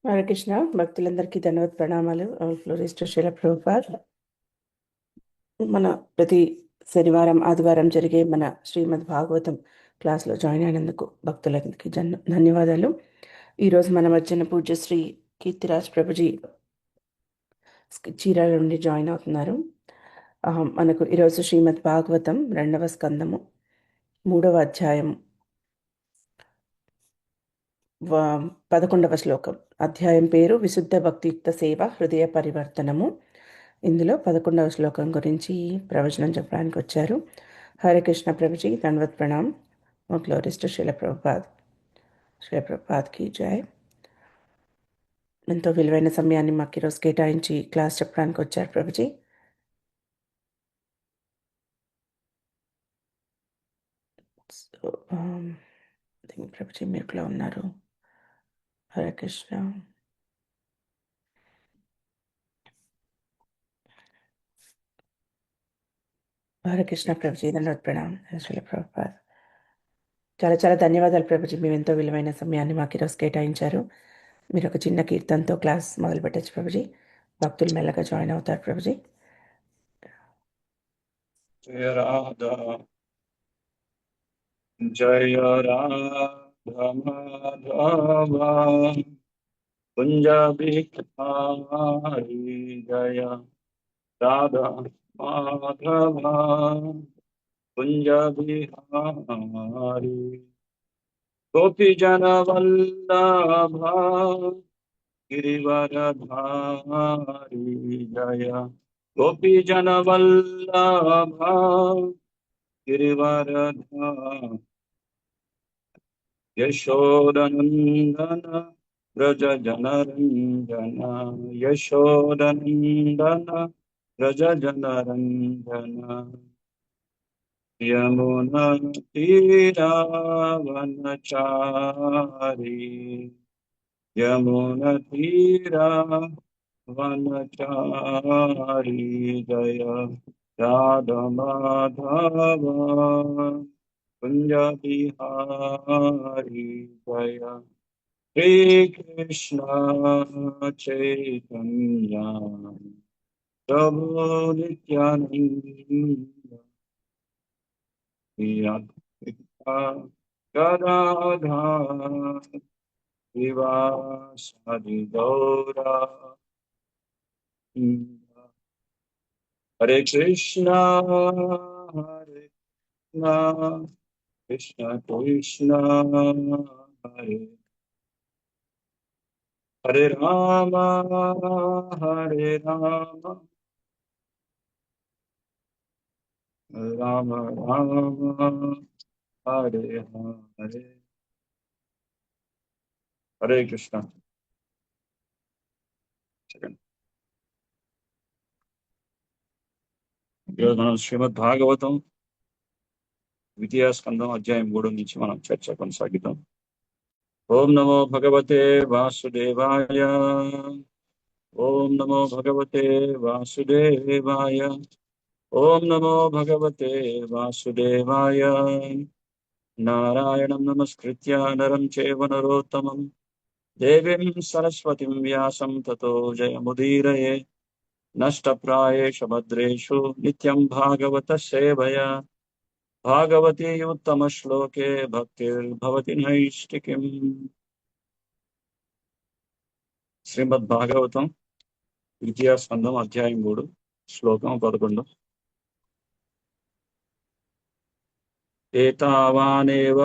హరే కృష్ణ భక్తులందరికీ ధన్యవాద ప్రణామాలు. ఫ్లోరిస్ట్ శిల ప్రభుపాద్. మన ప్రతి శనివారం ఆదివారం జరిగే మన శ్రీమద్ భాగవతం క్లాస్లో జాయిన్ అయినందుకు భక్తులందరికీ ధన్యవాదాలు. ఈరోజు మనం వచ్చిన పూజ్య శ్రీ కీర్తిరాజ్ ప్రభుజీ చీరాల నుండి జాయిన్ అవుతున్నారు. మనకు ఈరోజు శ్రీమద్ భాగవతం 2వ స్కందము 3వ అధ్యాయం 11వ శ్లోకం. అధ్యాయం పేరు విశుద్ధ భక్తియుక్త సేవ హృదయ పరివర్తనము. ఇందులో 11వ శ్లోకం గురించి ప్రవచనం చెప్పడానికి వచ్చారు. హరే కృష్ణ ప్రభుజీ, ధన్వత్ ప్రణామ్. గ్లోరిస్ట్ శిల ప్రభుపాద్కి జై. ఎంతో విలువైన సమయాన్ని మాకు ఈరోజు కేటాయించి క్లాస్ చెప్పడానికి వచ్చారు ప్రభుజీ. ప్రభుజీ మీరులో ఉన్నారు. హరే కృష్ణ. హరే కృష్ణ ప్రభుజీ, ధన్వత్ ప్రణామ్. శిల ప్రభుపాద్. చాలా చాలా ధన్యవాదాలు ప్రభుజీ, మేము ఎంతో విలువైన సమయాన్ని మాకు ఈరోజు కేటాయించారు. మీరు ఒక చిన్న కీర్తనతో క్లాస్ మొదలు పెట్టచ్చు ప్రభుజీ. భక్తులు మెల్లగా జాయిన్ అవుతారు ప్రభుజీ. జయ రాధా జయ రాధా మాధవ కుంజ బిహారీ జయ రాధా మాధవ కుంజ బిహారీ గోపీ జన వల్లభ గిరివరధారీ జయ గోపీ జన వల్లభ గిరివరధారీ యశోదనందన వ్రజ జనరంజన యశోదనందన వ్రజ జనరంజన యమున తీరావనచారి యమున తీరావనచారి జయ రాధా మాధవ కుంజ బిహారీ జయ శ్రీ కృష్ణ చైతన్య ప్రభు నిత్యానంద గదాధర శ్రీవాసాది గౌరా. హరే కృష్ణ హరే కృష్ణ కృష్ణ హరే హరే రామ హరే రామ రామ రామ హరే హరే. హరే కృష్ణ. ఈరోజు మనం శ్రీమద్ భాగవతం ద్వితీయ స్కందం అధ్యాయం 3 నుంచి మనం చర్చ కొనసాగిద్దాం. ఓం నమో భగవతే వాసుదేవాయ. ఓం నమో భగవతే వాసుదేవాయ. ఓం నమో భగవతే వాసుదేవాయ. నారాయణం నమస్కృత్య నరం చైవ నరోత్తమం దేవీం సరస్వతిం వ్యాసం తతో జయముదీరయే. నష్టప్రాయేషు భద్రేషు నిత్యం భాగవత సేవయా. భాగవతే ఉత్తమ శ్లోకే భక్తిర్భవతి నైష్టికం. శ్రీమద్ భాగవతం ద్వితీయ స్కందం అధ్యాయం 3 శ్లోకం 11. ఏతావానేవ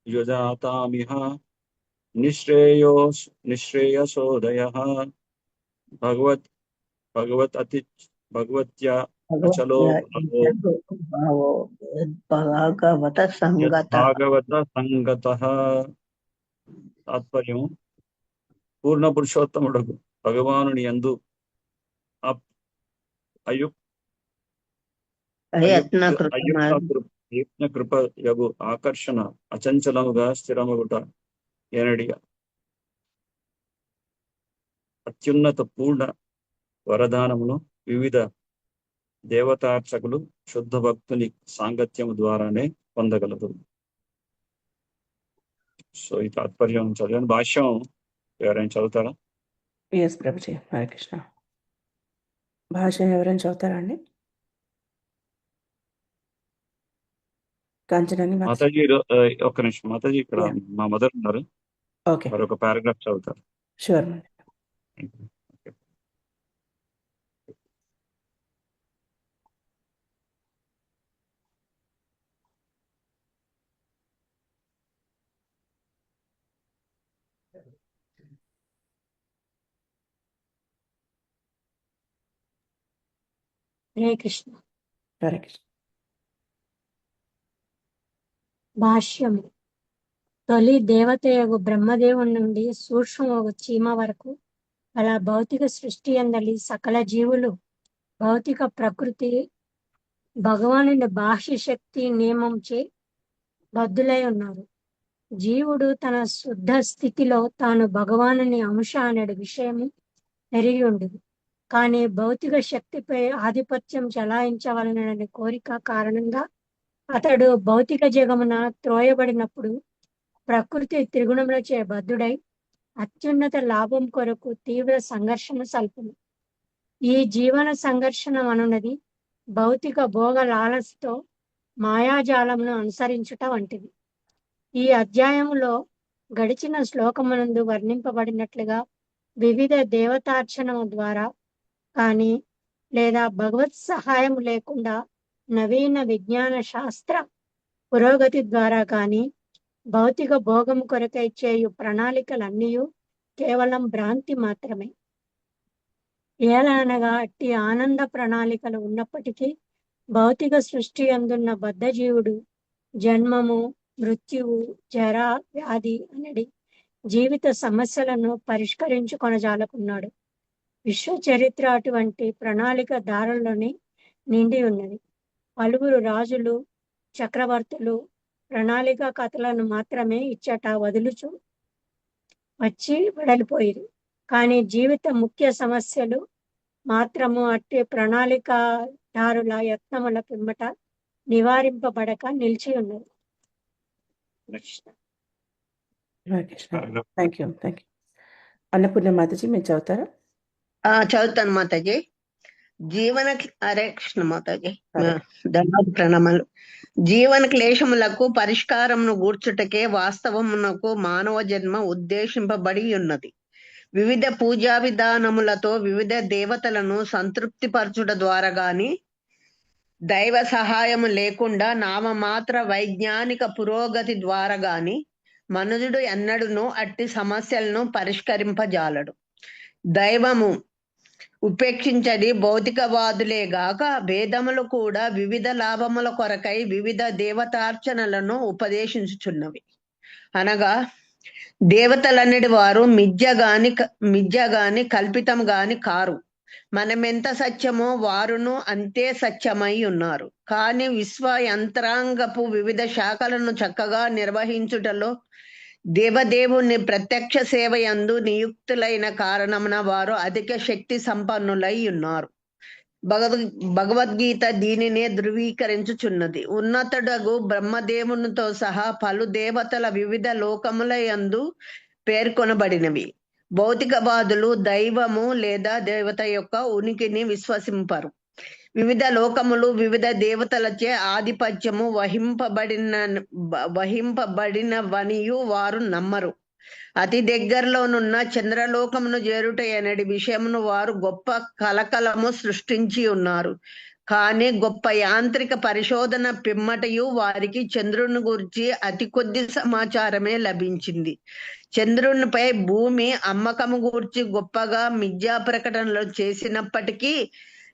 యుజాతామిహ నిశ్రేయసోదయః భగవత్యా అచలో భావో భాగవత సంగతః. తాత్పర్యం: పూర్ణ పురుషోత్తముడు భగవానుని యందు అయుక్త కృప యగు ఆకర్షణ అచంచలముగా స్థిరమగుట ఎనడిగా అత్యున్నత పూర్ణ వరదానమును వివిధ దేవతార్చకులు శుద్ధ భక్తుని సాంగత్యము ద్వారానే పొందగలరు. సో ఈ తాత్పర్యం చదివాను. భాష్యం ఎవరైనా చదువుతారా? ఎస్ ప్రభుజీ. హరే కృష్ణ. భాష ఎవరైనా చదువుతారా అండి? కాంచనాని మాతాజీ ఒక్క నిమిషం. మాతాజీ ఇక్కడ Yeah. మా మదర్ ఉన్నారు, ఓకే, వారు ఒక పారాగ్రాఫ్ చదువుతారు. షూర్. హరే కృష్ణ. హరే కృష్ణ. భాష్యము. తొలి దేవతయగు బ్రహ్మదేవుని నుండి సూక్ష్మమగు చీమ వరకు గల భౌతిక సృష్టి అందలి సకల జీవులు భౌతిక ప్రకృతి భగవానుని బాహ్య శక్తి నియమంచే బద్ధులై ఉన్నారు. జీవుడు తన శుద్ధ స్థితిలో తాను భగవానుని అంశ అనే విషయము ఎరిగి ఉండదు. కానీ భౌతిక శక్తిపై ఆధిపత్యం చెలాయించవలననే కోరిక కారణంగా అతడు భౌతిక జగమున త్రోయబడినప్పుడు ప్రకృతి త్రిగుణములచే బద్ధుడై అత్యున్నత లాభం కొరకు తీవ్ర సంఘర్షణ సల్పును. ఈ జీవన సంఘర్షణ అనున్నది భౌతిక భోగ లాలసతో మాయాజాలమును అనుసరించుట వంటిది. ఈ అధ్యాయములో గడిచిన శ్లోకమునందు వర్ణింపబడినట్లుగా వివిధ దేవతార్చనము ద్వారా కానీ లేదా భగవత్ సహాయం లేకుండా నవీన విజ్ఞాన శాస్త్ర పురోగతి ద్వారా కానీ భౌతిక భోగము కొరకై చేయు ప్రణాళికలన్నీ కేవలం భ్రాంతి మాత్రమే. ఏలనగా అట్టి ఆనంద ప్రణాళికలు ఉన్నప్పటికీ భౌతిక సృష్టి అందున్న బద్ధజీవుడు జన్మము, మృత్యువు, జర, వ్యాధి అనడి జీవిత సమస్యలను పరిష్కరించుకొనజాలకున్నాడు. విశ్వ చరిత్ర అటువంటి ప్రణాళిక దారుల్లోనే నిండి ఉన్నది. పలువురు రాజులు, చక్రవర్తులు ప్రణాళిక కథలను మాత్రమే ఇచ్చట వదులుచు వచ్చి వెడలిపోయిరు. కానీ జీవిత ముఖ్య సమస్యలు మాత్రము అట్టి ప్రణాళికదారుల యత్నముల పిమ్మట నివారింపబడక నిలిచి ఉన్నది. Next Hare Krishna. Paragraph. Thank you. Annapurna Mataji మీరు చదువుతారా? చదువుతాను మాతాజీ. హరే కృష్ణ మాతాజీ. హరే. ధన్యవాద ప్రణామాలు. జీవన క్లేశములకు పరిష్కారమును గూర్చుటకే వాస్తవమునకు మానవ జన్మ ఉద్దేశింపబడి ఉన్నది. వివిధ పూజా విధానములతో వివిధ దేవతలను సంతృప్తిపరచుట ద్వారా గాని దైవ సహాయము లేకుండా నామమాత్ర వైజ్ఞానిక పురోగతి ద్వారా గాని మనుజుడు ఎన్నడూను అట్టి సమస్యలను పరిష్కరింపజాలడు. దైవము ఉపేక్షించడి భౌతికవాదులే గాక వేదములు కూడా వివిధ లాభముల కొరకై వివిధ దేవతార్చనలను ఉపదేశించుచున్నవి. అనగా దేవతలన్నటి వారు మిథ్య గాని కల్పితం గాని కారు. మనమెంత సత్యమో వారును అంతే సత్యమై ఉన్నారు. కానీ విశ్వ యంత్రాంగపు వివిధ శాఖలను చక్కగా నిర్వహించుటలో దేవదేవుని ప్రత్యక్ష సేవ యందు నియుక్తులైన కారణమున వారు అధిక శక్తి సంపన్నులై ఉన్నారు. భగవద్గీత దీనినే ధృవీకరించుచున్నది. ఉన్నతుడగు బ్రహ్మదేవునితో సహా పలు దేవతల వివిధ లోకముల యందు పేర్కొనబడినవి. భౌతికవాదులు దైవము లేదా దేవత యొక్క ఉనికిని విశ్వసింపరు. వివిధ లోకములు వివిధ దేవతలచే ఆధిపత్యము వహింపబడినవనియు వారు నమ్మరు. అతి దగ్గరలోనున్న చంద్రలోకమును చేరుట అనేది విషయమును వారు గొప్ప కలకలము సృష్టించి ఉన్నారు. కానీ గొప్ప యాంత్రిక పరిశోధన పిమ్మటయు వారికి చంద్రుని గురించి అతి కొద్ది సమాచారమే లభించింది. చంద్రునిపై భూమి అమ్మకము గూర్చి గొప్పగా మిథ్యా ప్రకటనలు చేసినప్పటికీ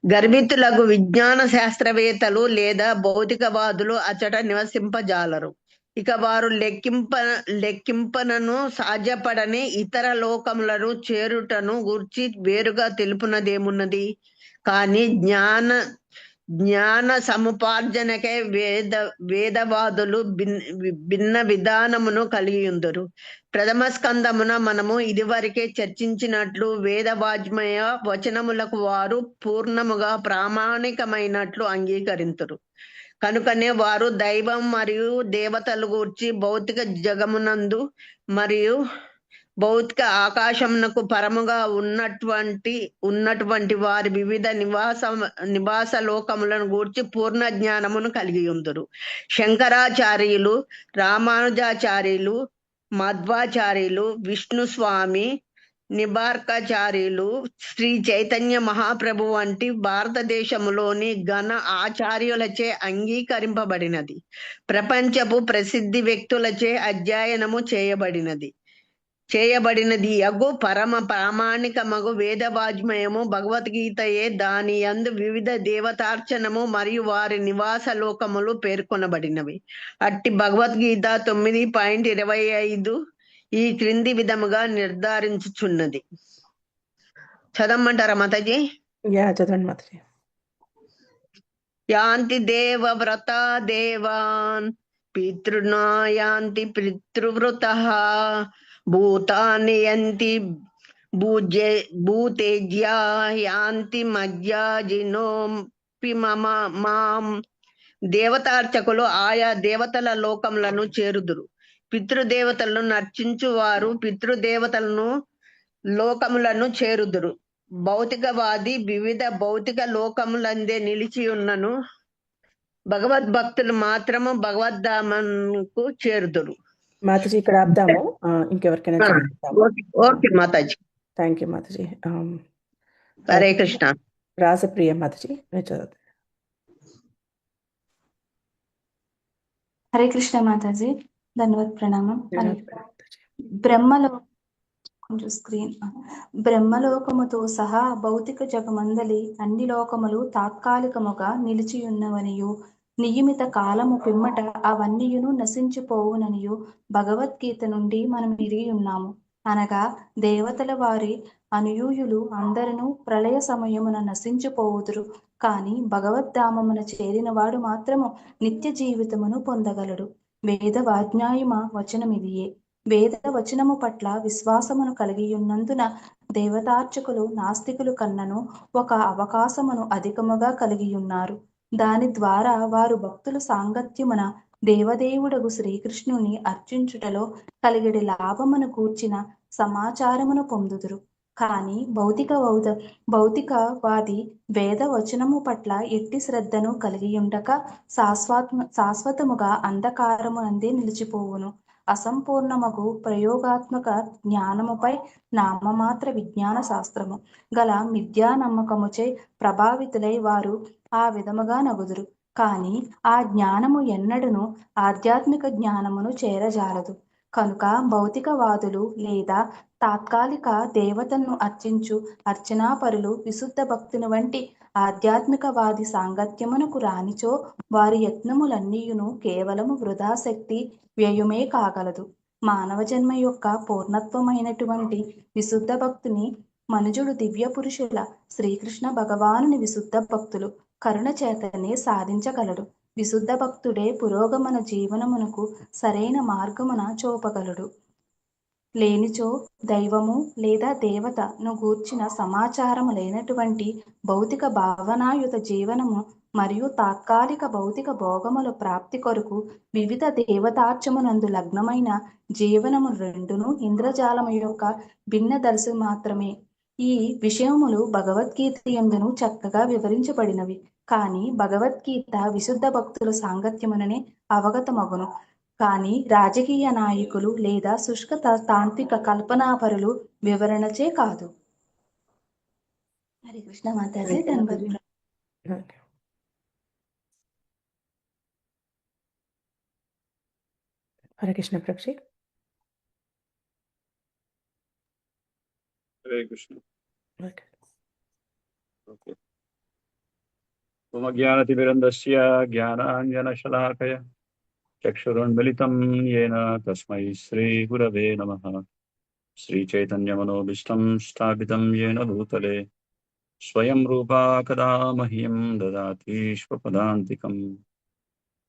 గర్భితులకు విజ్ఞాన శాస్త్రవేత్తలు లేదా భౌతికవాదులు అచట నివసింపజాలరు. ఇక వారు లెక్కింపనను సాధ్యపడని ఇతర లోకములను చేరుటను గూర్చి వేరుగా తెలుపునదేమున్నది. కానీ జ్ఞాన సముపార్జనకై వేదవాదులు భిన్న విధానమును కలిగి ఉందరు. ప్రథమ స్కందమున మనము ఇదివరకే చర్చించినట్లు వేదవాజ్మయ వచనములకు వారు పూర్ణముగా ప్రామాణికమైనట్లు అంగీకరింతురు. కనుకనే వారు దైవం మరియు దేవతలు గూర్చి భౌతిక జగమునందు మరియు భౌతిక ఆకాశమునకు పరముగా ఉన్నటువంటి వారి వివిధ నివాస లోకములను గూర్చి పూర్ణ జ్ఞానమును కలిగి ఉందరు. శంకరాచార్యులు, రామానుజాచార్యులు, మధ్వాచార్యులు, విష్ణు స్వామి, నిబార్కాచార్యులు, శ్రీ చైతన్య మహాప్రభు వంటి భారతదేశములోని ఘన ఆచార్యులచే అంగీకరింపబడినది. ప్రపంచపు ప్రసిద్ధి వ్యక్తులచే అధ్యయనము చేయబడినది యగు పరమ ప్రామాణికమగు వేదవాజ్మయము భగవద్గీతయే. దాని యందు వివిధ దేవతార్చనము మరియు వారి నివాస లోకములు పేర్కొనబడినవి. అట్టి భగవద్గీత 9.25 ఈ క్రింది విధముగా నిర్ధారించుచున్నది. చదవమంటారా మాతాజీ? చదవండి మాతాజీ. యాంతి దేవవ్రత దేవాన్ పితృనా యాంతి పితృవృతః భూతాని యంతి భూతేజ్యా యాంతి మధ్యాజినోపి మాం. దేవతార్చకులు ఆయా దేవతల లోకములను చేరుదురు. పితృదేవతలను అర్చించు వారు పితృదేవతలను లోకములను చేరుదురు. భౌతికవాది వివిధ భౌతిక లోకములందే నిలిచి ఉన్నను. భగవద్భక్తులు మాత్రము భగవద్ధామకు చేరుదురు. మాతాజీ ఇక్కడ ఆపుదాము. ఇంకెవరికైనా చదివిద్దాము. Okay Mataji. Thank you Mataji. Hare Krishna. Rasapriya Mataji మీరు చదువు. హరే కృష్ణ మాతాజీ. ధన్యవాద ప్రణామం. మాతాజీ. బ్రహ్మలోకముతో సహా భౌతిక జగమందలి అన్ని లోకములు తాత్కాలికముగా నిలిచియున్నవనియు నియమిత కాలము పిమ్మట అవన్నీయును నశించిపోవుననియు భగవద్గీత నుండి మనం ఎరిగి ఉన్నాము. అనగా దేవతల వారి అనుయూయులు అందరూ ప్రళయ సమయమున నశించిపోవుదురు. కాని భగవద్ధామమున చేరినవాడు మాత్రము నిత్య జీవితమును పొందగలడు. వేద వాజ్ఞాయమ వచనమిదియే. వేద వచనము పట్ల విశ్వాసమును కలిగియున్నందున దేవతార్చకులు నాస్తికులు కన్నను ఒక అవకాశమును అధికముగా కలిగియున్నారు. దాని ద్వారా వారు భక్తుల సాంగత్యమున దేవదేవుడగు శ్రీకృష్ణుని అర్చించుటలో కలిగడి లాభమును గూర్చిన సమాచారమును పొందుదురు. కాని భౌతికవాది వేద వచనము పట్ల ఎట్టి శ్రద్ధను కలిగియుండక శాశ్వతముగా అంధకారమునందే నిలిచిపోవును. అసంపూర్ణమగు ప్రయోగాత్మక జ్ఞానముపై నామమాత్ర విజ్ఞాన శాస్త్రము గల మిథ్యా నమ్మకముచే ప్రభావితులై వారు ఆ విధముగా నగుదురు. కాని ఆ జ్ఞానము ఎన్నడను ఆధ్యాత్మిక జ్ఞానమును చేరజాలదు. కనుక భౌతికవాదులు లేదా తాత్కాలిక దేవతలను అర్చించు అర్చనాపరులు విశుద్ధ భక్తుని వంటి ఆధ్యాత్మికవాది సాంగత్యమునకు రానిచో వారి యత్నములన్నీయును కేవలము వృధా శక్తి వ్యయమే కాగలదు. మానవ జన్మ యొక్క పూర్ణత్వమైనటువంటి విశుద్ధ భక్తుని మనుజుడు దివ్య పురుషుల శ్రీకృష్ణ భగవానుని విశుద్ధ భక్తులు కరుణ చేతనే సాధించగలడు. విశుద్ధ భక్తుడే పురోగమన జీవనమునకు సరైన మార్గమున చూపగలడు. లేనిచో దైవము లేదా దేవతను గూర్చిన సమాచారము లేనటువంటి భౌతిక భావనాయుత జీవనము మరియు తాత్కాలిక భౌతిక భోగముల ప్రాప్తి కొరకు వివిధ దేవతార్చమునందు లగ్నమైన జీవనము రెండును ఇంద్రజాలము యొక్క భిన్న దర్శనం మాత్రమే. ఈ విషయములు భగవద్గీత యందును చక్కగా వివరించబడినవి. కానీ భగవద్గీత విశుద్ధ భక్తుల సాంగత్యముననే అవగతమగును. కానీ రాజకీయ నాయకులు లేదా శుష్క తాంత్రిక కల్పనాపరులు వివరణచే కాదు. హరే కృష్ణ మాతాజీ. ధన్యవాదాలు. హరే కృష్ణ ప్రభుజీ. హరే కృష్ణ. ఓకే. జ్ఞానతిమిరంధస్య జ్ఞానాంజనశలాకయ చక్షురున్మిలితం యేన తస్మై శ్రీగురవే నమః. శ్రీచైతన్యమనోభీష్టం స్థాపితం యేన భూతలే స్వయం రూపా కదా మహ్యం దదాతి స్వపదాంతికం.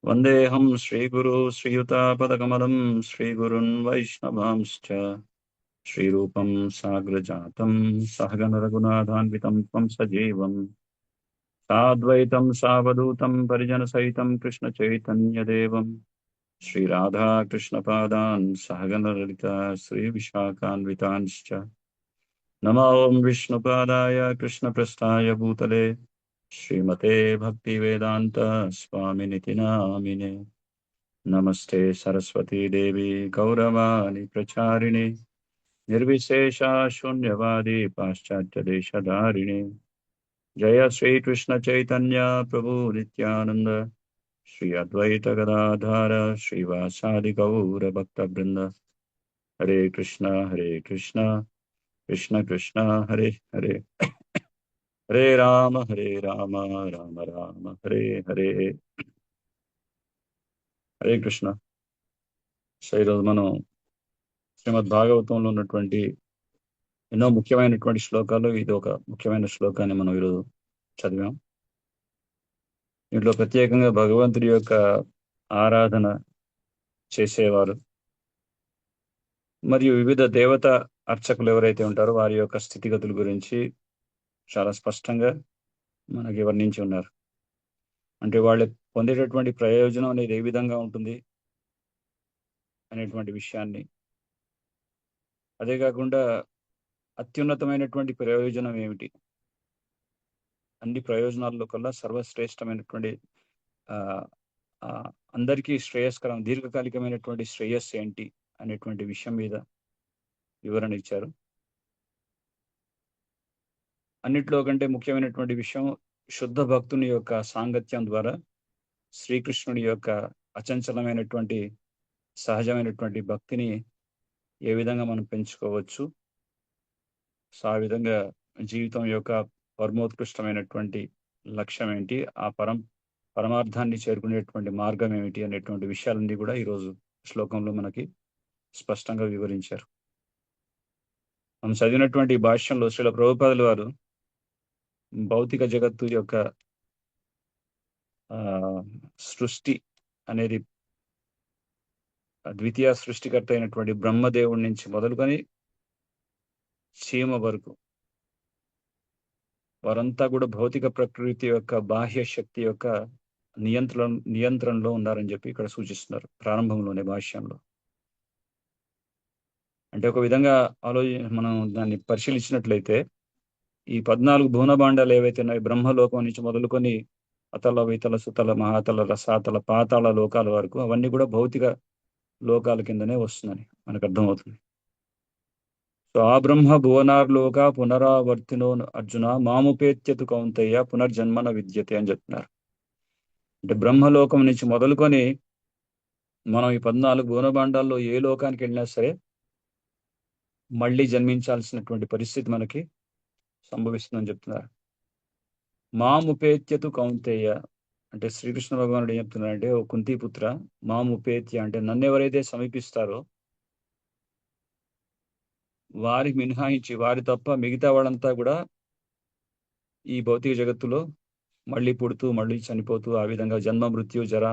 వందేహం శ్రీగురు శ్రీయుతపదకమలం శ్రీగురున్ వైష్ణవాంశ్చ శ్రీరూపం సాగ్రజాతం సహగణ రఘునాథాన్వితం త్వం సజీవం సాద్వైతం సావధూతం పరిజన సహితం కృష్ణ చైతన్య దేవం శ్రీ రాధా కృష్ణ పాదాన్ సహగణ లలిత శ్రీ విశాఖాన్వితాంశ్చ నమో విష్ణుపాదాయ కృష్ణ ప్రస్థాయ భూతలే శ్రీమతే భక్తి వేదాంత స్వామినితి నామినే నమస్తే సరస్వతీ దేవి గౌరవాణి ప్రచారిణి నిర్విశేష శూన్యవాది పాశ్చాత్య దేశధారిణి జయ శ్రీ కృష్ణ చైతన్య ప్రభు నిత్యానంద శ్రీ అద్వైత గదాధార శ్రీవాసాది గౌర భక్త బృంద హరే కృష్ణ కృష్ణ కృష్ణ హరే హరే హరే రామ రామ రామ హరే హరే హరే కృష్ణ. సో ఈరోజు మనం శ్రీమద్ భాగవతంలో ఉన్నటువంటి ఎన్నో ముఖ్యమైనటువంటి శ్లోకాలు ఇది ఒక ముఖ్యమైన శ్లోకాన్ని మనం ఈరోజు చదివాం. దీంట్లో ప్రత్యేకంగా భగవంతుడి యొక్క ఆరాధన చేసేవారు మరియు వివిధ దేవత అర్చకులు ఎవరైతే ఉంటారో వారి యొక్క స్థితిగతుల గురించి చాలా స్పష్టంగా మనకి వర్ణించి ఉన్నారు. అంటే వాళ్ళు పొందేటటువంటి ప్రయోజనం అనేది ఏ విధంగా ఉంటుంది అనేటువంటి విషయాన్ని, అదే కాకుండా అత్యున్నతమైనటువంటి ప్రయోజనం ఏమిటి, అన్ని ప్రయోజనాల్లో కల్లా సర్వశ్రేష్టమైనటువంటి అందరికీ శ్రేయస్కరం దీర్ఘకాలికమైనటువంటి శ్రేయస్సు ఏంటి అనేటువంటి విషయం మీద వివరణ ఇచ్చారు. అన్నిట్లో కంటే ముఖ్యమైనటువంటి విషయం శుద్ధ భక్తుని యొక్క సాంగత్యం ద్వారా శ్రీకృష్ణుడి యొక్క అచంచలమైనటువంటి సహజమైనటువంటి భక్తిని ఏ విధంగా మనం పెంచుకోవచ్చు, సో ఆ విధంగా జీవితం యొక్క పరమోత్కృష్టమైనటువంటి లక్ష్యం ఏంటి, ఆ పరమార్థాన్ని చేరుకునేటువంటి మార్గం ఏమిటి అనేటువంటి విషయాలన్నీ కూడా ఈరోజు శ్లోకంలో మనకి స్పష్టంగా వివరించారు. మనం చదివినటువంటి భాష్యంలో శ్రీల ప్రభుపాదుల వారు భౌతిక జగత్తు యొక్క సృష్టి అనేది ద్వితీయ సృష్టికర్త అయినటువంటి బ్రహ్మదేవుడి నుంచి మొదలుకొని చీమ వరకు వారంతా కూడా భౌతిక ప్రకృతి యొక్క బాహ్య శక్తి యొక్క నియంత్రణలో ఉన్నారని చెప్పి ఇక్కడ సూచిస్తున్నారు ప్రారంభంలోనే భాష్యంలో. అంటే ఒక విధంగా మనం దాన్ని పరిశీలించినట్లయితే ఈ 14 భువనభాండాలు ఏవైతే ఉన్నాయో బ్రహ్మలోకం నుంచి మొదలుకొని అతల వితల సుతల మహాతల రసాతల పాతాళ లోకాల వరకు అవన్నీ కూడా భౌతిక లోకాల కిందనే వస్తుందని మనకు అర్థమవుతుంది. సో ఆ బ్రహ్మ భువనార్లోక పునరావర్తినో అర్జున మాముపేత్యతు కౌంతయ్య పునర్జన్మన విద్యతే అని చెప్తున్నారు. అంటే బ్రహ్మలోకం నుంచి మొదలుకొని మనం ఈ 14 భువనభాండాల్లో ఏ లోకానికి వెళ్ళినా సరే మళ్ళీ జన్మించాల్సినటువంటి పరిస్థితి మనకి సంభవిస్తుందని చెప్తున్నారు. మాముపేత్యతు కౌంతేయ అంటే శ్రీకృష్ణ భగవానుడు ఏం చెప్తున్నారంటే, ఓ కుంతిపుత్ర మాముపేత్య అంటే నన్ను ఎవరైతే సమీపిస్తారో వారి మినహాయించి వారి తప్ప మిగతా వాళ్ళంతా కూడా ఈ భౌతిక జగత్తులో మళ్ళీ పుడుతూ మళ్ళీ చనిపోతూ ఆ విధంగా జన్మ మృత్యు జర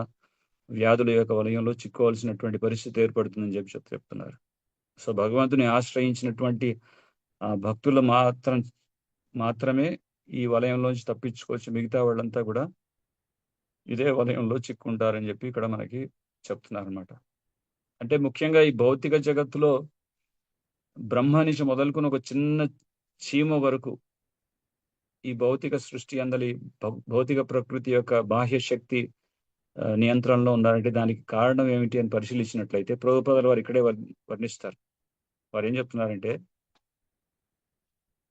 వ్యాధుల యొక్క వలయంలో చిక్కోవాల్సినటువంటి పరిస్థితి ఏర్పడుతుందని చెప్పి చెప్తున్నారు. సో భగవంతుని ఆశ్రయించినటువంటి ఆ భక్తులు మాత్రమే ఈ వలయంలోంచి తప్పించుకోవచ్చు, మిగతా వాళ్ళంతా కూడా ఇదే వలయంలో చిక్కుంటారని చెప్పి ఇక్కడ మనకి చెప్తున్నారు అనమాట. అంటే ముఖ్యంగా ఈ భౌతిక జగత్తులో బ్రహ్మ నుంచి మొదలుకుని ఒక చిన్న చీమ వరకు ఈ భౌతిక సృష్టి అందలి భౌతిక ప్రకృతి యొక్క బాహ్య శక్తి నియంత్రణలో ఉన్నారంటే దానికి కారణం ఏమిటి అని పరిశీలించినట్లయితే ప్రభుపాదుల వారు ఇక్కడే వర్ణిస్తారు. వారు ఏం చెప్తున్నారంటే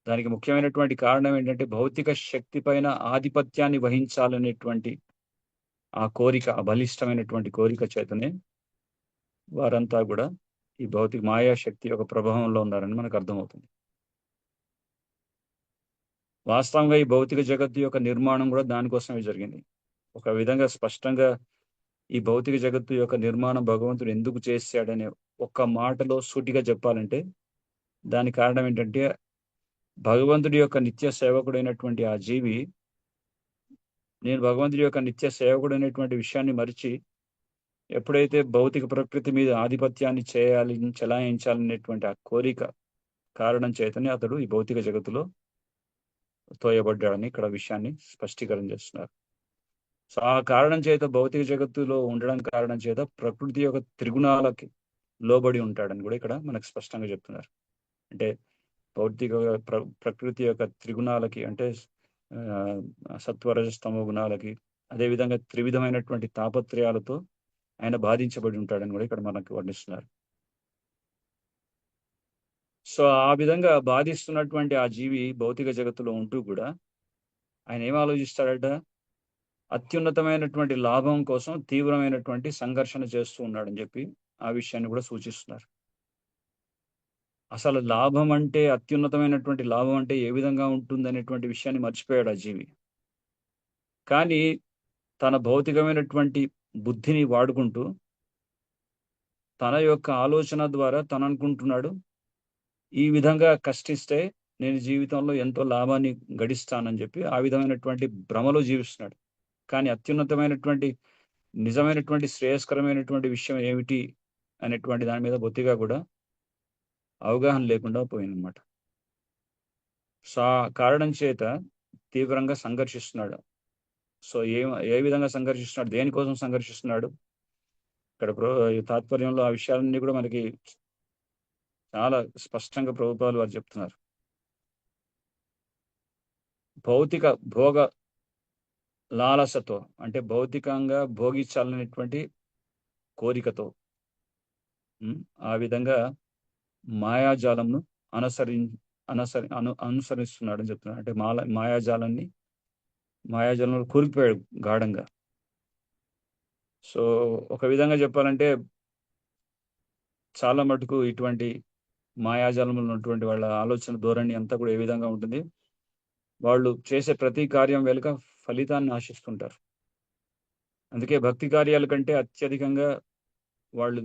దానికి ముఖ్యమైనటువంటి కారణం ఏంటంటే భౌతిక శక్తి పైన ఆధిపత్యాన్ని వహించాలనేటువంటి ఆ కోరిక, ఆ బలిష్టమైనటువంటి కోరిక చేతనే వారంతా కూడా ఈ భౌతిక మాయాశక్తి యొక్క ప్రభావంలో ఉన్నారని మనకు అర్థమవుతుంది. వాస్తవంగా ఈ భౌతిక జగత్తు యొక్క నిర్మాణం కూడా దానికోసమే జరిగింది. ఒక విధంగా స్పష్టంగా ఈ భౌతిక జగత్తు యొక్క నిర్మాణం భగవంతుడు ఎందుకు చేశాడనే ఒక్క మాటలో సూటిగా చెప్పాలంటే దానికి కారణం ఏంటంటే భగవంతుడి యొక్క నిత్య సేవకుడైనటువంటి ఆ జీవి నేను భగవంతుడి యొక్క నిత్య సేవకుడైనటువంటి విషయాన్ని మరిచి ఎప్పుడైతే భౌతిక ప్రకృతి మీద ఆధిపత్యాన్ని చెలాయించాలనేటువంటి ఆ కోరిక కారణం చేతనే అతడు ఈ భౌతిక జగత్తులో తోయబడ్డాడని ఇక్కడ విషయాన్ని స్పష్టీకరణ చేస్తున్నారు. సో ఆ కారణం చేత భౌతిక జగత్తులో ఉండడం కారణం చేత ప్రకృతి యొక్క త్రిగుణాలకి లోబడి ఉంటాడని కూడా ఇక్కడ మనకు స్పష్టంగా చెప్తున్నారు. అంటే భౌతిక ప్రకృతి యొక్క త్రిగుణాలకి అంటే సత్వరజస్తమో గుణాలకి, అదేవిధంగా త్రివిధమైనటువంటి తాపత్రయాలతో ఆయన బాధించబడి ఉంటాడని కూడా ఇక్కడ మనకు వర్ణిస్తున్నారు. సో ఆ విధంగా బాధిస్తున్నటువంటి ఆ జీవి భౌతిక జగత్తులో ఉంటూ కూడా ఆయన ఏం ఆలోచిస్తాడట, అత్యున్నతమైనటువంటి లాభం కోసం తీవ్రమైనటువంటి సంఘర్షణ చేస్తూ ఉన్నాడని చెప్పి ఆ విషయాన్ని కూడా సూచిస్తున్నారు. అసలు లాభం అంటే, అత్యున్నతమైనటువంటి లాభం అంటే ఏ విధంగా ఉంటుంది అనేటువంటి విషయాన్ని మర్చిపోయాడు ఆ జీవి. కానీ తన భౌతికమైనటువంటి బుద్ధిని వాడుకుంటూ తన యొక్క ఆలోచన ద్వారా తను అనుకుంటున్నాడు, ఈ విధంగా కష్టిస్తే నేను జీవితంలో ఎంతో లాభాన్ని గడిస్తానని చెప్పి ఆ విధమైనటువంటి భ్రమలో జీవిస్తున్నాడు. కానీ అత్యున్నతమైనటువంటి నిజమైనటువంటి శ్రేయస్కరమైనటువంటి విషయం ఏమిటి అనేటువంటి దాని మీద బొత్తిగా కూడా అవగాహన లేకుండా పోయిందన్నమాట. సో ఆ కారణం చేత తీవ్రంగా సంఘర్షిస్తున్నాడు. సో ఏ విధంగా సంఘర్షిస్తున్నాడు, దేనికోసం సంఘర్షిస్తున్నాడు, ఇక్కడ తాత్పర్యంలో ఆ విషయాలన్నీ కూడా మనకి చాలా స్పష్టంగా ప్రభుపాదులు వారు చెప్తున్నారు. భౌతిక భోగ లాలసతో అంటే భౌతికంగా భోగించాలనేటువంటి కోరికతో ఆ విధంగా మాయాజాలంను అనుసరిస్తున్నాడు అని చెప్తున్నాడు. అంటే మాయాజాలంలో కూరుకుపోయాడు గాఢంగా. సో ఒక విధంగా చెప్పాలంటే చాలా మటుకు ఇటువంటి మాయాజాలంలో ఉన్నటువంటి వాళ్ళ ఆలోచన ధోరణి అంతా కూడా ఏ విధంగా ఉంటుంది, వాళ్ళు చేసే ప్రతి కార్యం వెనుక ఫలితాన్ని ఆశిస్తుంటారు. అందుకే భక్తి కార్యాల కంటే అత్యధికంగా వాళ్ళు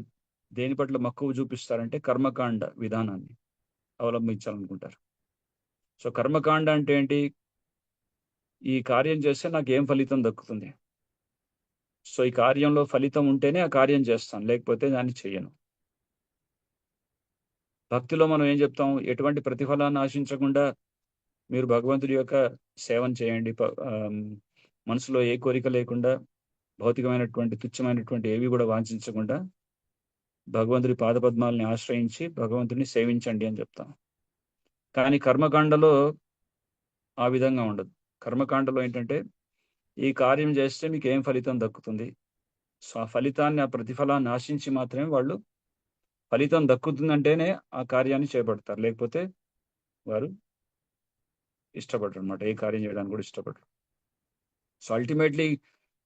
దేని పట్ల మక్కువ చూపిస్తారంటే కర్మకాండ విధానాన్ని అవలంబించాలనుకుంటారు. సో కర్మకాండ అంటే ఏంటి, ఈ కార్యం చేస్తే నాకు ఏం ఫలితం దక్కుతుంది, సో ఈ కార్యంలో ఫలితం ఉంటేనే ఆ కార్యం చేస్తాను, లేకపోతే దాన్ని చెయ్యను. భక్తిలో మనం ఏం చెప్తాం, ఎటువంటి ప్రతిఫలాన్ని ఆశించకుండా మీరు భగవంతుడి యొక్క సేవను చేయండి, మనసులో ఏ కోరిక లేకుండా, భౌతికమైనటువంటి తుచ్చమైనటువంటి ఏవి కూడా వాంఛించకుండా భగవంతుడి పాదపద్మాలని ఆశ్రయించి భగవంతుడిని సేవించండి అని చెప్తాం. కానీ కర్మకాండలో ఆ విధంగా ఉండదు. కర్మకాండలో ఏంటంటే ఈ కార్యం చేస్తే మీకు ఏం ఫలితం దక్కుతుంది, సో ఆ ఫలితాన్ని, ఆ ప్రతిఫలాన్ని ఆశించి మాత్రమే వాళ్ళు ఫలితం దక్కుతుందంటేనే ఆ కార్యాన్ని చేపడతారు, లేకపోతే వారు ఇష్టపడరు అనమాట, ఏ కార్యం చేయడానికి కూడా ఇష్టపడరు. సో అల్టిమేట్లీ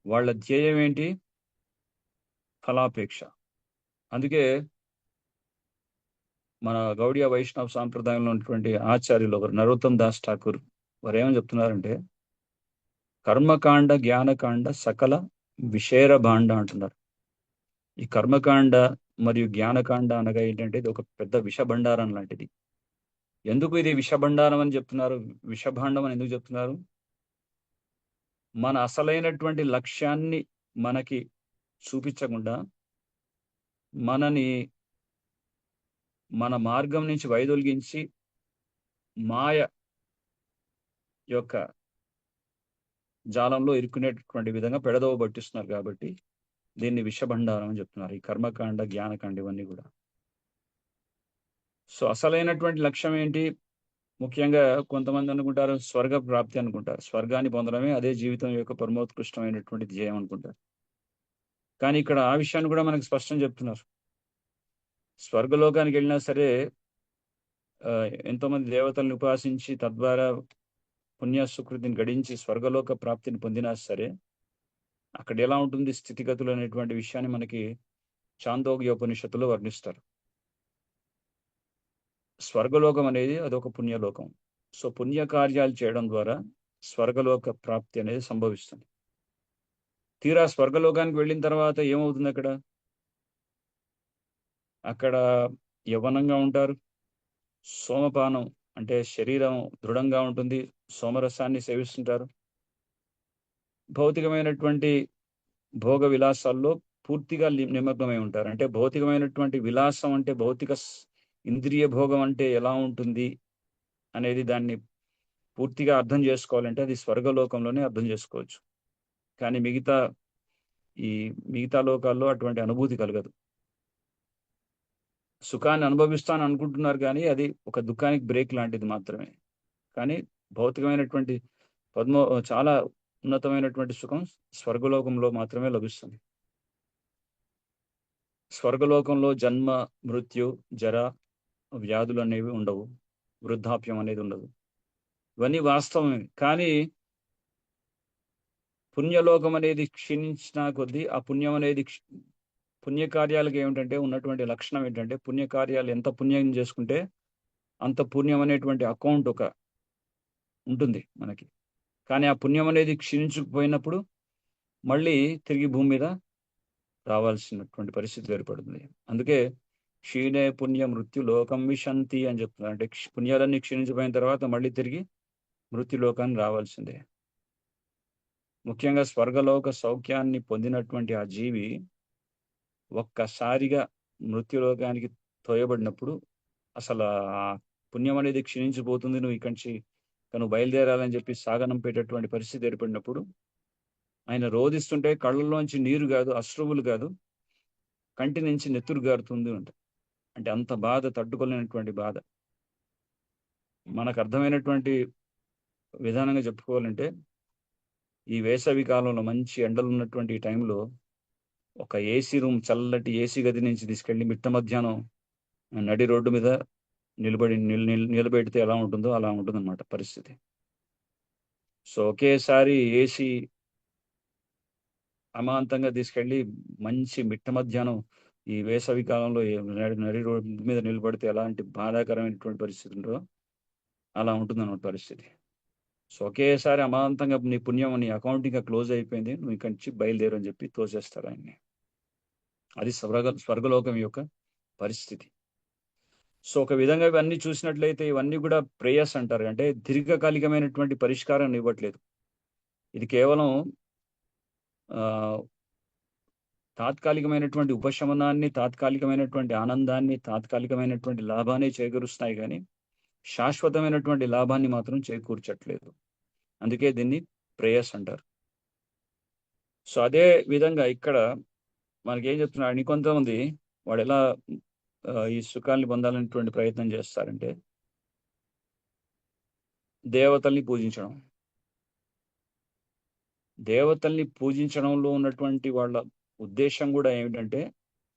వాళ్ళ ధ్యేయం ఏంటి, ఫలాపేక్ష. అందుకే మన గౌడియా వైష్ణవ సాంప్రదాయంలో ఉన్నటువంటి ఆచార్యులు ఒకరు నరోత్తమ్ దాస్ ఠాకూర్ వారు ఏమని చెప్తున్నారంటే, కర్మకాండ జ్ఞానకాండ సకల విషేర భాండ అంటున్నారు. ఈ కర్మకాండ మరియు జ్ఞానకాండ అనగా ఏంటంటే ఇది ఒక పెద్ద విషభండారం లాంటిది. ఎందుకు ఇది విషభండారం అని చెప్తున్నారు, విషభాండం అని ఎందుకు చెప్తున్నారు, మన అసలైనటువంటి లక్ష్యాన్ని మనకి చూపించకుండా మనని మన మార్గం నుంచి వైదొలిగించి మాయ యొక్క జాలంలో ఇరుక్కునేటటువంటి విధంగా పెడదోవ పట్టిస్తున్నారు. కాబట్టి దీన్ని విషభండారం అని చెప్తున్నారు, ఈ కర్మకాండ జ్ఞానకాండ ఇవన్నీ కూడా. సో అసలైనటువంటి లక్ష్యం ఏంటి, ముఖ్యంగా కొంతమంది అనుకుంటారు స్వర్గ ప్రాప్తి అనుకుంటారు, స్వర్గాన్ని పొందడమే అదే జీవితం యొక్క పరమోత్కృష్టమైనటువంటి ధ్యేయం అనుకుంటారు. కానీ ఇక్కడ ఆ విషయాన్ని కూడా మనకు స్పష్టం చెప్తున్నారు. స్వర్గలోకానికి వెళ్ళినా సరే ఎంతోమంది దేవతలను ఉపాసించి తద్వారా పుణ్య సుకృతిని గడించి స్వర్గలోక ప్రాప్తిని పొందినా సరే అక్కడ ఎలా ఉంటుంది స్థితిగతులు అనేటువంటి విషయాన్ని మనకి చాందోగ్యోపనిషత్తులో వర్ణిస్తారు. స్వర్గలోకం అనేది అదొక పుణ్యలోకం. సో పుణ్యకార్యాలు చేయడం ద్వారా స్వర్గలోక ప్రాప్తి అనేది సంభవిస్తుంది. తీరా స్వర్గలోకానికి వెళ్ళిన తర్వాత ఏమవుతుంది, అక్కడ యవ్వనంగా ఉంటారు, సోమపానం అంటే శరీరం దృఢంగా ఉంటుంది, సోమరసాన్ని సేవిస్తుంటారు, భౌతికమైనటువంటి భోగ విలాసాల్లో పూర్తిగా నిమగ్నమై ఉంటారు. అంటే భౌతికమైనటువంటి విలాసం అంటే భౌతిక ఇంద్రియ భోగం అంటే ఎలా ఉంటుంది అనేది దాన్ని పూర్తిగా అర్థం చేసుకోవాలంటే అది స్వర్గలోకంలోనే అర్థం చేసుకోవచ్చు. కానీ మిగతా లోకాల్లో అటువంటి అనుభూతి కలగదు. సుఖాన్ని అనుభవిస్తాను అనుకుంటున్నారు కానీ అది ఒక దుఃఖానికి బ్రేక్ లాంటిది మాత్రమే. కానీ భౌతికమైనటువంటి చాలా ఉన్నతమైనటువంటి సుఖం స్వర్గలోకంలో మాత్రమే లభిస్తుంది. స్వర్గలోకంలో జన్మ, మృత్యు, జర, వ్యాధులు అనేవి ఉండవు. వృద్ధాప్యం అనేది ఉండదు. ఇవన్నీ వాస్తవమే. కానీ పుణ్యలోకం అనేది క్షీణించిన కొద్దీ ఆ పుణ్యం అనేది పుణ్యకార్యాలకు ఏమిటంటే ఉన్నటువంటి లక్షణం ఏంటంటే, పుణ్యకార్యాలు ఎంత పుణ్యం చేసుకుంటే అంత పుణ్యం అనేటువంటి అకౌంట్ ఒక ఉంటుంది మనకి. కానీ ఆ పుణ్యం అనేది క్షీణించుకుపోయినప్పుడు మళ్ళీ తిరిగి భూమి మీద రావాల్సినటువంటి పరిస్థితి ఏర్పడుతుంది. అందుకే క్షీణే పుణ్య మృత్యు లోకం విశంతి అని చెప్తున్నారు. అంటే పుణ్యాలన్నీ క్షీణించిపోయిన తర్వాత మళ్ళీ తిరిగి మృత్యులోకాన్ని రావాల్సిందే. ముఖ్యంగా స్వర్గలోక సౌఖ్యాన్ని పొందినటువంటి ఆ జీవి ఒక్కసారిగా మృత్యులోకానికి తోయబడినప్పుడు అసలు ఆ పుణ్యం అనేది క్షీణించిపోతుంది, నువ్వు ఇక్కడి నుంచి తను బయలుదేరాలని చెప్పి సాగనంపేటటువంటి పరిస్థితి ఏర్పడినప్పుడు ఆయన రోధిస్తుంటే కళ్ళల్లోంచి నీరు కాదు, అశ్రువులు కాదు, కంటి నుంచి నెత్తురు గారుతుంది అంటే అంత బాధ, తట్టుకోలేనటువంటి బాధ. మనకు అర్థమైనటువంటి విధానంగా చెప్పుకోవాలంటే ఈ వేసవి కాలంలో మంచి ఎండలు ఉన్నటువంటి టైంలో ఒక ఏసీ రూమ్, చల్లటి ఏసీ గది నుంచి తీసుకెళ్ళి మిట్ట మధ్యాహ్నం నడి రోడ్డు మీద నిలబెడితే ఎలా ఉంటుందో అలా ఉంటుంది అన్నమాట పరిస్థితి. సో ఒకేసారి ఏసీ అమాంతంగా తీసుకెళ్ళి మంచి మిట్ట మధ్యాహ్నం ఈ వేసవి కాలంలో నడి రోడ్డు మీద నిలబడితే ఎలాంటి బాధాకరమైనటువంటి పరిస్థితి ఉందో అలా ఉంటుందన్నమాట పరిస్థితి. సో ఒకేసారి అమాంతంగా నీ పుణ్యం నీ అకౌంట్ ఇంకా క్లోజ్ అయిపోయింది, నువ్వు ఇక్కడి నుంచి బయలుదేరు అని చెప్పి తోసేస్తారు ఆయన్ని. అది స్వర్గలోకం యొక్క పరిస్థితి. సో ఒక విధంగా ఇవన్నీ చూసినట్లయితే ఇవన్నీ కూడా ప్రేయస్ అంటారు. అంటే దీర్ఘకాలికమైనటువంటి పరిష్కారాన్ని ఇవ్వట్లేదు. ఇది కేవలం తాత్కాలికమైనటువంటి ఉపశమనాన్ని, తాత్కాలికమైనటువంటి ఆనందాన్ని, తాత్కాలికమైనటువంటి లాభాన్ని చేకూరుస్తాయి కానీ శాశ్వతమైనటువంటి లాభాన్ని మాత్రం చేకూర్చట్లేదు. అందుకే దీన్ని ప్రేయస్ అంటారు. సో అదే విధంగా ఇక్కడ మనకేం చెప్తున్నాడు, ఇంకొంతమంది వాడు ఎలా ఈ సుఖాన్ని పొందాలనేటువంటి ప్రయత్నం చేస్తారంటే దేవతల్ని పూజించడం. దేవతల్ని పూజించడంలో ఉన్నటువంటి వాళ్ళ ఉద్దేశం కూడా ఏమిటంటే,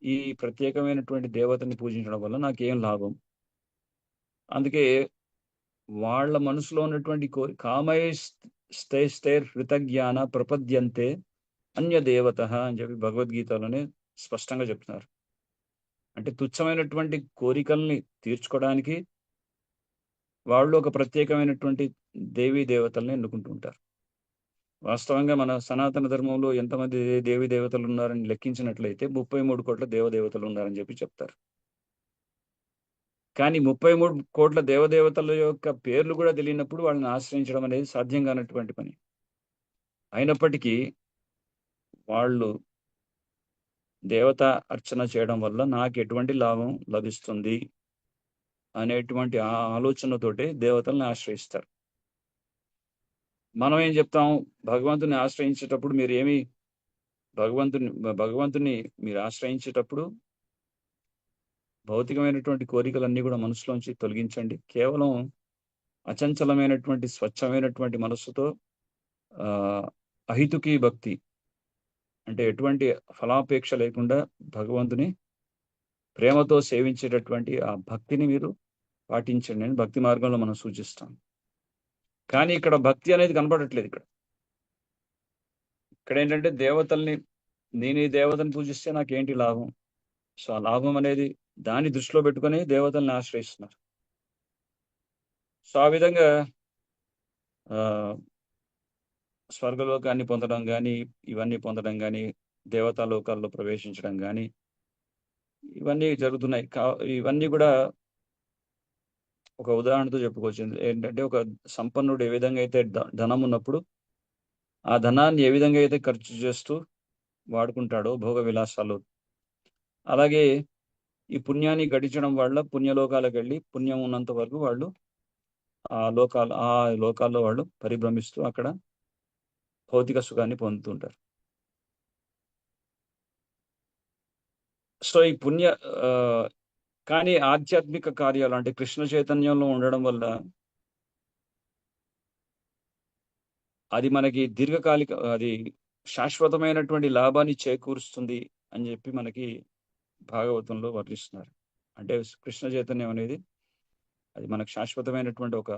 ఈ ప్రత్యేకమైనటువంటి దేవతని పూజించడం వల్ల నాకేం లాభం. అందుకే వాళ్ళ మనసులో ఉన్నటువంటి కామైస్తైర్ హృతజ్ఞాన ప్రపద్యంతే అన్య దేవత అని చెప్పి భగవద్గీతలోనే స్పష్టంగా చెప్తున్నారు. అంటే తుచ్చమైనటువంటి కోరికల్ని తీర్చుకోవడానికి వాళ్ళు ఒక ప్రత్యేకమైనటువంటి దేవీ దేవతల్ని ఎన్నుకుంటూ ఉంటారు. వాస్తవంగా మన సనాతన ధర్మంలో ఎంతమంది దేవీ దేవతలు ఉన్నారని లెక్కించినట్లయితే 33 కోట్ల దేవదేవతలు ఉన్నారని చెప్పి చెప్తారు. కానీ 33 కోట్ల దేవదేవతల యొక్క పేర్లు కూడా తెలియనప్పుడు వాళ్ళని ఆశ్రయించడం అనేది సాధ్యం కానటువంటి పని. అయినప్పటికీ వాళ్ళు దేవత అర్చన చేయడం వల్ల నాకు ఎటువంటి లాభం లభిస్తుంది అనేటువంటి ఆలోచనతోటే దేవతల్ని ఆశ్రయిస్తారు. మనం ఏం చెప్తాం, భగవంతుని ఆశ్రయించేటప్పుడు మీరు భగవంతుని మీరు ఆశ్రయించేటప్పుడు భౌతికమైనటువంటి కోరికలన్నీ కూడా మనసులోంచి తొలగించండి. కేవలం అచంచలమైనటువంటి స్వచ్ఛమైనటువంటి మనస్సుతో అహితుకి భక్తి, అంటే ఎటువంటి ఫలాపేక్ష లేకుండా భగవంతుని ప్రేమతో సేవించేటటువంటి ఆ భక్తిని మీరు పాటించండి అని భక్తి మార్గంలో మనం సూచిస్తాం. కానీ ఇక్కడ భక్తి అనేది కనపడట్లేదు. ఇక్కడ ఏంటంటే దేవతల్ని, నేను ఈ దేవతని పూజిస్తే నాకేంటి లాభం. సో ఆ లాభం అనేది దాన్ని దృష్టిలో పెట్టుకొని దేవతల్ని ఆశ్రయిస్తున్నారు. సో ఆ విధంగా స్వర్గలోకాన్ని పొందడం కానీ, ఇవన్నీ పొందడం కానీ, దేవతా లోకాల్లో ప్రవేశించడం కానీ ఇవన్నీ జరుగుతున్నాయి. ఇవన్నీ కూడా ఒక ఉదాహరణతో చెప్పుకోవచ్చు. ఏంటంటే ఒక సంపన్నుడు ఏ విధంగా అయితే ధనం ఉన్నప్పుడు ఆ ధనాన్ని ఏ విధంగా అయితే ఖర్చు చేస్తూ వాడుకుంటాడో భోగ విలాసాలు, అలాగే ఈ పుణ్యాన్ని గడించడం వల్ల పుణ్యలోకాలకు వెళ్ళి పుణ్యం ఉన్నంత వరకు వాళ్ళు ఆ లోకాల్లో వాళ్ళు పరిభ్రమిస్తూ అక్కడ భౌతిక సుఖాన్ని పొందుతుంటారు. సో ఈ కానీ ఆధ్యాత్మిక కార్యాలు అంటే కృష్ణ చైతన్యంలో ఉండడం వల్ల అది మనకి అది శాశ్వతమైనటువంటి లాభాన్ని చేకూరుస్తుంది అని చెప్పి మనకి భాగవతంలో వర్ణిస్తున్నారు. అంటే కృష్ణ చైతన్యం అనేది అది మనకు శాశ్వతమైనటువంటి ఒక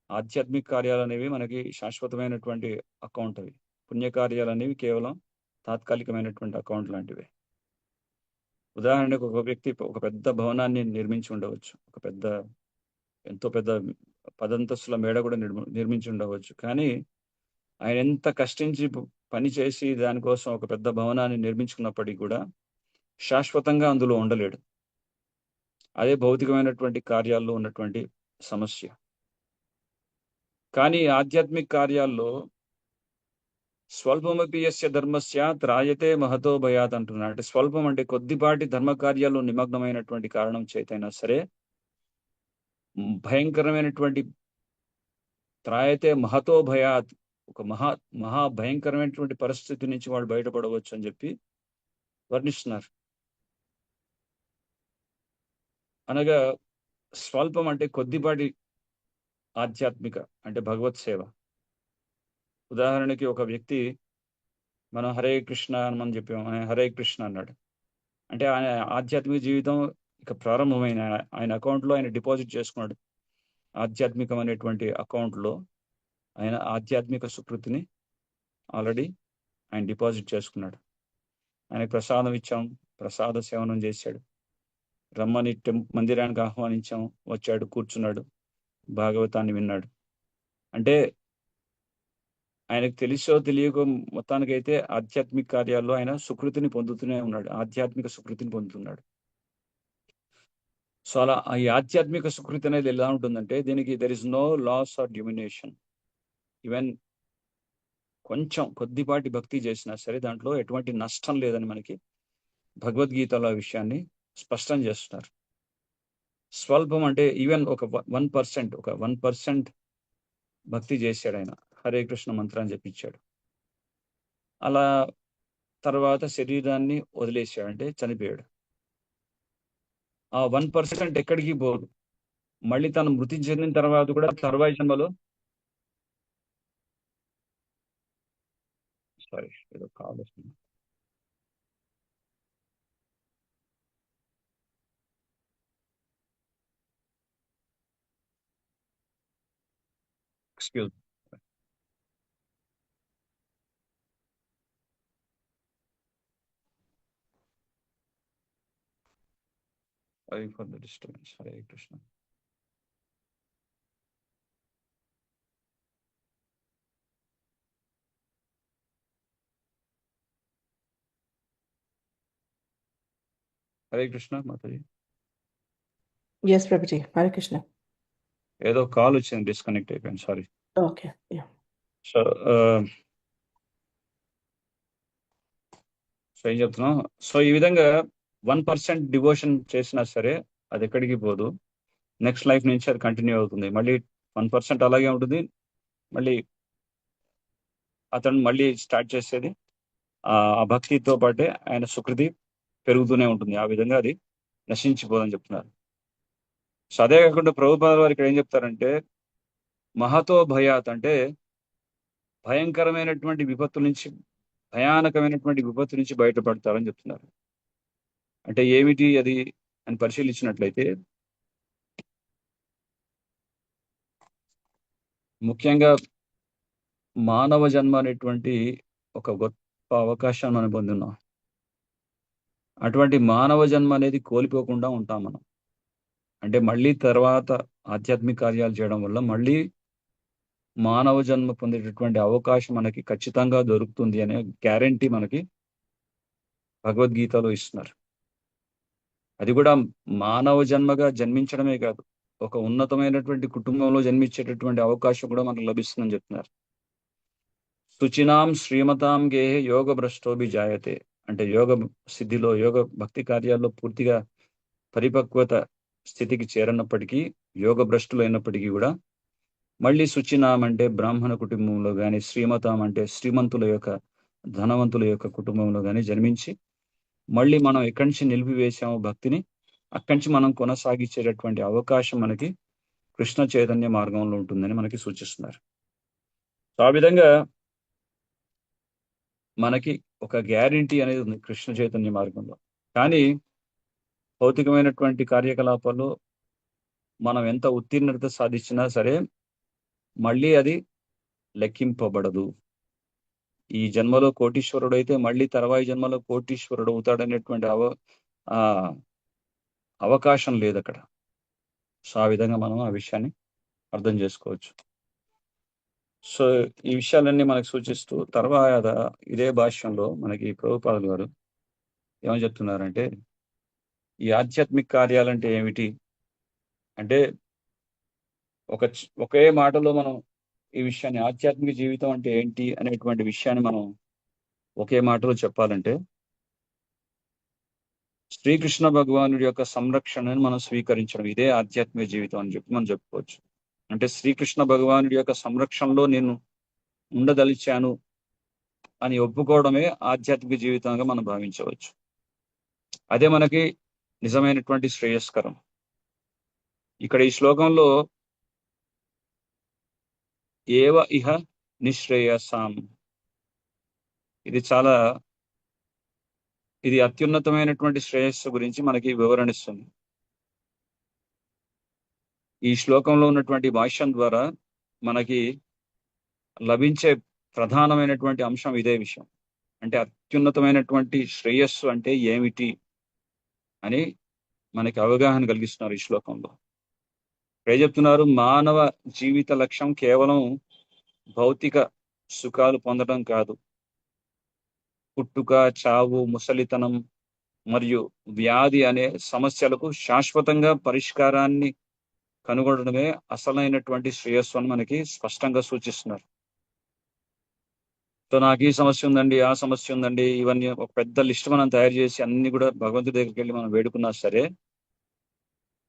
ఆధ్యాత్మిక కార్యాలు అనేవి మనకి శాశ్వతమైనటువంటి అకౌంట్. అవి పుణ్యకార్యాలు అనేవి కేవలం తాత్కాలికమైనటువంటి అకౌంట్ లాంటివి. ఉదాహరణకు ఒక వ్యక్తి ఒక పెద్ద భవనాన్ని నిర్మించి ఉండవచ్చు, ఎంతో పెద్ద 10 అంతస్తుల మేడ కూడా నిర్మించి ఉండవచ్చు. కానీ ఆయన ఎంత కష్టించి పని చేసి దానికోసం ఒక పెద్ద భవనాన్ని నిర్మించుకున్నప్పటికీ కూడా శాశ్వతంగా అందులో ఉండలేడు. అదే భౌతికమైనటువంటి కార్యాల్లో ఉన్నటువంటి సమస్య. కానీ ఆధ్యాత్మిక కార్యాల్లో స్వల్పమపి యస్య ధర్మస్య త్రాయతే మహతో భయాత్ అంటున్నాడు. అంటే స్వల్పం అంటే కొద్దిపాటి ధర్మ కార్యాల్లో నిమగ్నమైనటువంటి కారణం చేతైనా సరే భయంకరమైనటువంటి త్రాయతే మహతో భయాత్ ఒక మహా భయంకరమైనటువంటి పరిస్థితి నుంచి వాళ్ళు బయటపడవచ్చు అని చెప్పి వర్ణిస్తున్నారు. అనగా స్వల్పం అంటే కొద్దిపాటి ఆధ్యాత్మిక అంటే భగవత్ సేవ. ఉదాహరణకి ఒక వ్యక్తి మనం హరే కృష్ణ అని మనం చెప్పాము, ఆయన హరే కృష్ణ అన్నాడు అంటే ఆయన ఆధ్యాత్మిక జీవితం ఇక ప్రారంభమైన ఆయన అకౌంట్లో ఆయన డిపాజిట్ చేసుకున్నాడు. ఆధ్యాత్మికం అనేటువంటి అకౌంట్లో ఆయన ఆధ్యాత్మిక సుకృతిని ఆల్రెడీ ఆయన డిపాజిట్ చేసుకున్నాడు. ఆయనకు ప్రసాదం ఇచ్చాం, ప్రసాద సేవనం చేశాడు, రమ్మని మందిరానికి ఆహ్వానించాం, వచ్చాడు, కూర్చున్నాడు, భాగవతాన్ని విన్నాడు. అంటే ఆయనకు తెలిసో తెలియకో మొత్తానికైతే ఆధ్యాత్మిక కార్యాల్లో ఆయన సుకృతిని పొందుతూనే ఉన్నాడు, ఆధ్యాత్మిక సుకృతిని పొందుతున్నాడు. సో అలా ఈ ఆధ్యాత్మిక సుకృతి అనేది ఎలా ఉంటుందంటే దీనికి there is no loss or diminution. Even కొంచెం కొద్దిపాటి భక్తి చేసినా సరే దాంట్లో ఎటువంటి నష్టం లేదని మనకి భగవద్గీతలో ఆ విషయాన్ని స్పష్టం చేస్తున్నారు. స్వల్పం అంటే ఈవెన్ ఒక 1% భక్తి చేశాడు ఆయన, హరే కృష్ణ మంత్రాన్ని జపించాడు, అలా తర్వాత శరీరాన్ని వదిలేశాడు, అంటే చనిపోయాడు. ఆ 1% ఎక్కడికి పోదు. మళ్ళీ తను మృతి చెందిన తర్వాత కూడా తర్వాయి జన్మలో ఏదో కాల్ వస్తుంది. Excuse sorry for the disturbance. Hare Krishna. Hare Krishna మాతాజీ. ఎస్ ప్రభుజీ, హరే కృష్ణ. ఏదో కాల్ వచ్చింది, డిస్కనెక్ట్ అయిపోయింది, సారీ. ఓకే. సో ఏం చెప్తున్నాం, సో ఈ విధంగా 1% డివోషన్ చేసినా సరే అది ఎక్కడికి పోదు. నెక్స్ట్ లైఫ్ నుంచి అది కంటిన్యూ అవుతుంది. మళ్ళీ 1% అలాగే ఉంటుంది. మళ్ళీ అతను మళ్ళీ స్టార్ట్ చేసేది ఆ భక్తితో పాటే ఆయన సుకృతి పెరుగుతూనే ఉంటుంది. ఆ విధంగా అది నశించిపోదని చెప్తున్నారు. సో అదే కాకుండా ప్రభుపాద వారు ఇక్కడ ఏం చెప్తారంటే మహతో భయాత్ అంటే భయంకరమైనటువంటి భయానకమైనటువంటి విపత్తు నుంచి బయటపడతారని చెప్తున్నారు. అంటే ఏమిటి అది అని పరిశీలించినట్లయితే ముఖ్యంగా మానవ జన్మ అనేటువంటి ఒక గొప్ప అవకాశాన్ని మనం పొందున్నాం. అటువంటి మానవ జన్మ అనేది కోల్పోకుండా ఉంటాం మనం. అంటే మళ్ళీ తర్వాత ఆధ్యాత్మిక కార్యాలు చేయడం వల్ల మళ్ళీ మానవ జన్మ పొందేటటువంటి అవకాశం మనకి ఖచ్చితంగా దొరుకుతుంది అనే గ్యారంటీ మనకి భగవద్గీతలో ఇస్తున్నారు. అది కూడా మానవ జన్మగా జన్మించడమే కాదు, ఒక ఉన్నతమైనటువంటి కుటుంబంలో జన్మించేటటువంటి అవకాశం కూడా మనకు లభిస్తుందని చెప్తున్నారు. శుచినాం శ్రీమతాం గేహే యోగ భ్రష్టోభి జాయతే అంటే యోగ సిద్ధిలో, యోగ భక్తి కార్యాల్లో పూర్తిగా పరిపక్వత స్థితికి చేరనప్పటికీ, యోగ భ్రష్టులు అయినప్పటికీ కూడా మళ్ళీ శుచినాం అంటే బ్రాహ్మణ కుటుంబంలో కానీ, శ్రీమతాం అంటే శ్రీమంతుల యొక్క ధనవంతుల యొక్క కుటుంబంలో కానీ జన్మించి మళ్ళీ మనం ఎక్కడి నుంచి నిలిపివేసామో భక్తిని అక్కడి నుంచి మనం కొనసాగించేటటువంటి అవకాశం మనకి కృష్ణ చైతన్య మార్గంలో ఉంటుందని మనకి సూచిస్తున్నారు. సో ఆ విధంగా మనకి ఒక గ్యారంటీ అనేది ఉంది కృష్ణ చైతన్య మార్గంలో. కానీ భౌతికమైనటువంటి కార్యకలాపాల్లో మనం ఎంత ఉత్తీర్ణత సాధించినా సరే మళ్ళీ అది లెక్కింపబడదు. ఈ జన్మలో కోటీశ్వరుడు అయితే మళ్ళీ తర్వాయి జన్మలో కోటీశ్వరుడు అవుతాడనేటువంటి అవకాశం లేదు అక్కడ. సో ఆ విధంగా మనం ఆ విషయాన్ని అర్థం చేసుకోవచ్చు. సో ఈ విషయాలన్నీ మనకు సూచిస్తూ తర్వాత ఇదే భాష్యంలో మనకి ప్రభుపాదులు గారు ఏమని చెప్తున్నారంటే, ఈ ఆధ్యాత్మిక కార్యాలంటే ఏమిటి అంటే, ఒకే మాటలో మనం ఈ విషయాన్ని ఆధ్యాత్మిక జీవితం అంటే ఏంటి అనేటువంటి విషయాన్ని మనం ఒకే మాటలో చెప్పాలంటే, శ్రీకృష్ణ భగవానుడి యొక్క సంరక్షణను మనం స్వీకరించడం, ఇదే ఆధ్యాత్మిక జీవితం అని చెప్పి మనం చెప్పుకోవచ్చు. అంటే శ్రీకృష్ణ భగవానుడి యొక్క సంరక్షణలో నేను ఉండదలిచాను అని ఒప్పుకోవడమే ఆధ్యాత్మిక జీవితంగా మనం భావించవచ్చు. అదే మనకి నిజమైనటువంటి శ్రేయస్కరం. ఇక్కడ ఈ శ్లోకంలో ఏవ ఇహ నిశ్రేయసాం, ఇది అత్యున్నతమైనటువంటి శ్రేయస్సు గురించి మనకి వివరణిస్తుంది. ఈ శ్లోకంలో ఉన్నటువంటి భాష్యం ద్వారా మనకి లభించే ప్రధానమైనటువంటి అంశం ఇదే విషయం. అంటే అత్యున్నతమైనటువంటి శ్రేయస్సు అంటే ఏమిటి అని మనకి అవగాహన కలిగిస్తున్నారు ఈ శ్లోకంలో. ఏం చెప్తున్నారు? మానవ జీవిత లక్ష్యం కేవలం భౌతిక సుఖాలు పొందడం కాదు. పుట్టుక, చావు, ముసలితనం మరియు వ్యాధి అనే సమస్యలకు శాశ్వతంగా పరిష్కారాన్ని కనుగొనడమే అసలైనటువంటి శ్రేయస్సు అని మనకి స్పష్టంగా సూచిస్తున్నారు. సో నాకు ఈ సమస్య ఉందండి, ఆ సమస్య ఉందండి, ఇవన్నీ ఒక పెద్ద లిస్ట్ మనం తయారు చేసి అన్ని కూడా భగవంతుడి దగ్గరికి వెళ్ళి మనం వేడుకున్నా సరే,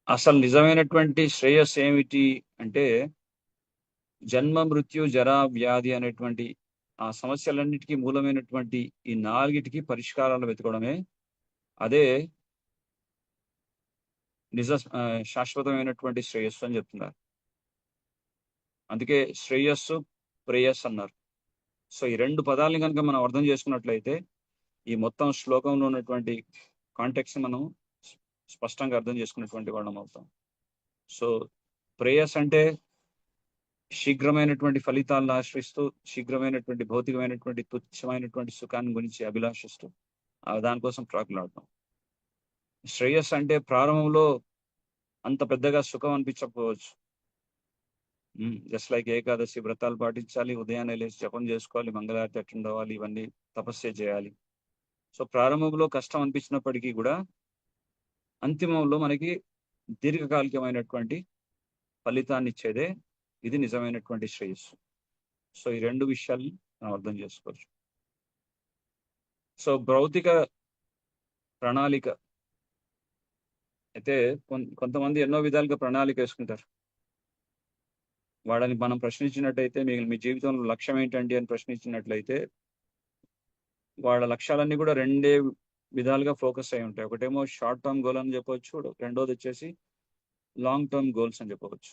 అసలు నిజమైనటువంటి శ్రేయస్సు ఏమిటి అంటే, జన్మ, మృత్యు, జరా, వ్యాధి అనేటువంటి ఆ సమస్యలన్నిటికీ మూలమైనటువంటి ఈ 4టికి పరిష్కారాలు వెతకడమే అదే శాశ్వతమైనటువంటి శ్రేయస్సు అని చెప్తున్నారు. అందుకే శ్రేయస్సు, ప్రేయస్సు అన్నారు. సో ఈ 2 పదాలని కనుక మనం అర్థం చేసుకున్నట్లయితే ఈ మొత్తం శ్లోకంలో ఉన్నటువంటి కాంటెక్స్ట్ మనం స్పష్టంగా అర్థం చేసుకున్నటువంటి వాళ్ళం అవుతాం. సో ప్రేయస్ అంటే శీఘ్రమైనటువంటి ఫలితాలను ఆశ్రయిస్తూ, శీఘ్రమైనటువంటి భౌతికమైనటువంటి తుచ్చమైనటువంటి సుఖాన్ని గురించి అభిలాషిస్తూ దానికోసం ప్రాకులాడటం. శ్రేయస్ అంటే ప్రారంభంలో అంత పెద్దగా సుఖం అనిపించకపోవచ్చు. జస్ట్ లైక్ ఏకాదశి వ్రతాలు పాటించాలి, ఉదయాన్నే లేచి జపం చేసుకోవాలి, మంగళారతి అటెండ్ అవ్వాలి, ఇవన్నీ తపస్సే చేయాలి. సో ప్రారంభంలో కష్టం అనిపించినప్పటికీ కూడా అంతిమంలో మనకి దీర్ఘకాలికమైనటువంటి ఫలితాన్ని ఇచ్చేదే ఇది నిజమైనటువంటి శ్రేయస్సు. సో ఈ 2 విషయాల్ని మనం అర్థం చేసుకోవచ్చు. సో భౌతిక ప్రణాళిక అయితే కొంతమంది ఎన్నో విధాలుగా ప్రణాళిక వేసుకుంటారు. వాళ్ళని మనం ప్రశ్నించినట్టయితే మీ జీవితంలో లక్ష్యం ఏంటండి అని ప్రశ్నించినట్లయితే వాళ్ళ లక్ష్యాలన్నీ కూడా 2 విధాలుగా ఫోకస్ అయి ఉంటాయి. ఒకటేమో షార్ట్ టర్మ్ గోల్ అని చెప్పవచ్చు, రెండోది వచ్చేసి లాంగ్ టర్మ్ గోల్స్ అని చెప్పవచ్చు.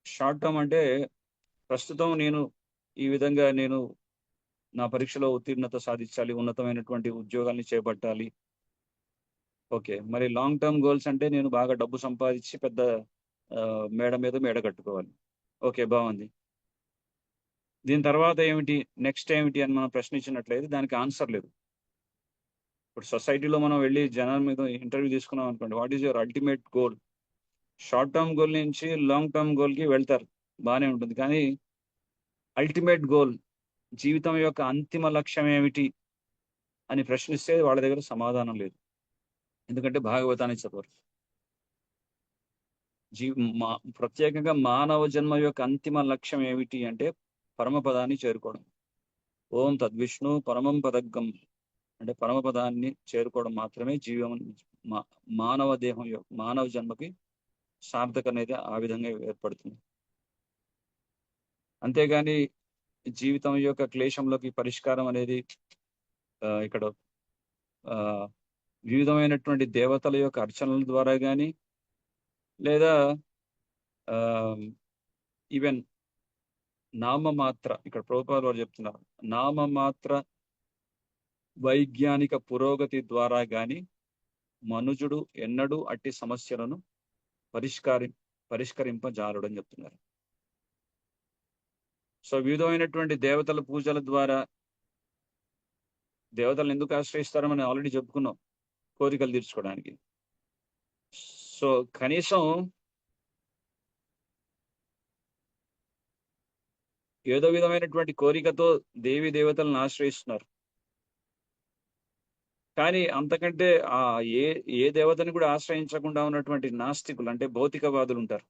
షార్ట్ టర్మ్ అంటే ప్రస్తుతం ఈ విధంగా నేను నా పరీక్షలో ఉత్తీర్ణత సాధించాలి, ఉన్నతమైనటువంటి ఉద్యోగాల్ని చేపట్టాలి. ఓకే, మరి లాంగ్ టర్మ్ గోల్స్ అంటే నేను బాగా డబ్బు సంపాదించి పెద్ద మేడ మీద మేడ కట్టుకోవాలి. ఓకే, బాగుంది. దీని తర్వాత ఏమిటి, నెక్స్ట్ ఏమిటి అని మనం ప్రశ్నించినట్లయితే దానికి ఆన్సర్ లేదు. ఇప్పుడు సొసైటీలో మనం వెళ్ళి జనాల మీద ఇంటర్వ్యూ తీసుకున్నాం అనుకోండి, what is your ultimate goal? Short term goal నుంచి లాంగ్ టర్మ్ గోల్కి వెళ్తారు, బాగానే ఉంటుంది. కానీ అల్టిమేట్ గోల్, జీవితం యొక్క అంతిమ లక్ష్యం ఏమిటి అని ప్రశ్నిస్తే వాళ్ళ దగ్గర సమాధానం లేదు. ఎందుకంటే భాగవతాన్ని చదవరు. ప్రత్యేకంగా మానవ జన్మ యొక్క అంతిమ లక్ష్యం ఏమిటి అంటే పరమపదాన్ని చేరుకోవడం. ఓం తద్విష్ణు పరమం పదగ్గం అంటే పరమపదాన్ని చేరుకోవడం మాత్రమే మానవ దేహం యొక్క మానవ జన్మకి సార్థక అనేది ఆ విధంగా ఏర్పడుతుంది. అంతేగాని జీవితం యొక్క క్లేశంలోకి పరిష్కారం అనేది ఇక్కడ వివిధమైనటువంటి దేవతల యొక్క అర్చనల ద్వారా కానీ, లేదా ఈవెన్ నామమాత్ర, ఇక్కడ ప్రభుపాదులు వారు చెప్తున్నారు, నామమాత్ర వైజ్ఞానిక పురోగతి ద్వారా గాని మనుజుడు ఎన్నడూ అట్టి సమస్యలను పరిష్కరింపజాలడని చెప్తున్నారు. సో వివిధమైనటువంటి దేవతల పూజల ద్వారా దేవతలను ఎందుకు ఆశ్రయిస్తారో మనం ఆల్రెడీ చెప్పుకున్నాం, కోరికలు తీర్చుకోవడానికి. సో కనీసం ఏదో విధమైనటువంటి కోరికతో దేవి దేవతలను ఆశ్రయిస్తున్నారు. కానీ అంతకంటే ఏ దేవతని కూడా ఆశ్రయించకుండా ఉన్నటువంటి నాస్తికులు, అంటే భౌతికవాదులు ఉంటారు.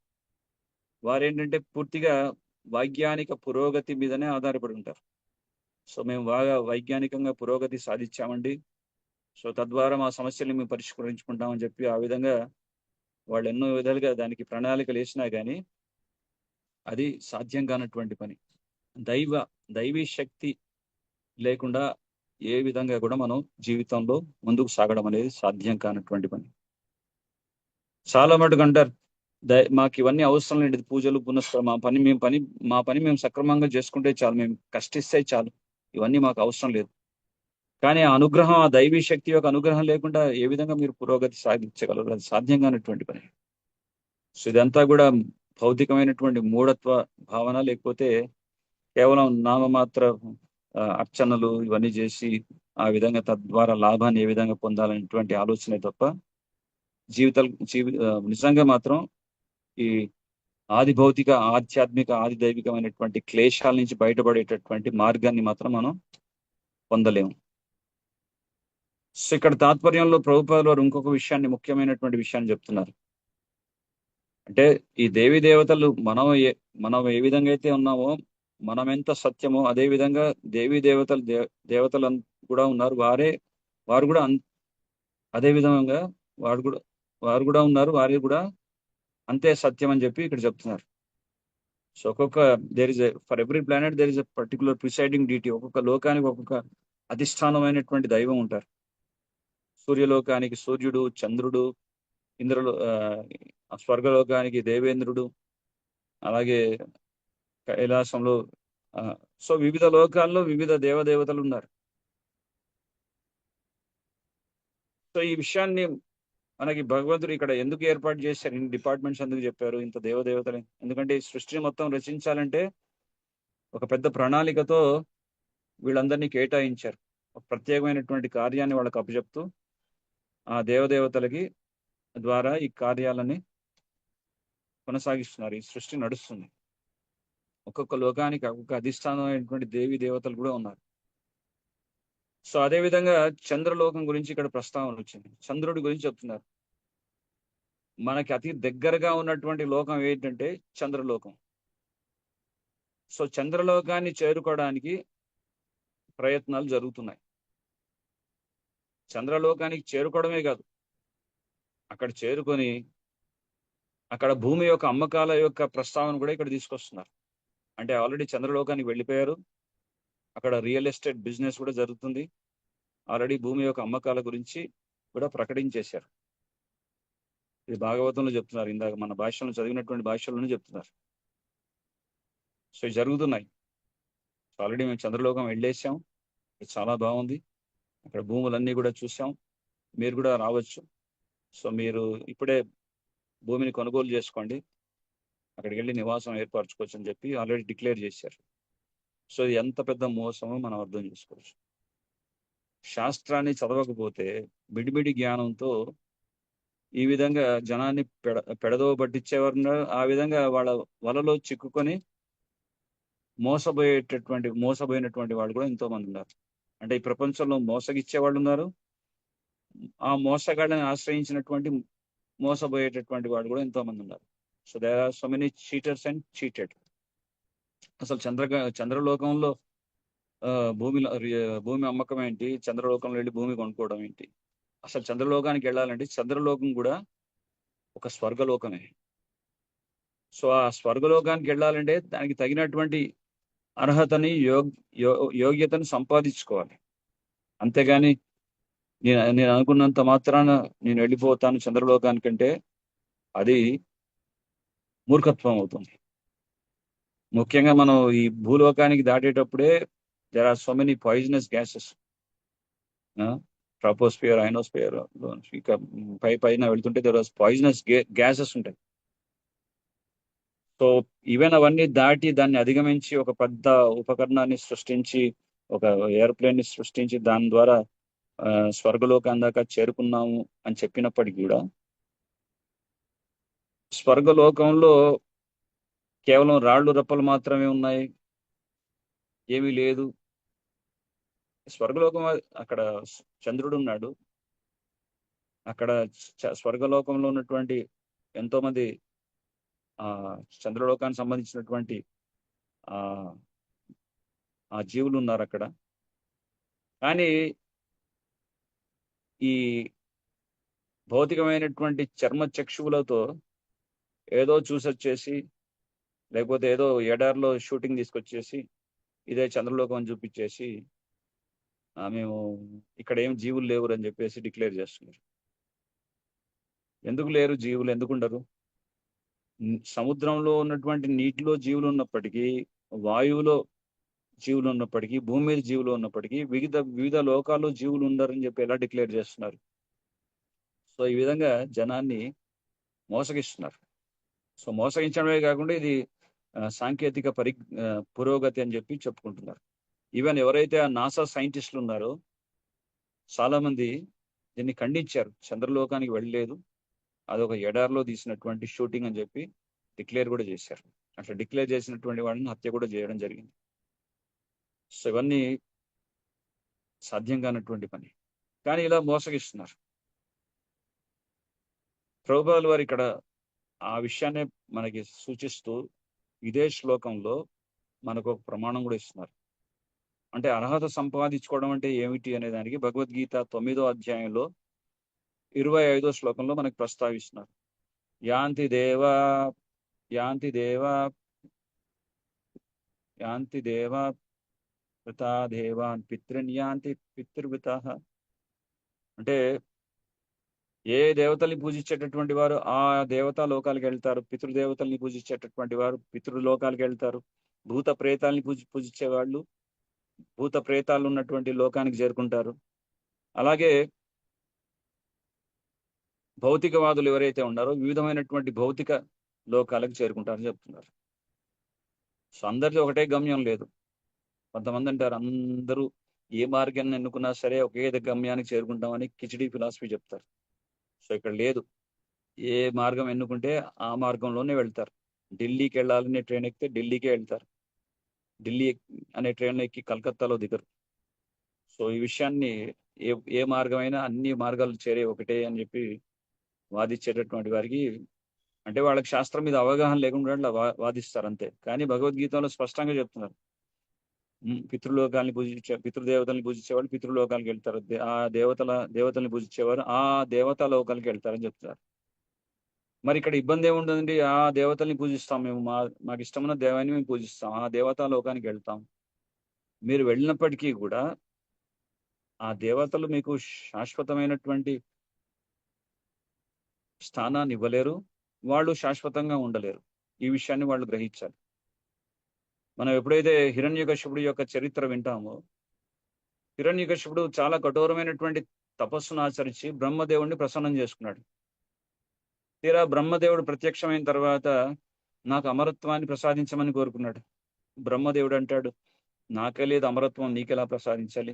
వారేంటంటే పూర్తిగా వైజ్ఞానిక పురోగతి మీదనే ఆధారపడి ఉంటారు. సో మేము బాగా వైజ్ఞానికంగా పురోగతి సాధించామండి, సో తద్వారా మా సమస్యల్ని మేము పరిష్కరించుకుంటామని చెప్పి ఆ విధంగా వాళ్ళు ఎన్నో విధాలుగా దానికి ప్రణాళికలు వేసినా కానీ అది సాధ్యం కానటువంటి పని. దైవీ శక్తి లేకుండా ఏ విధంగా కూడా మనం జీవితంలో ముందుకు సాగడం అనేది సాధ్యం కానటువంటి పని. చాలా మటుకు అంటారు, మాకు ఇవన్నీ అవసరం లేదు, పూజలు పునస్కారం, మా పని మేము సక్రమంగా చేసుకుంటే చాలు, మేము కష్టిస్తే చాలు, ఇవన్నీ మాకు అవసరం లేదు. కానీ ఆ అనుగ్రహం, ఆ దైవీ శక్తి యొక్క అనుగ్రహం లేకుండా ఏ విధంగా మీరు పురోగతి సాధించగలరు? అది సాధ్యం కానటువంటి పని. సో ఇదంతా కూడా భౌతికమైనటువంటి మూఢత్వ భావన, లేకపోతే కేవలం నామమాత్ర అర్చనలు ఇవన్నీ చేసి ఆ విధంగా తద్వారా లాభాన్ని ఏ విధంగా పొందాలనేటువంటి ఆలోచనే తప్ప నిజంగా మాత్రం ఈ ఆది భౌతిక, ఆధ్యాత్మిక, ఆది దైవికమైనటువంటి క్లేశాల నుంచి బయటపడేటటువంటి మార్గాన్ని మాత్రం మనం పొందలేము. సో ఇక్కడ తాత్పర్యంలో ప్రభుపాదులు వారు ఇంకొక విషయాన్ని, ముఖ్యమైనటువంటి విషయాన్ని చెప్తున్నారు. అంటే ఈ దేవి దేవతలు మనం ఏ విధంగా అయితే ఉన్నామో, మనం ఎంత సత్యమో అదే విధంగా దేవీ దేవతలు కూడా ఉన్నారు. వారు కూడా అదే విధంగా వారు కూడా ఉన్నారు, వారు కూడా అంతే సత్యం అని చెప్పి ఇక్కడ చెప్తున్నారు. So for every planet there is a particular presiding deity. ఒక్కొక్క లోకానికి ఒక్కొక్క అధిష్టానమైనటువంటి దైవం ఉంటారు. సూర్యలోకానికి సూర్యుడు, చంద్రుడు, స్వర్గలోకానికి దేవేంద్రుడు, అలాగే కైలాసంలో, సో వివిధ లోకాల్లో వివిధ దేవతలు ఉన్నారు. సో ఈ విషయాన్ని మనకి భగవంతుడు ఇక్కడ ఎందుకు ఏర్పాటు చేశారు, ఇన్ని డిపార్ట్మెంట్స్ ఎందుకు చెప్పారు, ఇంత దేవతలు? ఎందుకంటే ఈ సృష్టిని మొత్తం రచించాలంటే ఒక పెద్ద ప్రణాళికతో వీళ్ళందరినీ కేటాయించారు. ఒక ప్రత్యేకమైనటువంటి కార్యాన్ని వాళ్ళకి అప్పచెప్తూ ఆ దేవతలకి ద్వారా ఈ కార్యాలని కొనసాగిస్తున్నారు. ఈ సృష్టి నడుస్తుంది. ఒక్కొక్క లోకానికి ఒక్కొక్క అధిష్టానమైనటువంటి దేవీ దేవతలు కూడా ఉన్నారు. సో అదే విధంగా చంద్రలోకం గురించి ఇక్కడ ప్రస్తావన వచ్చింది. చంద్రుడి గురించి చెప్తున్నారు. మనకి అతి దగ్గరగా ఉన్నటువంటి లోకం ఏంటంటే చంద్రలోకం. సో చంద్రలోకాన్ని చేరుకోవడానికి ప్రయత్నాలు జరుగుతున్నాయి. చంద్రలోకానికి చేరుకోవడమే కాదు, అక్కడ చేరుకొని అక్కడ భూమి యొక్క అమ్మకాల యొక్క ప్రస్తావన కూడా ఇక్కడ తీసుకొస్తున్నారు. అంటే ఆల్రెడీ చంద్రలోకానికి వెళ్ళిపోయారు, అక్కడ రియల్ ఎస్టేట్ బిజినెస్ కూడా జరుగుతుంది. ఆల్రెడీ భూమి యొక్క అమ్మకాల గురించి కూడా ప్రకటించేశారు. ఇది భాగవతంలో చెప్తున్నారు, ఇందాక మన భాషలో చదివినటువంటి భాషల్లోనే చెప్తున్నారు. సో ఇవి జరుగుతున్నాయి. ఆల్రెడీ మేము చంద్రలోకం వెళ్ళేసాం, చాలా బాగుంది, అక్కడ భూములన్నీ కూడా చూసాం, మీరు కూడా రావచ్చు. సో మీరు ఇప్పుడే భూమిని కొనుగోలు చేసుకోండి, అక్కడికి వెళ్ళి నివాసం ఏర్పరచుకోవచ్చు అని చెప్పి ఆల్రెడీ డిక్లేర్ చేశారు. సో ఇది ఎంత పెద్ద మోసమో మనం అర్థం చేసుకోవచ్చు. శాస్త్రాన్ని చదవకపోతే బిడిబిడి జ్ఞానంతో ఈ విధంగా జనాన్ని పెడదో పట్టించేవారు, ఆ విధంగా వాళ్ళ వలలో చిక్కుకొని మోసపోయినటువంటి వాళ్ళు కూడా ఎంతో మంది ఉన్నారు. అంటే ఈ ప్రపంచంలో మోసగిచ్చే వాళ్ళు ఉన్నారు, ఆ మోసగాళ్ళని ఆశ్రయించినటువంటి మోసపోయేటటువంటి వాళ్ళు కూడా ఎంతో మంది ఉన్నారు. So there are so many cheaters and cheated. అసలు చంద్రలోకంలో భూమి అమ్మకం ఏంటి, చంద్రలోకంలో వెళ్ళి భూమి కొనుక్కోవడం ఏంటి? అసలు చంద్రలోకానికి వెళ్ళాలంటే చంద్రలోకం కూడా ఒక స్వర్గలోకమే. సో ఆ స్వర్గలోకానికి వెళ్ళాలంటే దానికి తగినటువంటి అర్హతని యోగ్యతను సంపాదించుకోవాలి. అంతేగాని నేను అనుకున్నంత మాత్రాన నేను వెళ్ళిపోతాను చంద్రలోకానికంటే అది మూర్ఖత్వం అవుతుంది. ముఖ్యంగా మనం ఈ భూలోకానికి దాటేటప్పుడే there are so many poisonous gases. Troposphere, ionosphere, ఇక పైన వెళ్తుంటే దేర్ ఆర్ పాయిజనస్ గ్యాసెస్ ఉంటాయి. సో ఈవెన్ అవన్నీ దాటి దాన్ని అధిగమించి ఒక పెద్ద ఉపకరణాన్ని సృష్టించి, ఒక ఎయిర్ప్లేన్ ని సృష్టించి దాని ద్వారా స్వర్గలోకం దాకా చేరుకున్నాము అని చెప్పినప్పటికీ కూడా స్వర్గలోకంలో కేవలం రాళ్ళు రప్పలు మాత్రమే ఉన్నాయి, ఏమీ లేదు. స్వర్గలోకం అక్కడ చంద్రుడు ఉన్నాడు. అక్కడ స్వర్గలోకంలో ఉన్నటువంటి ఎంతో మంది చంద్రలోకానికి సంబంధించినటువంటి ఆ జీవులు ఉన్నారు అక్కడ. కానీ ఈ భౌతికమైనటువంటి చర్మ చక్షువులతో ఏదో చూసొచ్చేసి, లేకపోతే ఏదో ఎడార్లో షూటింగ్ తీసుకొచ్చేసి ఇదే చంద్రలోకం అని చూపించేసి మేము ఇక్కడ ఏం జీవులు లేవు అని చెప్పేసి డిక్లేర్ చేస్తున్నారు. ఎందుకు లేరు జీవులు? ఎందుకు ఉండరు? సముద్రంలో ఉన్నటువంటి నీటిలో జీవులు ఉన్నప్పటికీ, వాయువులో జీవులు ఉన్నప్పటికీ, భూమి మీద జీవులు ఉన్నప్పటికీ వివిధ లోకాల్లో జీవులు ఉండరని చెప్పి ఎలా డిక్లేర్ చేస్తున్నారు? సో ఈ విధంగా జనాన్ని మోసగిస్తున్నారు. సో మోసగించడమే కాకుండా ఇది సాంకేతిక పురోగతి అని చెప్పి చెప్పుకుంటున్నారు. ఈవెన్ ఎవరైతే ఆ నాసా సైంటిస్టులు ఉన్నారో చాలా మంది దీన్ని ఖండించారు. చంద్రలోకానికి వెళ్ళలేదు, అదొక ఎడార్లో తీసినటువంటి షూటింగ్ అని చెప్పి డిక్లేర్ కూడా చేశారు. అట్లా డిక్లేర్ చేసినటువంటి వాళ్ళని హత్య కూడా చేయడం జరిగింది. సో ఇవన్నీ సాధ్యం కానటువంటి పని, కానీ ఇలా మోసగిస్తున్నారు. ప్రభుపాదుల వారు ఇక్కడ ఆ విషయాన్ని మనకి సూచిస్తూ ఇదే శ్లోకంలో మనకు ఒక ప్రమాణం కూడా ఇస్తున్నారు. అంటే అర్హత సంపాదించుకోవడం అంటే ఏమిటి అనే దానికి భగవద్గీత 9వ అధ్యాయంలో 25వ శ్లోకంలో మనకు ప్రస్తావిస్తున్నారు. యాంతి దేవా వృతా దేవాన్ పితృన్ యాంతి పితృవృతాః. అంటే ఏ దేవతల్ని పూజించేటటువంటి వారు ఆ దేవతా లోకాలకు వెళ్తారు, పితృదేవతల్ని పూజించేటటువంటి వారు పితృలోకాలకు వెళ్తారు, భూత ప్రేతాలని పూజించే వాళ్ళు భూత ప్రేతాలు ఉన్నటువంటి లోకానికి చేరుకుంటారు. అలాగే భౌతికవాదులు ఎవరైతే ఉన్నారో వివిధమైనటువంటి భౌతిక లోకాలకు చేరుకుంటారని చెప్తున్నారు. సో అందరిది ఒకటే గమ్యం లేదు. కొంతమంది అంటారు అందరూ ఏ మార్గాన్ని ఎన్నుకున్నా సరే ఒకే గమ్యానికి చేరుకుంటామని కిచిడి ఫిలాసఫీ చెప్తారు. సో ఇక్కడ లేదు. ఏ మార్గం ఎన్నుకుంటే ఆ మార్గంలోనే వెళ్తారు. ఢిల్లీకి వెళ్ళాలనే ట్రైన్ ఎక్కితే ఢిల్లీకే వెళ్తారు. ఢిల్లీ అనే ట్రైన్ ఎక్కి కలకత్తాలో దిగరు. సో ఈ విషయాన్ని ఏ మార్గమైనా అన్ని మార్గాలు చేరే ఒకటే అని చెప్పి వాదించేటటువంటి వారికి, అంటే వాళ్ళకి శాస్త్రం మీద అవగాహన లేకుండా వాదిస్తారు అంతే. కానీ భగవద్గీతలో స్పష్టంగా చెప్తున్నారు, పితృదేవతల్ని పూజించేవాళ్ళు పితృలోకాలకు వెళ్తారు, ఆ దేవతల్ని పూజించేవారు ఆ దేవతా లోకాలకు వెళ్తారని చెప్తారు. మరి ఇక్కడ ఇబ్బంది ఏముంటుందండి? ఆ దేవతల్ని పూజిస్తాం మేము, మాకు ఇష్టమైన దేవాన్ని మేము పూజిస్తాం, ఆ దేవతా లోకానికి వెళ్తాం. మీరు వెళ్ళినప్పటికీ కూడా ఆ దేవతలు మీకు శాశ్వతమైనటువంటి స్థానాన్ని ఇవ్వలేరు, వాళ్ళు శాశ్వతంగా ఉండలేరు. ఈ విషయాన్ని వాళ్ళు గ్రహించాలి. మనం ఎప్పుడైతే హిరణ్యకశిపుడు యొక్క చరిత్ర వింటామో, హిరణ్యకశిపుడు చాలా కఠోరమైనటువంటి తపస్సును ఆచరించి బ్రహ్మదేవుడిని ప్రసన్నం చేసుకున్నాడు. తీరా బ్రహ్మదేవుడు ప్రత్యక్షమైన తర్వాత నాకు అమరత్వాన్ని ప్రసాదించమని కోరుకున్నాడు. బ్రహ్మదేవుడు అంటాడు, నాకే లేదు అమరత్వం, నీకెలా ప్రసాదించాలి,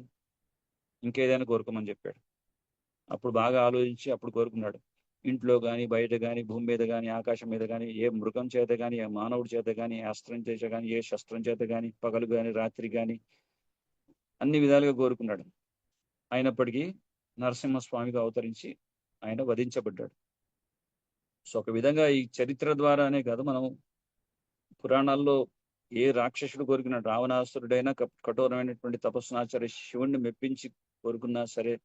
ఇంకేదైనా కోరుకోమని చెప్పాడు. అప్పుడు బాగా ఆలోచించి అప్పుడు కోరుకున్నాడు. ఇంట్లో కానీ బయట కానీ భూమి మీద కానీ ఆకాశం మీద కానీ ఏ మృగం చేత కానీ ఏ మానవుడి చేత కానీ ఏ అస్త్రం చేత కానీ ఏ శస్త్రం చేత కానీ పగలు కానీ రాత్రి కానీ అన్ని విధాలుగా కోరుకున్నాడు. అయినప్పటికీ నరసింహస్వామిగా అవతరించి ఆయన వధించబడ్డాడు. సో ఒక విధంగా ఈ చరిత్ర ద్వారానే కాదు, మనం పురాణాల్లో ఏ రాక్షసుడు కోరుకున్నాడు, రావణాసురుడైనా కఠోరమైనటువంటి తపస్సునాచార్య శివుణ్ణి మెప్పించి కోరుకున్నా సరే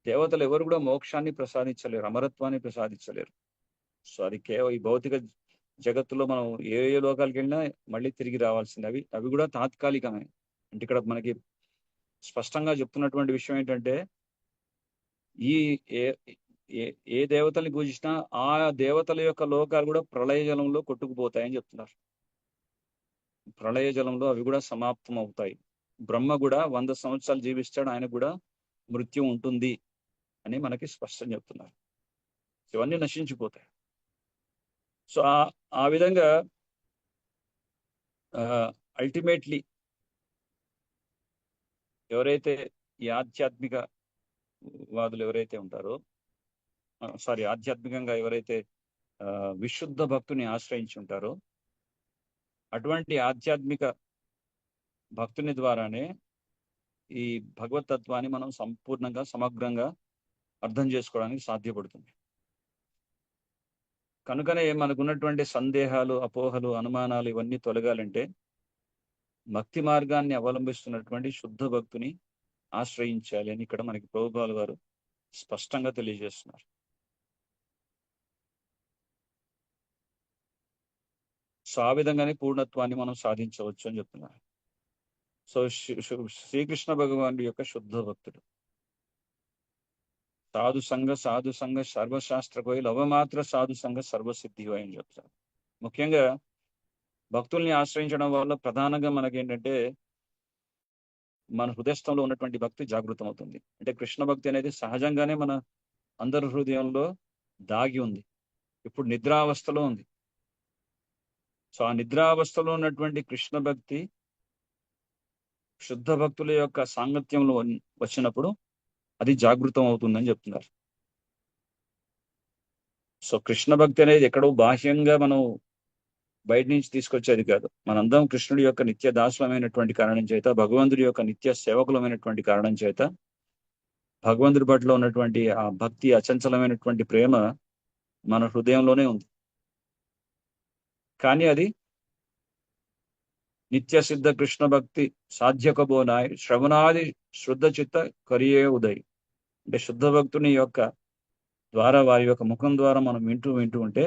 దేవతలు ఎవరు కూడా మోక్షాన్ని ప్రసాదించలేరు, అమరత్వాన్ని ప్రసాదించలేరు. సో అది కేవలం ఈ భౌతిక జగత్తులో మనం ఏ ఏ లోకాలకు వెళ్ళినా మళ్ళీ తిరిగి రావాల్సింది. అవి కూడా తాత్కాలికమే. అంటే ఇక్కడ మనకి స్పష్టంగా చెప్తున్నటువంటి విషయం ఏంటంటే, ఈ ఏ ఏ ఏ దేవతల్ని పూజించినా ఆ దేవతల యొక్క లోకాలు కూడా ప్రళయ జలంలో కొట్టుకుపోతాయని చెప్తున్నారు. ప్రళయ జలంలో అవి కూడా సమాప్తం అవుతాయి. బ్రహ్మ కూడా 100 సంవత్సరాలు జీవిస్తాడు, ఆయన కూడా మృత్యు ఉంటుంది అని మనకి స్పష్టం చెప్తున్నారు. ఇవన్నీ నశించిపోతాయి. సో ఆ విధంగా అల్టిమేట్లీ ఎవరైతే ఈ ఆధ్యాత్మిక వాదులు ఎవరైతే ఉంటారో, ఆధ్యాత్మికంగా ఎవరైతే విశుద్ధ భక్తుని ఆశ్రయించి ఉంటారో, అటువంటి ఆధ్యాత్మిక భక్తుని ద్వారానే ఈ భగవతత్వాన్ని మనం సంపూర్ణంగా సమగ్రంగా అర్థం చేసుకోవడానికి సాధ్యపడుతుంది. కనుకనే మనకున్నటువంటి సందేహాలు, అపోహలు, అనుమానాలు ఇవన్నీ తొలగాలంటే భక్తి మార్గాన్ని అవలంబిస్తున్నటువంటి శుద్ధ భక్తుని ఆశ్రయించాలి అని ఇక్కడ మనకి ప్రభుపాల్ గారు స్పష్టంగా తెలియజేస్తున్నారు. సో ఆ విధంగానే పూర్ణత్వాన్ని మనం సాధించవచ్చు అని చెప్తున్నారు. సో శ్రీకృష్ణ భగవానుడి యొక్క శుద్ధ భక్తుడు సాధు సంఘ సర్వశాస్త్ర కోయిల్ అవమాత్ర సాధు సంఘ సర్వసిద్ధి అని చెప్తారు. ముఖ్యంగా భక్తుల్ని ఆశ్రయించడం వల్ల ప్రధానంగా మనకేంటంటే మన హృదయస్థంలో ఉన్నటువంటి భక్తి జాగృతం అవుతుంది. అంటే కృష్ణ భక్తి అనేది సహజంగానే మన అందరి హృదయంలో దాగి ఉంది. ఇప్పుడు నిద్రావస్థలో ఉంది. సో ఆ నిద్రావస్థలో ఉన్నటువంటి కృష్ణ భక్తి శుద్ధ భక్తుల యొక్క సాంగత్యంలో వచ్చినప్పుడు అది జాగృతం అవుతుందని చెప్తున్నారు. సో కృష్ణ భక్తి అనేది ఎక్కడో బాహ్యంగా మనం బయట నుంచి తీసుకొచ్చేది కాదు. మనందరం కృష్ణుడి యొక్క నిత్య దాసులమైనటువంటి కారణం చేత, భగవంతుడి యొక్క నిత్య సేవకులమైనటువంటి కారణం చేత భగవంతుడి పట్ల ఉన్నటువంటి ఆ భక్తి, అచంచలమైనటువంటి ప్రేమ మన హృదయంలోనే ఉంది. కానీ అది నిత్య సిద్ధ కృష్ణ భక్తి సాధ్యకబోనాయ్ శ్రవణాది శుద్ధ చిత్త కరియే ఉదయ్. అంటే శుద్ధ భక్తుని యొక్క ద్వారా, వారి యొక్క ముఖం ద్వారా మనం వింటూ ఉంటే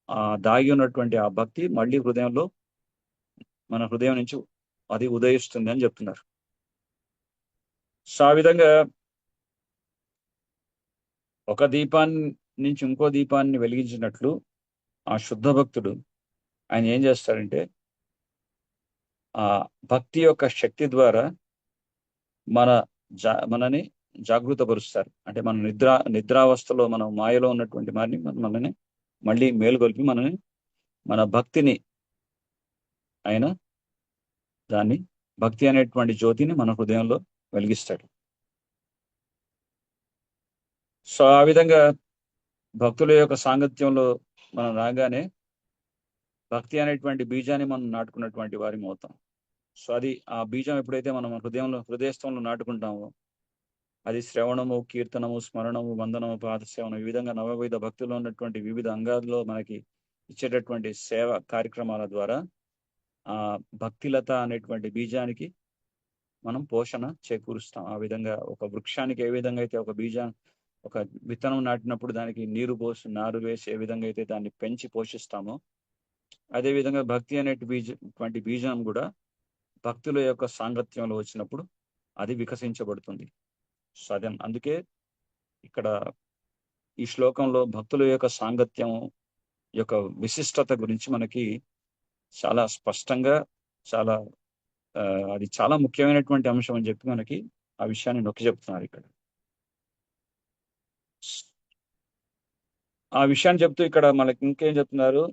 ఆ దాగి ఉన్నటువంటి ఆ భక్తి మళ్ళీ హృదయంలో, మన హృదయం నుంచి అది ఉదయిస్తుంది అని చెప్తున్నారు. సో ఆ విధంగా ఒక దీపాన్ని నుంచి ఇంకో దీపాన్ని వెలిగించినట్లు ఆ శుద్ధ భక్తుడు ఆయన ఏం చేస్తాడంటే ఆ భక్తి యొక్క శక్తి ద్వారా మనని జాగృతపరుస్తారు. అంటే మన నిద్రావస్థలో మనం మాయలో ఉన్నటువంటి మనని మళ్ళీ మేలుకొల్పి మన భక్తిని ఆయన దాన్ని భక్తి అనేటువంటి జ్యోతిని మన హృదయంలో వెలిగిస్తాడు. సో ఆ విధంగా భక్తుల యొక్క సాంగత్యంలో మనం రాగానే భక్తి అనేటువంటి బీజాన్ని మనం నాటుకున్నటువంటి వారి అవుతాం. సో అది ఆ బీజం ఎప్పుడైతే మనం హృదయస్థంలో నాటుకుంటామో అది శ్రవణము, కీర్తనము, స్మరణము, వందనము, పాదసేవనం, ఈ విధంగా నవవిధ భక్తుల్లో ఉన్నటువంటి వివిధ అంగాల్లో మనకి ఇచ్చేటటువంటి సేవ కార్యక్రమాల ద్వారా ఆ భక్తిలత అనేటువంటి బీజానికి మనం పోషణ చేకూరుస్తాం. ఆ విధంగా ఒక వృక్షానికి ఏ విధంగా అయితే ఒక విత్తనం నాటినప్పుడు దానికి నీరు పోసి, నారు వేసి ఏ విధంగా అయితే దాన్ని పెంచి పోషిస్తామో, అదేవిధంగా భక్తి అనేటువంటి బీజం కూడా భక్తుల యొక్క సాంగత్యంలో వచ్చినప్పుడు అది వికసించబడుతుంది. సో అదే అందుకే ఇక్కడ ఈ శ్లోకంలో భక్తుల యొక్క సాంగత్యం యొక్క విశిష్టత గురించి మనకి చాలా స్పష్టంగా అది చాలా ముఖ్యమైనటువంటి అంశం అని చెప్పి మనకి ఆ విషయాన్ని నొక్కి చెప్తున్నారు ఇక్కడ. ఆ విషయాన్ని చెప్తూ ఇక్కడ మనకి ఇంకేం చెప్తున్నారు,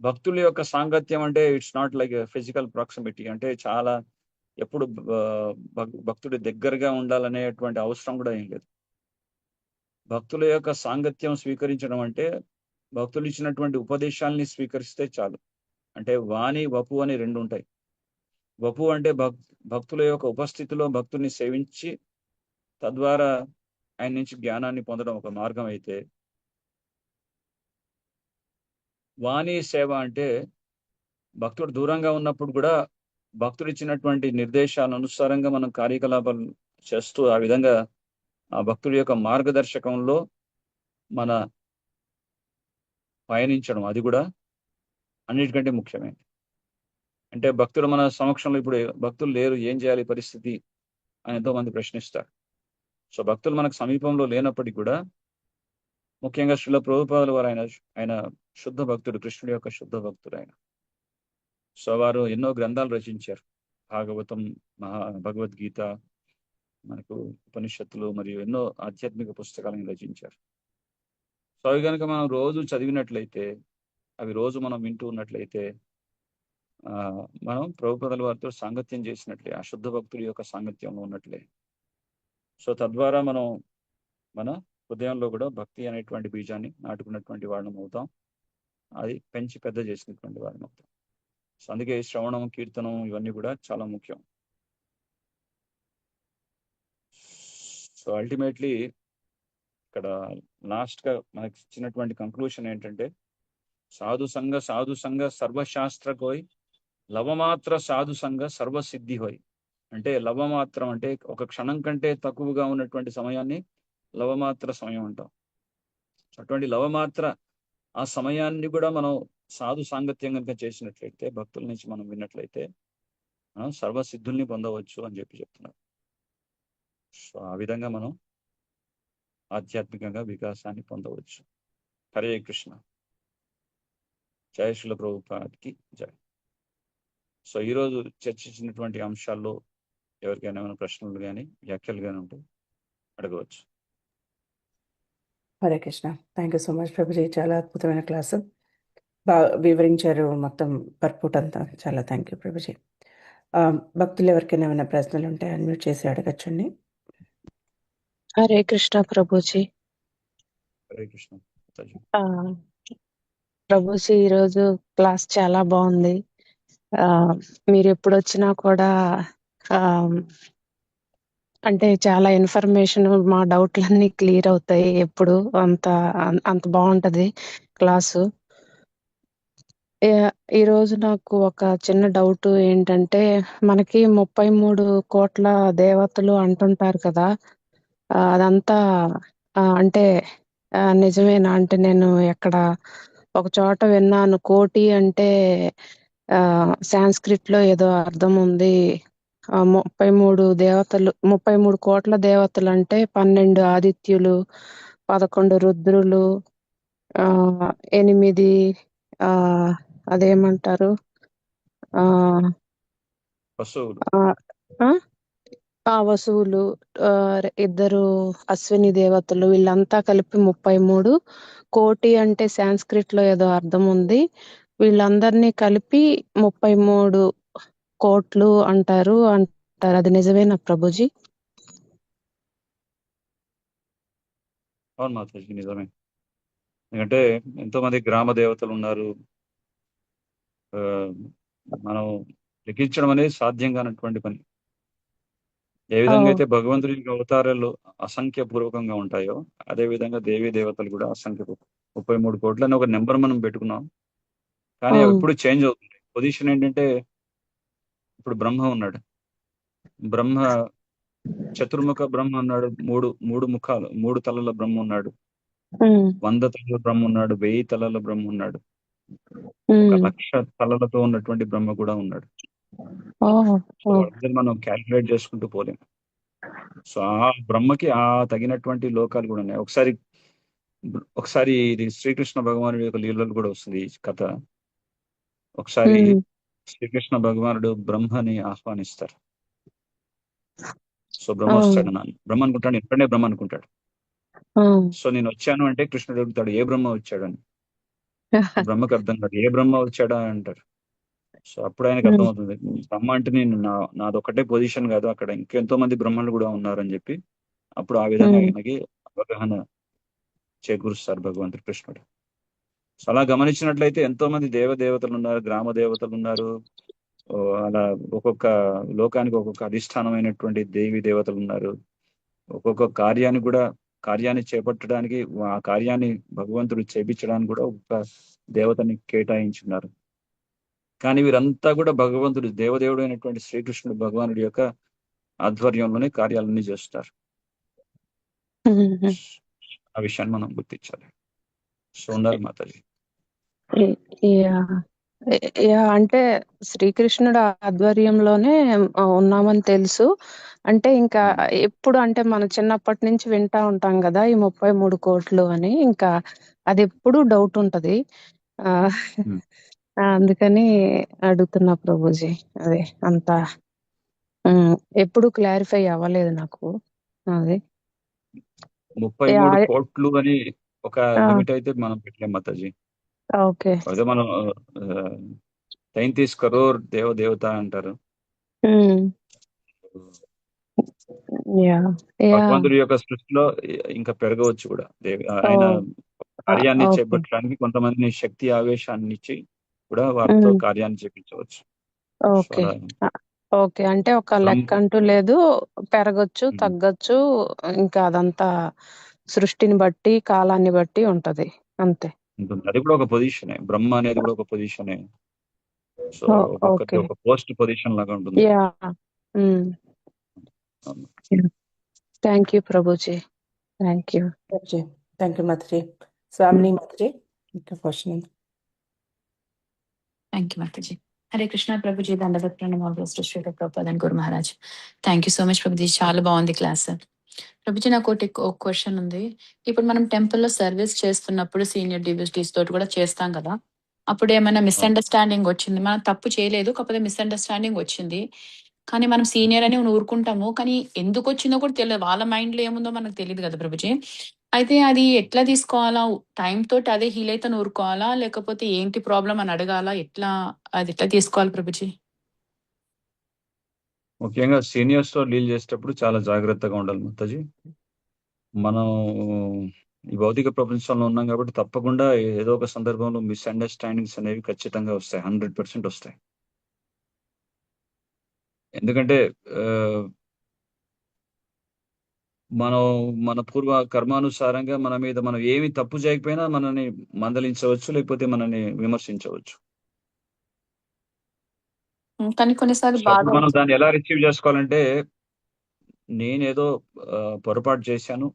భక్తుల యొక్క సాంగత్యం అంటే it's not like physical proximity. అంటే చాలా ఎప్పుడు భక్తుడి దగ్గరగా ఉండాలనేటువంటి అవసరం కూడా ఏం లేదు. భక్తుల యొక్క సాంగత్యం స్వీకరించడం అంటే భక్తులు ఇచ్చినటువంటి ఉపదేశాలని స్వీకరిస్తే చాలు. అంటే వాణి, వపు అని రెండు ఉంటాయి. వపు అంటే భక్తుల యొక్క ఉపస్థితిలో భక్తుల్ని సేవించి తద్వారా ఆయన నుంచి జ్ఞానాన్ని పొందడం ఒక మార్గం అయితే, వాణి సేవ అంటే భక్తుడు దూరంగా ఉన్నప్పుడు కూడా భక్తుడు ఇచ్చినటువంటి నిర్దేశాల అనుసారంగా మనం కార్యకలాపాలు చేస్తూ ఆ విధంగా ఆ భక్తుడి యొక్క మార్గదర్శకంలో మన పయనించడం అది కూడా అన్నిటికంటే ముఖ్యమైనది. అంటే భక్తులు మన సమక్షంలో ఇప్పుడు భక్తులు లేరు, ఏం చేయాలి పరిస్థితి అని ఎంతో మంది ప్రశ్నిస్తారు. సో భక్తులు మనకు సమీపంలో లేనప్పటికీ కూడా ముఖ్యంగా శ్రీల ప్రభుపాదుల వారు ఆయన శుద్ధ భక్తుడు, కృష్ణుడి యొక్క శుద్ధ భక్తుడు ఆయన. సో వారు ఎన్నో గ్రంథాలు రచించారు. భాగవతం, భగవద్గీత, మనకు ఉపనిషత్తులు మరియు ఎన్నో ఆధ్యాత్మిక పుస్తకాలను రచించారు. సో అవి కనుక మనం రోజు చదివినట్లయితే, అవి రోజు మనం వింటూ ఉన్నట్లయితే మనం ప్రభుపాదుల వారితో సాంగత్యం చేసినట్లే, ఆ శుద్ధ భక్తుడి యొక్క సాంగత్యంలో ఉన్నట్లే. సో తద్వారా మనం మన హృదయంలో కూడా భక్తి అనేటువంటి బీజాన్ని నాటుకున్నటువంటి వాళ్ళం అవుతాం, అది పెంచి పెద్ద చేసినటువంటి వాళ్ళం అవుతాం. సో అందుకే శ్రవణం, కీర్తనం ఇవన్నీ కూడా చాలా ముఖ్యం. సో అల్టిమేట్లీ ఇక్కడ లాస్ట్ గా మనకి ఇచ్చినటువంటి కంక్లూషన్ ఏంటంటే, సాధు సంఘ సర్వశాస్త్ర కోయ్, లవమాత్ర సాధు సంఘ సర్వసిద్ధి హోయ్. అంటే లవమాత్రం అంటే ఒక క్షణం కంటే తక్కువగా ఉన్నటువంటి సమయాన్ని లవమాత్ర సమయం అంటాం. అటువంటి లవమాత్ర ఆ సమయాన్ని కూడా మనం సాధు సాంగత్యం కనుక చేసినట్లయితే, భక్తుల నుంచి మనం విన్నట్లయితే మనం సర్వసిద్ధుల్ని పొందవచ్చు అని చెప్తున్నారు. సో ఆ విధంగా మనం ఆధ్యాత్మికంగా వికాసాన్ని పొందవచ్చు. హరే కృష్ణ. జయ శ్రీల ప్రభుపాదికి జయ. సో ఈరోజు చర్చించినటువంటి అంశాల్లో ఎవరికైనా ఏమైనా ప్రశ్నలు కానీ వ్యాఖ్యలు కానీ ఉంటే అడగవచ్చు. Hare Krishna. Thank you so much Prabhuji. చాలా అద్భుతమైన క్లాసు, బాగా వివరించారు మొత్తం పర్పుట్ అంతా. చాలా థ్యాంక్ యూ ప్రభుజీ. భక్తులు ఎవరికైనా ఏమైనా ప్రశ్నలు ఉంటే అన్మ్యూట్ చేసి అడగచ్చండి. హరే కృష్ణ ప్రభుజీ. హరే కృష్ణ. ఆ, ప్రభుజీ ఈరోజు క్లాస్ చాలా బాగుంది. మీరు ఎప్పుడు వచ్చినా కూడా ఆ, అంటే చాలా ఇన్ఫర్మేషన్, మా డౌట్లన్నీ క్లియర్ అవుతాయి. ఎప్పుడు అంత బాగుంటది క్లాసు. ఈ రోజు నాకు ఒక చిన్న డౌట్ ఏంటంటే, మనకి 33 కోట్ల దేవతలు అంటుంటారు కదా, అదంతా అంటే నిజమేనా? అంటే నేను ఎక్కడ ఒక చోట విన్నాను, కోటి అంటే సాంస్క్రిట్ లో ఏదో అర్థం ఉంది. 33 కోట్ల దేవతలు అంటే 12 ఆదిత్యులు, 11 రుద్రులు, 8 అదేమంటారు వసువులు, 2 అశ్విని దేవతలు, వీళ్ళంతా కలిపి 33 కోటి అంటే సాంస్క్రిట్ లో ఏదో అర్థం ఉంది. వీళ్ళందరినీ కలిపి 33 కోట్లు అంటారు. అది నిజమేనా ప్రభుజీ? అవును మాతాజీ, నిజమే. ఎందుకంటే ఎంతో మంది గ్రామ దేవతలు ఉన్నారు. మనం లిఖించడం అనేది సాధ్యం కానటువంటి పని. ఏ విధంగా అయితే భగవంతుడి అవతారాలు అసంఖ్యపూర్వకంగా ఉంటాయో, అదే విధంగా దేవీ దేవతలు కూడా 33 కోట్లు అని ఒక నెంబర్ మనం పెట్టుకున్నాం. కానీ అవి ఎప్పుడు చేంజ్ అవుతుంది. పొజిషన్ ఏంటంటే, ఇప్పుడు బ్రహ్మ ఉన్నాడు, బ్రహ్మ చతుర్ముఖ బ్రహ్మ ఉన్నాడు, మూడు ముఖాలు, 3 తలల బ్రహ్మ ఉన్నాడు, 100 తలల బ్రహ్మ ఉన్నాడు, 1000 తలల బ్రహ్మ ఉన్నాడు, 1,00,000 తలలతో ఉన్నటువంటి బ్రహ్మ కూడా ఉన్నాడు. మనం క్యాల్కులేట్ చేసుకుంటూ పోలేం. సో ఆ బ్రహ్మకి ఆ తగినటువంటి లోకాలు కూడా ఉన్నాయి. ఒకసారి ఇది శ్రీకృష్ణ భగవానుడి యొక్క లీలలు కూడా వస్తుంది ఈ కథ. ఒకసారి శ్రీకృష్ణ భగవానుడు బ్రహ్మని ఆహ్వానిస్తారు. సో బ్రహ్మ వస్తాడు, బ్రహ్మ అనుకుంటాడు, ఎక్కడనే బ్రహ్మ అనుకుంటాడు. సో నేను వచ్చాను అంటే కృష్ణుడు అడుగుతాడు, ఏ బ్రహ్మ వచ్చాడు అని. బ్రహ్మకు అర్థం కాదు, ఏ బ్రహ్మ వచ్చాడా అంటారు. సో అప్పుడు ఆయనకు అర్థమవుతుంది, బ్రహ్మ అంటే నేను నాదొక్కటే పొజిషన్ కాదు, అక్కడ ఇంకెంతో మంది బ్రహ్మలు కూడా ఉన్నారని చెప్పి అప్పుడు ఆ విధంగా ఆయనకి అవగాహన చేకూరుస్తారు భగవంతుడు కృష్ణుడు. సో అలా గమనించినట్లయితే ఎంతో మంది దేవతలు ఉన్నారు, గ్రామ దేవతలు ఉన్నారు. అలా ఒక్కొక్క లోకానికి ఒక్కొక్క అధిష్టానమైనటువంటి దేవి దేవతలు ఉన్నారు. ఒక్కొక్క కార్యాన్ని చేపట్టడానికి, ఆ కార్యాన్ని భగవంతుడు చేపించడానికి కూడా ఒక్కొక్క దేవతని కేటాయించున్నారు. కానీ వీరంతా కూడా భగవంతుడు, దేవదేవుడు అయినటువంటి శ్రీకృష్ణుడు భగవానుడి యొక్క ఆధ్వర్యంలోనే కార్యాలన్నీ చేస్తారు. ఆ విషయాన్ని మనం గుర్తించాలి. సోందాల్ మాతాజీ. యా యా అంటే శ్రీకృష్ణుడు ఆధ్వర్యంలోనే ఉన్నామని తెలుసు. అంటే ఇంకా ఎప్పుడు అంటే మనం చిన్నప్పటి నుంచి వింటా ఉంటాం కదా ఈ 33 కోట్లు అని. ఇంకా అది ఎప్పుడు డౌట్ ఉంటది. ఆ, అందుకని అడుగుతున్నా ప్రభుజీ. అదే అంత ఎప్పుడు క్లారిఫై అవ్వలేదు నాకు అది. 33 కోట్లు అని ఒక లిమిట్ అయితే మనం పెట్టలేం మాతాజీ. ఓకే. అదే మనం 33 కరోర్ దేవత అంటారు. యా యా భగవంతుడి యొక్క సృష్టిలో ఇంకా పెరగవచ్చు కూడా. ఆయన కార్యాన్ని ఓకే. చేపట్టడానికి కొంతమందిని శక్తి ఆవేశాన్ని ఇచ్చి కూడా వారితో కార్యాన్ని చేపించవచ్చు. So okay. అలా ఓకే. అంటే ఒక లెక్క అంటూ లేదు. పెరగొచ్చు, తగ్గొచ్చు. ఇంకా అదంతా సృష్టిని బట్టి, కాలాన్ని బట్టి ఉంటది. అంతే. ఉంటుంది. అది కూడా ఒక పొజిషనే. బ్రహ్మ అనేది కూడా ఒక పొజిషనే. సో ఒక్కొక్కటి ఓకే. ఒక పోస్ట్ పొజిషన్ లాగా ఉంటుంది. Yeah thank you Prabhuji. Thank you. Thank you Mataji. Swamini Mataji, ఇంకా క్వశ్చన్ ఉంది. Thank you Mataji. హరే కృష్ణ ప్రభుజీ. దండవత్ ప్రణామాలు Shri Prabhupad and Guru Maharaj. Thank you so much Prabhuji. చాలా బాగుంది క్లాస్. ప్రభుజీ నాకు ఒక క్వశ్చన్ ఉంది. ఇప్పుడు మనం టెంపుల్లో సర్వీస్ చేస్తున్నప్పుడు సీనియర్ డివిటీస్ తోటి కూడా చేస్తాం కదా, అప్పుడు ఏమైనా మిస్అండర్స్టాండింగ్ వచ్చింది, మనం తప్పు చేయలేదు కాకపోతే మిస్అండర్స్టాండింగ్ వచ్చింది, కానీ మనం సీనియర్ అని ఊరుకుంటాము, కానీ ఎందుకు వచ్చిందో కూడా తెలియదు, వాళ్ళ మైండ్ లో ఏముందో మనకు తెలియదు కదా ప్రభుజీ. అయితే అది ఎట్లా తీసుకోవాలా? టైం తోటి అదే హీల్ అయితే ఊరుకోవాలా, లేకపోతే ఏంటి ప్రాబ్లం అని అడగాలా? అది ఎట్లా తీసుకోవాలి ప్రభుజీ? ముఖ్యంగా సీనియర్స్ తో డీల్ చేసేటప్పుడు చాలా జాగ్రత్తగా ఉండాలి మాతాజీ. మనం ఈ భౌతిక ప్రపంచంలో ఉన్నాం కాబట్టి తప్పకుండా ఏదో ఒక సందర్భంలో మిస్అండర్స్టాండింగ్స్ అనేవి ఖచ్చితంగా వస్తాయి. 100% వస్తాయి. ఎందుకంటే మనం మన పూర్వ కర్మానుసారంగా మన మీద మనం ఏమి తప్పు చేయకపోయినా మనని మందలించవచ్చు, లేకపోతే మనని విమర్శించవచ్చు. కానీ కొన్నిసార్లు సో అప్పుడు మనం దాన్ని ఎలా రిసీవ్ చేసుకోవాలంటే, నేనేదో పొరపాటు చేశాను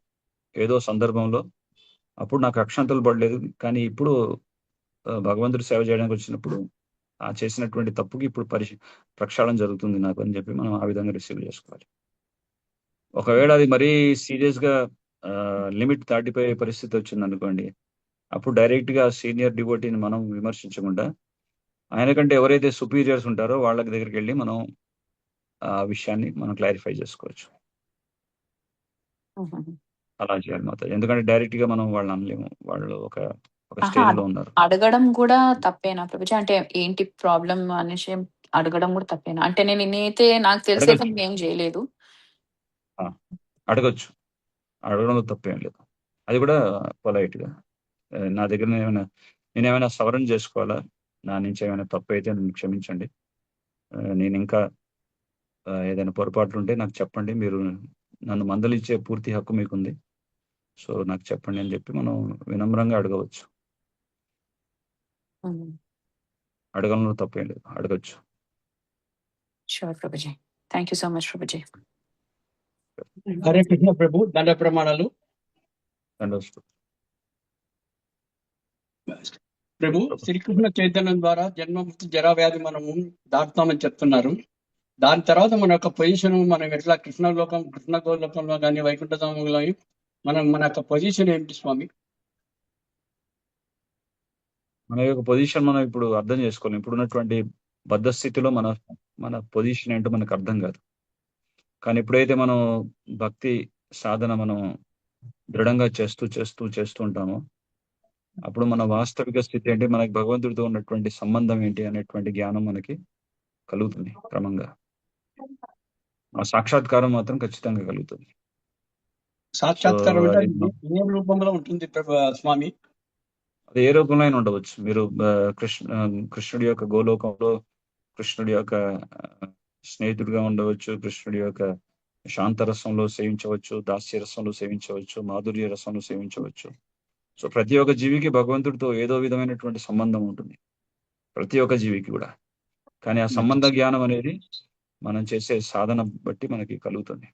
ఏదో సందర్భంలో, అప్పుడు నాకు అక్షంతలు పడలేదు, కానీ ఇప్పుడు భగవంతుడి సేవ చేయడానికి వచ్చినప్పుడు ఆ చేసినటువంటి తప్పుకి ఇప్పుడు ప్రక్షాళన జరుగుతుంది నాకు అని చెప్పి మనం ఆ విధంగా రిసీవ్ చేసుకోవాలి. ఒకవేళ అది మరీ సీరియస్ గా లిమిట్ దాటిపోయే పరిస్థితి వచ్చింది అనుకోండి, అప్పుడు డైరెక్ట్ గా సీనియర్ డివోటీని మనం విమర్శించకుండా ఆయన కంటే ఎవరైతే సుపీరియర్స్ ఉంటారో వాళ్ళ దగ్గరికి వెళ్ళి మనం ఆ విషయాన్ని మనం క్లారిఫై చేసుకోవచ్చు. అలా చేయాలి మాత్రం. ఎందుకంటే డైరెక్ట్ గా మనం వాళ్ళని అనలేము, వాళ్ళు ఒక స్టేజ్ లో ఉన్నారు. అడగడం కూడా తప్పేనా ప్రభుజీ? అంటే ఏంటి ప్రాబ్లం అనేసి అడగడం కూడా తప్పేనా? అంటే నేనైతే నాకు తెలిసే ఏం చేయలేదు. అడగచ్చు, అడగడంలో తప్పేం లేదు. అది కూడా పొలైట్ గా నా దగ్గర నేనేమైనా సవరణ చేసుకోవాలా, నా నుంచి ఏమైనా తప్పు అయితే నన్ను క్షమించండి, నేను ఇంకా ఏదైనా పొరపాట్లు ఉంటే నాకు చెప్పండి, మీరు నన్ను మందలించే పూర్తి హక్కు మీకుంది, సో నాకు చెప్పండి అని చెప్పి మనం వినమ్రంగా అడగవచ్చు. అడగడంలో తప్పేం లేదు, అడగచ్చు. Sure Prabhuji. Thank you so much Prabhuji. Hare Krishna ప్రభు. దండ ప్రమాణాలు ప్రభు. శ్రీకృష్ణ చైతన్యం ద్వారా జన్మ మృత్యు జరా వ్యాధి మనము దాటుతామని చెప్తున్నారు. దాని తర్వాత మన యొక్క పొజిషన్ మనం ఎట్లా కృష్ణ గోలోకంలో కానీ వైకుంఠధామంలో మన యొక్క పొజిషన్ ఏంటి స్వామి? మన యొక్క పొజిషన్ మనం ఇప్పుడు అర్థం చేసుకోలేం. ఇప్పుడు ఉన్నటువంటి బద్ధ స్థితిలో మన పొజిషన్ ఏంటో మనకు అర్థం కాదు. కానీ ఎప్పుడైతే మనం భక్తి సాధన మనం దృఢంగా చేస్తూ ఉంటామో, అప్పుడు మన వాస్తవిక స్థితి ఏంటి, మనకి భగవంతుడితో ఉన్నటువంటి సంబంధం ఏంటి అనేటువంటి జ్ఞానం మనకి కలుగుతుంది క్రమంగా. ఆ సాక్షాత్కారం మాత్రం ఖచ్చితంగా కలుగుతుంది. సాక్షాత్కారం ఏ రూపంలో ఉంటుంది స్వామి? అది ఏ రూపంలో అయినా ఉండవచ్చు. మీరు కృష్ణుడి యొక్క గోలోకంలో కృష్ణుడి యొక్క స్నేహితుడిగా ఉండవచ్చు, కృష్ణుడి యొక్క శాంతరసంలో సేవించవచ్చు, దాస్య రసంలో సేవించవచ్చు, మాధుర్య రసంలో సేవించవచ్చు. సో ప్రతి ఒక్క జీవికి భగవంతుడితో ఏదో విధమైనటువంటి సంబంధం ఉంటుంది, ప్రతి ఒక్క జీవికి కూడా. కానీ ఆ సంబంధ జ్ఞానం అనేది మనం చేసే సాధన బట్టి మనకి కలుగుతుంది.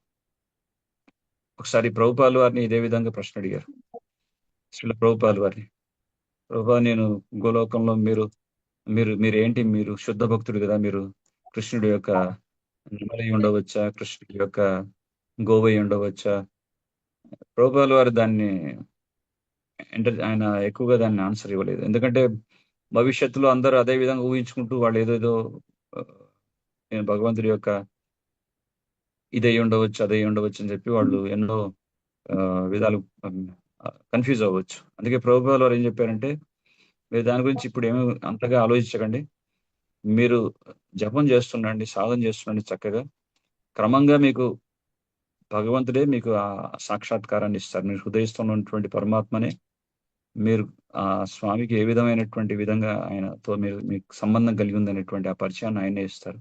ఒకసారి ప్రభుపాలు వారిని ఇదే విధంగా ప్రశ్న అడిగారు. శ్రీల ప్రభుపాల్ వారిని. ప్రభా, నేను గోలోకంలో మీరు మీరు మీరేంటి, మీరు శుద్ధ భక్తుడు కదా, మీరు కృష్ణుడి యొక్క నెమలి ఉండవచ్చా, కృష్ణుడి యొక్క గోవై ఉండవచ్చా? ప్రభుపాల్ వారు దాన్ని ఆయన ఎక్కువగా దాన్ని ఆన్సర్ ఇవ్వలేదు. ఎందుకంటే భవిష్యత్తులో అందరూ అదే విధంగా ఊహించుకుంటూ వాళ్ళు ఏదేదో నేను భగవంతుడి యొక్క ఇదై ఉండవచ్చు, అదై ఉండవచ్చు అని చెప్పి వాళ్ళు ఎన్నో విధాలు కన్ఫ్యూజ్ అవ్వచ్చు. అందుకే ప్రభుపాల్ వారు ఏం చెప్పారంటే, మీరు దాని గురించి ఇప్పుడు ఏమీ అంతగా ఆలోచించకండి, మీరు జపం చేస్తుండండి, సాధన చేస్తుండండి చక్కగా. క్రమంగా మీకు భగవంతుడే మీకు ఆ సాక్షాత్కారాన్ని ఇస్తారు. మీరు హృదయస్థంలో ఉన్నటువంటి పరమాత్మనే మీరు ఆ స్వామికి ఏ విధమైనటువంటి విధంగా ఆయనతో మీకు సంబంధం కలిగి ఉందనేటువంటి ఆ పరిచయాన్ని ఆయనే ఇస్తారు.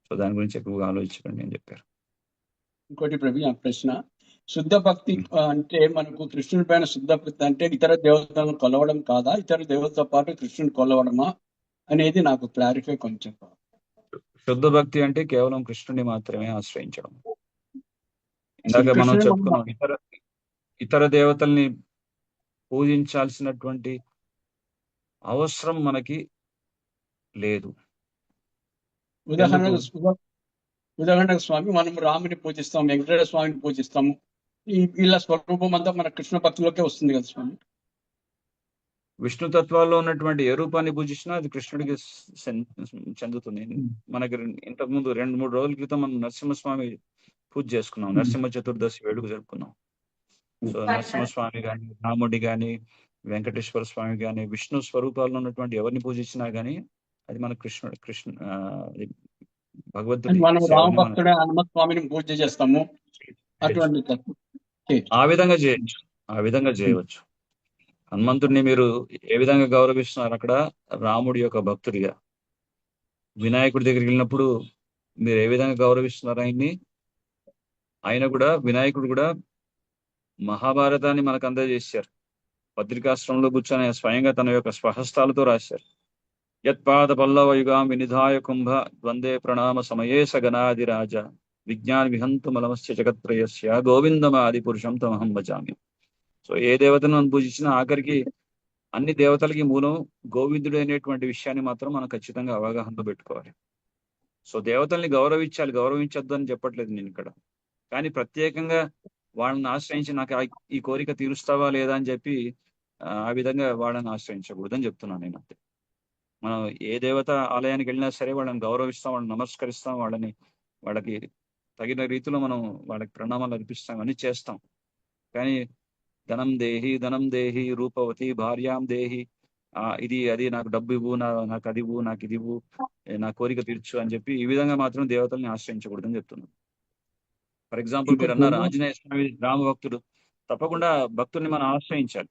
సో దాని గురించి ఎక్కువగా ఆలోచించకండి అని చెప్పారు. ఇంకోటి ప్రభు, ఆ ప్రశ్న, శుద్ధ భక్తి అంటే మనకు కృష్ణుడి పైన శుద్ధ భక్తి అంటే ఇతర దేవతలను కొలవడం కాదా, ఇతర దేవతలతో పాటు కృష్ణుని కొలవడమా అనేది నాకు క్లారిఫై కొంచెం. శుద్ధ భక్తి అంటే కేవలం కృష్ణుని మాత్రమే ఆశ్రయించడం. ఇందాక మనం చెప్పుకున్నాం, ఇతర దేవతల్ని పూజించాల్సినటువంటి అవసరం మనకి లేదు. ఉదాహరణకు స్వామి, మనం రాముని పూజిస్తాం, వెంకటేశ్వర స్వామిని పూజిస్తాము, వీళ్ళ స్వరూపం అంతా మన కృష్ణ భక్తిలోకే వస్తుంది కదా స్వామి. విష్ణు తత్వాల్లో ఉన్నటువంటి ఏ రూపాన్ని పూజించినా అది కృష్ణుడికి చెందుతుంది. మనకి ఇంతకుముందు 2-3 రోజుల క్రితం మనం నరసింహస్వామి పూజ చేసుకున్నాం, నరసింహ చతుర్దశి వేడుక జరుపుకున్నాం. సో నరసింహస్వామి కానీ, రాముడి కానీ, వెంకటేశ్వర స్వామి కానీ, విష్ణు స్వరూపాల్లో ఉన్నటువంటి ఎవరిని పూజించినా గానీ అది మన కృష్ణ భగవంతుడి. మనం రామభక్తుడే హనుమత్ స్వామిని పూజ చేస్తాము, అటువంటి ఆ విధంగా చేయవచ్చు. హనుమంతుడిని మీరు ఏ విధంగా గౌరవిస్తున్నారు? అక్కడ రాముడి యొక్క భక్తుడిగా. వినాయకుడి దగ్గరికి వెళ్ళినప్పుడు మీరు ఏ విధంగా గౌరవిస్తున్నారు ఆయన్ని? వినాయకుడు కూడా మహాభారతాన్ని మనకు అందజేశారు. పత్రికాశ్రమంలో కూర్చొని స్వయంగా తన యొక్క స్వహస్తాలతో రాశారు. యత్పాద పల్లవ యుగాం వినిధాయ కుంభ ద్వందే ప్రణామ సమయే సగనాదిరాజ విజ్ఞాన విహంతు మలమస్య జగత్రయస్య గోవిందమాది పురుషం తమహం భజామి. సో ఏ దేవతను మనం పూజించినా ఆఖరికి అన్ని దేవతలకి మూలం గోవిందుడు అనేటువంటి విషయాన్ని మాత్రం మనం ఖచ్చితంగా అవగాహనలో పెట్టుకోవాలి. సో దేవతల్ని గౌరవించాలి, గౌరవించొద్దు అని చెప్పట్లేదు నేను ఇక్కడ. కానీ ప్రత్యేకంగా వాళ్ళని ఆశ్రయించి నాకు ఈ కోరిక తీరుస్తావా లేదా అని చెప్పి ఆ విధంగా వాళ్ళని ఆశ్రయించకూడదని చెప్తున్నాను నేను. అంతే. మనం ఏ దేవత ఆలయానికి వెళ్ళినా సరే వాళ్ళని గౌరవిస్తాం, వాళ్ళని నమస్కరిస్తాం, వాళ్ళకి తగిన రీతిలో మనం వాళ్ళకి ప్రణామాలు అర్పిస్తాం, అన్ని చేస్తాం. కానీ ధనం దేహి రూపవతి భార్యాం దేహి, ఇది అది నాకు డబ్బు ఇవ్వు, నాకు అది ఇవ్వు, నాకు ఇది ఇవ్వు, నా కోరిక తీర్చు అని చెప్పి ఈ విధంగా మాత్రం దేవతల్ని ఆశ్రయించకూడదని చెప్తున్నాను. ఫర్ ఎగ్జాంపుల్ మీరు అన్నారు ఆంజనేయ స్వామి రామ భక్తుడు, తప్పకుండా భక్తుడిని మనం ఆశ్రయించాలి.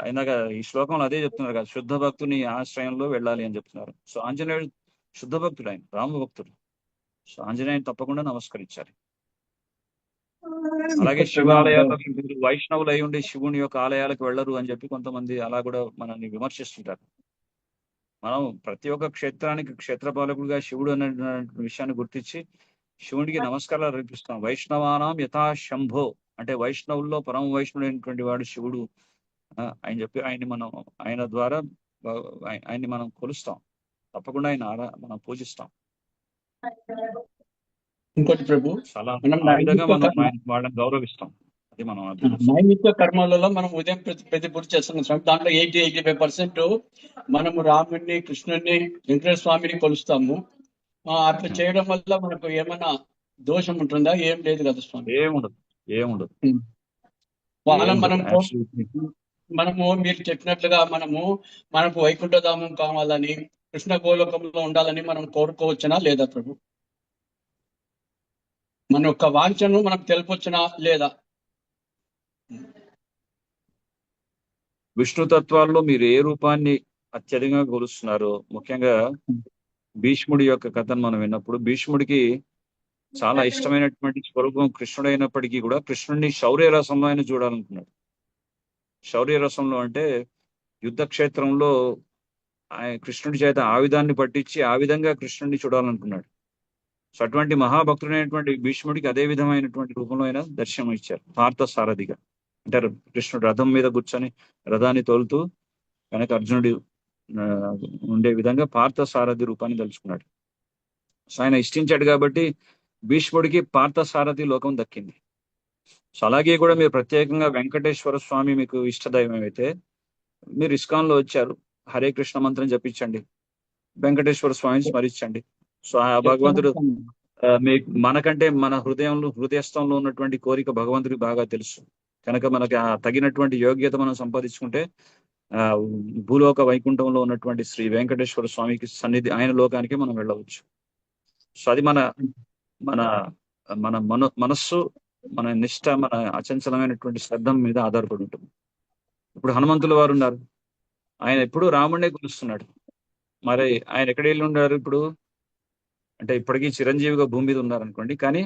ఇందాక ఈ శ్లోకంలో అదే చెప్తున్నారు కదా, శుద్ధ భక్తుని ఆశ్రయంలో వెళ్ళాలి అని చెప్తున్నారు. సో ఆంజనేయుడు శుద్ధ భక్తుడు, ఆయన రామ భక్తుడు. సో ఆంజనేయుని తప్పకుండా నమస్కరించాలి. అలాగే శివాలయాలకు మీరు వైష్ణవులు అయి ఉండి శివుని యొక్క ఆలయాలకు వెళ్ళరు అని చెప్పి కొంతమంది అలా కూడా మనల్ని విమర్శిస్తుంటారు. మనం ప్రతి ఒక్క క్షేత్రానికి క్షేత్రపాలకుడుగా శివుడు అనే విషయాన్ని గుర్తించి శివుడికి నమస్కారాలు అర్పిస్తాం. వైష్ణవానాం యథా శంభో అంటే వైష్ణవుల్లో పరమ వైష్ణవుడు అయినటువంటి వాడు శివుడు ఆయన చెప్పి ఆయన ద్వారా ఆయన్ని మనం కొలుస్తాం. తప్పకుండా మనం పూజిస్తాం. ఇంకోటి ప్రభు, వాళ్ళని గౌరవిస్తాం. అది మనం నైమిత్య కర్మలలో మనం ఉదయం ప్రతి పూజ చేస్తున్నాం. దాంట్లో 80-85% మనము రాముడిని, కృష్ణుడిని, వెంకటేశ్వర స్వామిని కొలుస్తాము. అట్లా చేయడం వల్ల మనకు ఏమైనా దోషం ఉంటుందా? ఏం లేదు కదా స్వామి. ఏముండదు. మనము మీరు చెప్పినట్లుగా మనకు వైకుంఠధామం కావాలని, కృష్ణ గోలోకంలో ఉండాలని మనం కోరుకోవచ్చునా లేదా ప్రభు? మన యొక్క వాంఛను మనకు తెలుపొచ్చునా లేదా? విష్ణు తత్వాల్లో మీరు ఏ రూపాన్ని అత్యధికంగా కొలుస్తున్నారో, ముఖ్యంగా భీష్ముడి యొక్క కథను మనం విన్నప్పుడు భీష్ముడికి చాలా ఇష్టమైనటువంటి స్వరూపం కృష్ణుడు అయినప్పటికీ కూడా కృష్ణుడిని శౌర్య రసంలో ఆయన చూడాలనుకున్నాడు. శౌర్య రసంలో అంటే యుద్ధ క్షేత్రంలో ఆయన కృష్ణుడి చేత ఆయుధాన్ని పట్టించి ఆ విధంగా కృష్ణుడిని చూడాలనుకున్నాడు. సో అటువంటి మహాభక్తుడైనటువంటి భీష్ముడికి అదే విధమైనటువంటి రూపంలో ఆయన దర్శనం ఇచ్చారు, పార్థ సారథిగా. అంటే కృష్ణుడు రథం మీద కూర్చొని రథాన్ని తోలుతూ కనుక అర్జునుడు ఆ, ఉండే విధంగా పార్థసారథి రూపాన్ని తలుచుకున్నాడు. సో ఆయన ఇష్టించాడు కాబట్టి భీష్ముడికి పార్థసారథి లోకం దక్కింది. సో అలాగే కూడా మీరు ప్రత్యేకంగా వెంకటేశ్వర స్వామి మీకు ఇష్టదైవం అయితే మీరు ఇస్కాన్ లో వచ్చారు, హరే కృష్ణ మంత్రం జపించండి, వెంకటేశ్వర స్వామిని స్మరించండి. సో ఆ భగవంతుడు మనకంటే మన హృదయస్థంలో ఉన్నటువంటి కోరిక భగవంతుడికి బాగా తెలుసు కనుక మనకి ఆ తగినటువంటి యోగ్యత మనం సంపాదించుకుంటే ఆ భూలోక వైకుంఠంలో ఉన్నటువంటి శ్రీ వెంకటేశ్వర స్వామికి సన్నిధి ఆయన లోకానికి మనం వెళ్ళవచ్చు. సో అది మన మన మన మనస్సు, మన నిష్ట, మన అచంచలమైనటువంటి శ్రద్ధ మీద ఆధారపడి ఉంటుంది. ఇప్పుడు హనుమంతుల వారు ఉన్నారు, ఆయన ఎప్పుడు రాముడినే కొలుస్తున్నాడు. మరి ఆయన ఎక్కడ వెళ్ళి ఉన్నారు ఇప్పుడు? అంటే ఇప్పటికీ చిరంజీవిగా భూమి మీద ఉన్నారు అనుకోండి, కానీ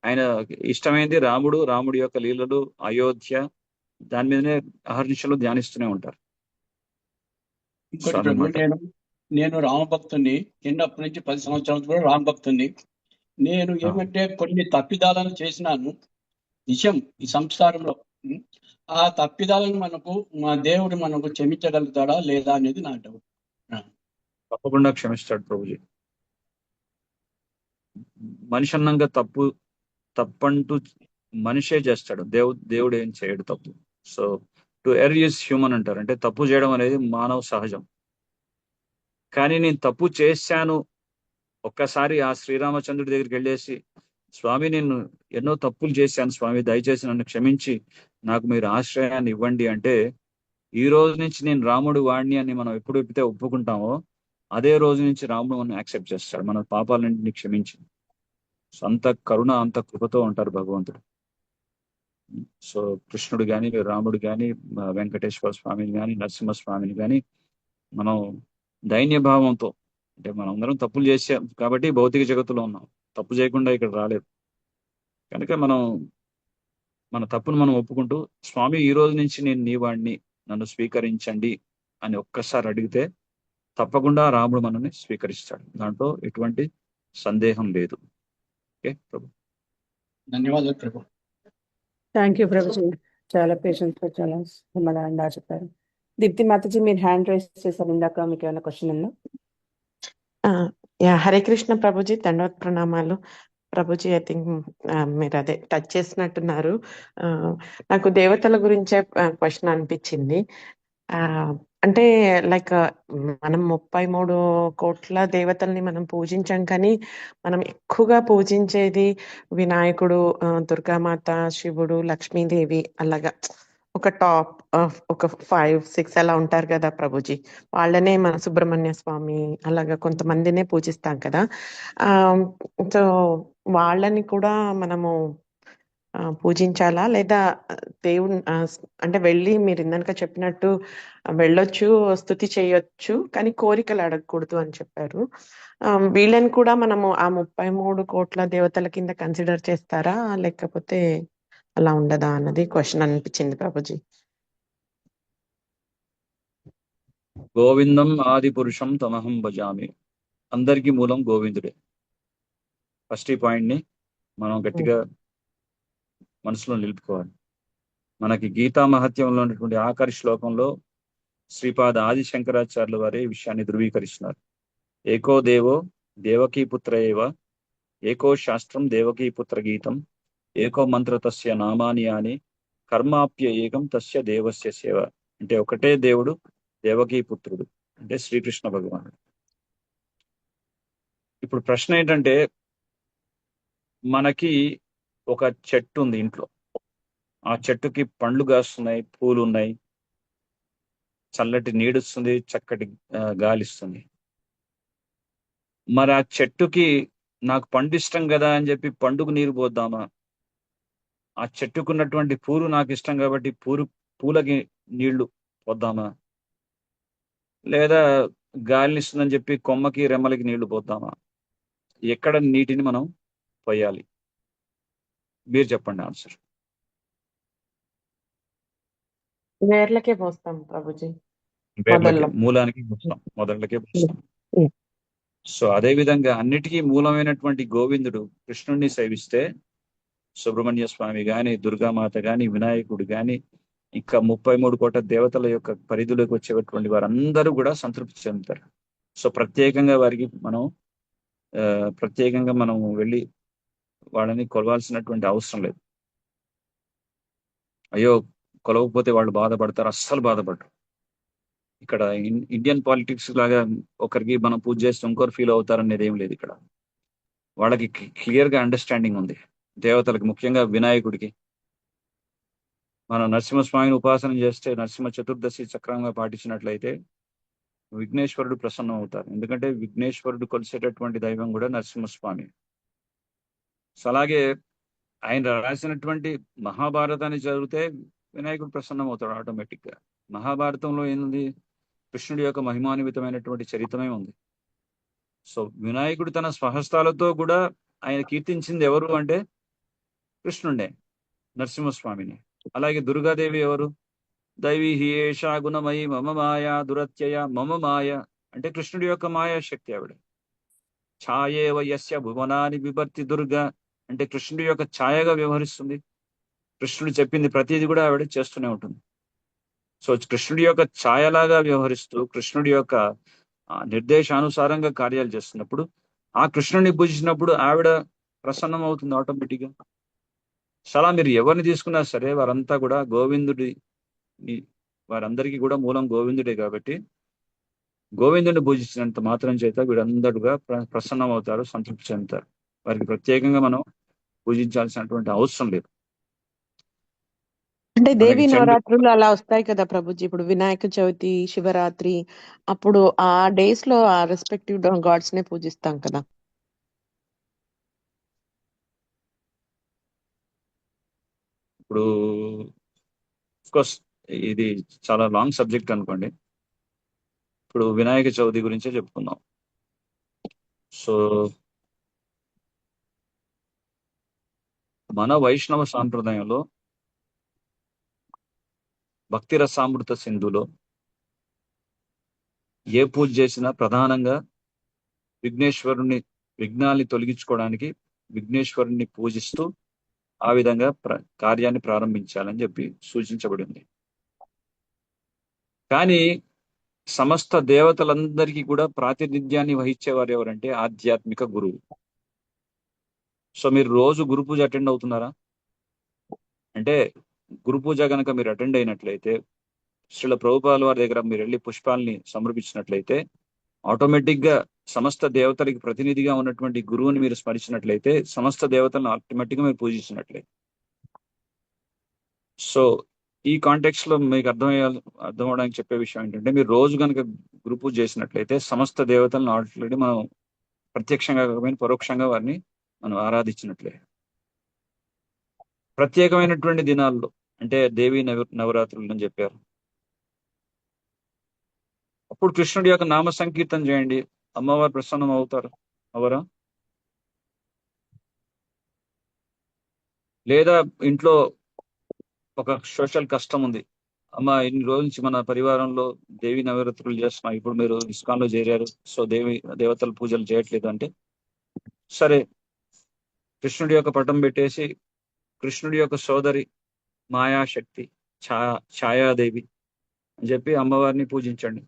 ఆయన ఇష్టమైంది రాముడు, రాముడి యొక్క లీలలు, అయోధ్య, దాని మీదనే అహర్నిశలు ధ్యానిస్తూనే ఉంటారు. ఇంకోటి ప్రభు, నేను రామభక్తుని, చిన్నప్పటి నుంచి 10 సంవత్సరాలు కూడా రామభక్తుని. నేను ఏమంటే కొన్ని తప్పిదాలను చేసినాను నిజం ఈ సంసారంలో. ఆ తప్పిదాలను మా దేవుడు మనకు క్షమించగలుగుతాడా లేదా అనేది నా డౌట్. తప్పకుండా క్షమిస్తాడు ప్రభుజీ. మనిషి అన్నంగా తప్పంటూ మనిషే చేస్తాడు, దేవుడు ఏం చేయడు తప్పు. So to err is human అంటారు, అంటే తప్పు చేయడం అనేది మానవ సహజం. కానీ నేను తప్పు చేశాను, ఒక్కసారి ఆ శ్రీరామచంద్రుడి దగ్గరికి వెళ్ళేసి, స్వామి నేను ఎన్నో తప్పులు చేశాను స్వామి, దయచేసి నన్ను క్షమించి నాకు మీరు ఆశ్రయాన్ని ఇవ్వండి అంటే, ఈ రోజు నుంచి నేను రాముడు వాడిని అని మనం ఎప్పుడు ఎప్పితే ఒప్పుకుంటామో అదే రోజు నుంచి రాముడు మనం యాక్సెప్ట్ చేస్తాడు, మన పాపాలన్నింటినీ క్షమించి. అంత కరుణ, అంత కృపతో ఉంటారు భగవంతుడు. సో కృష్ణుడు కానీ, రాముడు కానీ, వెంకటేశ్వర స్వామిని కానీ, నరసింహస్వామిని కానీ మనం దైన్య భావంతో, అంటే మనం అందరం తప్పులు చేసాం కాబట్టి భౌతిక జగత్తులో ఉన్నాం, తప్పు చేయకుండా ఇక్కడ రాలేదు కనుక మనం మన తప్పును మనం ఒప్పుకుంటూ, స్వామి ఈ రోజు నుంచి నేను నీ వాడిని, నన్ను స్వీకరించండి అని ఒక్కసారి అడిగితే తప్పకుండా రాముడు మనల్ని స్వీకరిస్తాడు, దాంట్లో ఎటువంటి సందేహం లేదు. ఓకే ప్రభు, ధన్యవాదాలు ప్రభు. థ్యాంక్ యూ ప్రభుజీ, చాలా పేషెన్స్ తో చాలా సమాధానంగా చెప్పారు. దీప్తి మాతాజీ, మీరు హ్యాండ్ రైస్ చేశారు ఇందాక, మీకు ఏమైనా క్వశ్చన్ ఉందా? హరే కృష్ణ ప్రభుజీ, దండవత్ ప్రణామాలు ప్రభుజీ. ఐ థింక్ మీరు అదే టచ్ చేసినట్టున్నారు. నాకు దేవతల గురించే క్వశ్చన్ అనిపించింది. అంటే లైక్ మనం 33 కోట్ల దేవతల్ని మనం పూజించాం, కానీ మనం ఎక్కువగా పూజించేది వినాయకుడు, దుర్గామాత, శివుడు, లక్ష్మీదేవి, అలాగా ఒక టాప్ ఒక 5-6 అలా ఉంటారు కదా ప్రభుజీ. వాళ్ళనే మన సుబ్రహ్మణ్య స్వామి అలాగా కొంతమందినే పూజిస్తాం కదా. సో వాళ్ళని కూడా మనము పూజించాలా, లేదా దేవుడు అంటే వెళ్ళి మీరు ఇందాక చెప్పినట్టు వెళ్ళొచ్చు, స్తుతి చేయొచ్చు, కానీ కోరికలు అడగకూడదు అని చెప్పారు. వీళ్ళని కూడా మనము ఆ 33 కోట్ల దేవతల కింద కన్సిడర్ చేస్తారా, లేకపోతే అలా ఉండదా అన్నది క్వశ్చన్ అనిపించింది ప్రభుజీ. గోవిందం ఆది పురుషం తమహం భజామి, అందరికీ మూలం గోవిందుడే. ఫస్ట్ ఈ పాయింట్ ని మనం గట్టిగా మనసులో నిలుపుకోవాలి. మనకి గీతా మహత్యంలో ఉన్నటువంటి ఆఖరి శ్లోకంలో శ్రీపాద ఆది శంకరాచార్యుల వారి విషయాన్ని ధృవీకరిస్తున్నారు. ఏకో దేవో దేవకీపుత్ర ఏవ, ఏకో శాస్త్రం దేవకీపుత్ర గీతం, ఏకో మంత్ర తస్య నామాని అని, కర్మాప్య ఏకం తస్య దేవస్య సేవ. అంటే ఒకటే దేవుడు, దేవకీపుత్రుడు అంటే శ్రీకృష్ణ భగవానుడు. ఇప్పుడు ప్రశ్న ఏంటంటే, మనకి ఒక చెట్టు ఉంది ఇంట్లో, ఆ చెట్టుకి పండ్లు కాస్తున్నాయి, పూలు ఉన్నాయి, చల్లటి నీడుస్తుంది, చక్కటి గాలిస్తుంది. మరి ఆ చెట్టుకి నాకు పండు ఇష్టం కదా అని చెప్పి పండుకు నీరు పోద్దామా? ఆ చెట్టుకున్నటువంటి పూలు నాకు ఇష్టం కాబట్టి పూలకి నీళ్లు పోద్దామా? లేదా గాలిని ఇస్తుందని చెప్పి కొమ్మకి రెమ్మలకి నీళ్లు పోద్దామా? ఎక్కడ నీటిని మనం పోయాలి? మీరు చెప్పండి ఆన్సర్. వేర్లకే పోస్తాం ప్రభుజీ, మూలానికి పోస్తాం, మొదళ్ళకే పోస్తాం. సో అదే విధంగా అన్నిటికీ మూలమైనటువంటి గోవిందుడు కృష్ణుడిని సేవిస్తే సుబ్రహ్మణ్య స్వామి గాని, దుర్గామాత గాని, వినాయకుడు గాని, ఇంకా 33 కోట్ల దేవతల యొక్క పరిధిలోకి వచ్చేటువంటి వారందరూ కూడా సంతృప్తి చెందుతారు. సో ప్రత్యేకంగా మనం వెళ్ళి వాళ్ళని కొలవాల్సినటువంటి అవసరం లేదు. అయ్యో కొలవకపోతే వాళ్ళు బాధపడతారు, అస్సలు బాధపడరు. ఇక్కడ ఇండియన్ పాలిటిక్స్ లాగా ఒకరికి మనం పూజ చేస్తే ఇంకొకరు ఫీల్ అవుతారనేది ఏం లేదు. ఇక్కడ వాళ్ళకి క్లియర్ గా అండర్స్టాండింగ్ ఉంది. దేవతలకి, ముఖ్యంగా వినాయకుడికి. మనం నరసింహస్వామిని ఉపాసన చేస్తే, నరసింహ చతుర్దశి చక్రంగా పాటించినట్లయితే విఘ్నేశ్వరుడు ప్రసన్నం అవుతారు. ఎందుకంటే విఘ్నేశ్వరుడు కొలిసేటటువంటి దైవం కూడా నరసింహస్వామి. సో అలాగే ఆయన రాసినటువంటి మహాభారతాన్ని చదివితే వినాయకుడు ప్రసన్నం అవుతాడు ఆటోమేటిక్ గా. మహాభారతంలో ఏంది? కృష్ణుడి యొక్క మహిమాన్వితమైనటువంటి చరిత్రమే ఉంది. సో వినాయకుడు తన స్వహస్తాలతో కూడా ఆయన కీర్తించింది ఎవరు అంటే కృష్ణుడే, నరసింహస్వామిని. అలాగే దుర్గాదేవి ఎవరు? దైవీ హేషా గుణమయి మమ మాయ దురత్యయ మమ మాయ అంటే కృష్ణుడి యొక్క మాయా శక్తి ఆవిడ. ఛాయేవ యస్య భువనాని బిభర్తి దుర్గా అంటే కృష్ణుడి యొక్క ఛాయగా వ్యవహరిస్తుంది. కృష్ణుడు చెప్పింది ప్రతిదీ కూడా ఆవిడ చేస్తూనే ఉంటుంది. సో కృష్ణుడి యొక్క ఛాయలాగా వ్యవహరిస్తూ కృష్ణుడి యొక్క నిర్దేశానుసారంగా కార్యాలు చేస్తున్నప్పుడు, ఆ కృష్ణుడిని పూజించినప్పుడు ఆవిడ ప్రసన్నం అవుతుంది ఆటోమేటిక్గా. చాలా మీరు ఎవరిని తీసుకున్నా సరే వారంతా కూడా వారందరికీ కూడా మూలం గోవిందుడే. కాబట్టి గోవిందుడిని పూజించినంత మాత్రం చేత వీరందరుగా ప్రసన్నం అవుతారు, సంతృప్తి చెందుతారు. వారికి ప్రత్యేకంగా మనం పూజించాల్సినటువంటి అవసరం లేదు. అంటే దేవి మనకి నవరాత్రులు అలా వస్తాయి కదా ప్రభుజీ. ఇప్పుడు వినాయక చవితి, శివరాత్రి, అప్పుడు ఆ డేస్ లో ఆ రెస్పెక్టివ్ గాడ్స్ నే పూజిస్తాం కదా. ఇప్పుడు కోర్స్ ఇది చాలా లాంగ్ సబ్జెక్ట్ అనుకోండి. ఇప్పుడు వినాయక చవితి గురించే చెప్పుకుందాం. సో మన వైష్ణవ సాంప్రదాయంలో భక్తి రసామృత సింధులో ఏ పూజ చేసినా ప్రధానంగా విఘ్నాల్ని తొలగించుకోవడానికి విఘ్నేశ్వరుణ్ణి పూజిస్తూ ఆ విధంగా కార్యాన్ని ప్రారంభించాలని చెప్పి సూచించబడింది. కానీ సమస్త దేవతలందరికీ కూడా ప్రాతినిధ్యాన్ని వహించేవారు ఎవరంటే ఆధ్యాత్మిక గురువు. సో మీరు రోజు గురు పూజ అటెండ్ అవుతున్నారా అంటే, గురు పూజ కనుక మీరు అటెండ్ అయినట్లయితే, శ్రీల ప్రభుపాదుల వారి దగ్గర మీరు వెళ్ళి పుష్పాలని సమర్పించినట్లయితే, ఆటోమేటిక్ గా సమస్త దేవతలకి ప్రతినిధిగా ఉన్నటువంటి గురువుని మీరు స్మరించినట్లయితే సమస్త దేవతలను ఆటోమేటిక్ గా మీరు పూజించినట్లే. సో ఈ కాంటెక్స్ట్ లో మీకు అర్థం అవడానికి చెప్పే విషయం ఏంటంటే, మీరు రోజు కనుక గురు పూజ చేసినట్లయితే సమస్త దేవతలను ఆల్రెడీ మనం ప్రత్యక్షంగా కాకపోయినా పరోక్షంగా వారిని మనం ఆరాధించినట్లే. ప్రత్యేకమైనటువంటి దినాల్లో అంటే దేవీ నవరాత్రులు అని చెప్పారు. అప్పుడు కృష్ణుడి యొక్క నామ సంకీర్తన చేయండి, అమ్మవారు ప్రసన్నం అవుతారు అవరా. లేదా ఇంట్లో ఒక సోషల్ కష్టం ఉంది, అమ్మ ఇన్ని రోజుల నుంచి మన పరివారంలో దేవి నవరాత్రులు చేస్తున్నాం, ఇప్పుడు మీరు ఇస్కాన్ లో చేరారు, సో దేవతల పూజలు చేయట్లేదు అంటే, సరే కృష్ణుడి యొక్క పటం పెట్టేసి కృష్ణుడి యొక్క సోదరి మాయాశక్తి ఛాయాదేవి అని చెప్పి అమ్మవారిని పూజించండి.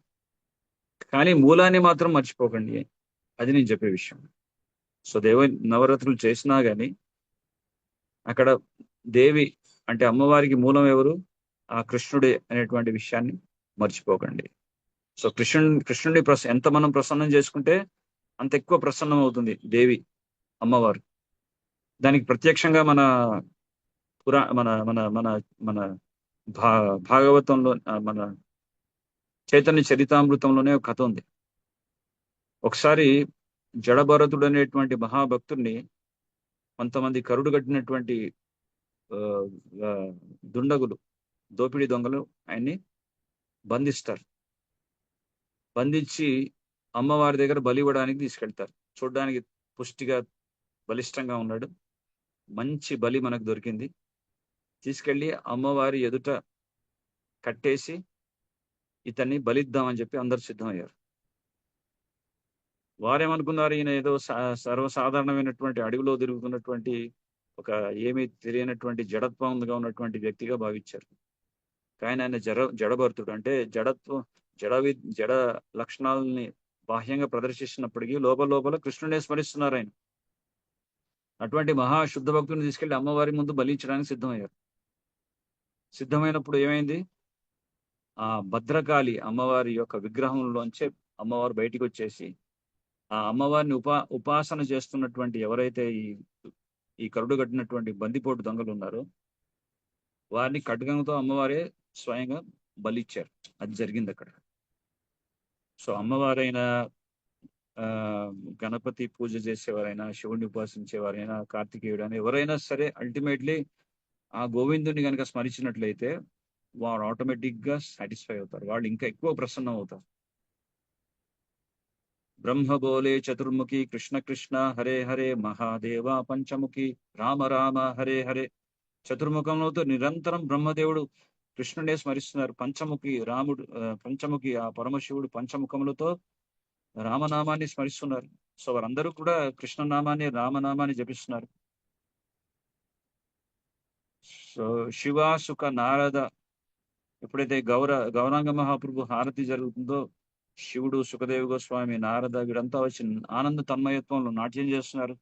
కానీ మూలాన్ని మాత్రం మర్చిపోకండి, అది నేను చెప్పే విషయం. సో నవరాత్రులు చేసినా గాని అక్కడ దేవి అంటే అమ్మవారికి మూలం ఎవరు? ఆ కృష్ణుడే అనేటువంటి విషయాన్ని మర్చిపోకండి. సో కృష్ణుడిని ఎంత మనం ప్రసన్నం చేసుకుంటే అంత ఎక్కువ ప్రసన్నం అవుతుంది దేవి అమ్మవారు. దానికి ప్రత్యక్షంగా మన మన మన మన మన భాగవతంలో, మన చైతన్య చరితామృతంలోనే ఒక కథ ఉంది. ఒకసారి జడభరతుడు అనేటువంటి మహాభక్తుడిని కొంతమంది కరుడు కట్టినటువంటి దుండగులు, దోపిడీ దొంగలు ఆయన్ని బంధిస్తారు. బంధించి అమ్మవారి దగ్గర బలి ఇవ్వడానికి తీసుకెళ్తారు. చూడడానికి పుష్టిగా బలిష్టంగా ఉన్నాడు, మంచి బలి మనకు దొరికింది. తీసుకెళ్లి అమ్మవారి ఎదుట కట్టేసి ఇతన్ని బలిద్దామని చెప్పి అందరు సిద్ధమయ్యారు. వారేమనుకున్నారు, ఈయన ఏదో సర్వసాధారణమైనటువంటి అడవిలో తిరుగుతున్నటువంటి ఒక ఏమీ తెలియనటువంటి జడత్వంగా ఉన్నటువంటి వ్యక్తిగా భావించారు. కానీ ఆయన జడభర్తుడు, అంటే జడ లక్షణాలని బాహ్యంగా ప్రదర్శిస్తున్నప్పటికీ లోపల కృష్ణుడే స్మరిస్తున్నారు ఆయన. అటువంటి మహాశుద్ధ భక్తుని తీసుకెళ్లి అమ్మవారి ముందు బలించడానికి సిద్ధమయ్యారు. సిద్ధమైనప్పుడు ఏమైంది? ఆ భద్రకాళి అమ్మవారి యొక్క విగ్రహంలోంచే అమ్మవారు బయటికి వచ్చేసి ఆ అమ్మవారిని ఉపాసన చేస్తున్నటువంటి ఎవరైతే ఈ కరుడు కట్టినటువంటి బందిపోటు దొంగలు ఉన్నారో వారిని ఖడ్గంతో అమ్మవారే స్వయంగా బలిచ్చారు. అది జరిగింది అక్కడ. సో అమ్మవారైనా గణపతి పూజ చేసేవారైనా, శివుడిని ఉపాసించేవారైనా, కార్తికేయుడు అని ఎవరైనా సరే అల్టిమేట్లీ ఆ గోవిందుని కనుక స్మరించినట్లయితే వారు ఆటోమేటిక్ గా సాటిస్ఫై అవుతారు, వాళ్ళు ఇంకా ఎక్కువ ప్రసన్నం అవుతారు. బ్రహ్మ బోలే చతుర్ముఖి కృష్ణ కృష్ణ హరే హరే మహాదేవ పంచముఖి రామ రామ హరే హరే. చతుర్ముఖంలో నిరంతరం బ్రహ్మదేవుడు కృష్ణుడే స్మరిస్తున్నారు. పంచముఖి ఆ పరమశివుడు పంచముఖములతో రామనామాన్ని స్మరిస్తున్నారు. సో వారందరూ కూడా కృష్ణనామాన్ని రామనామాన్ని జపిస్తున్నారు. సో శివ సుఖ నారద ఎప్పుడైతే గౌరాంగ మహాప్రభు హారతి జరుగుతుందో శివుడు, సుఖదేవ గోస్వామి, నారద వీరంతా వచ్చి ఆనంద తన్మయత్వంలో నాట్యం చేస్తున్నారు.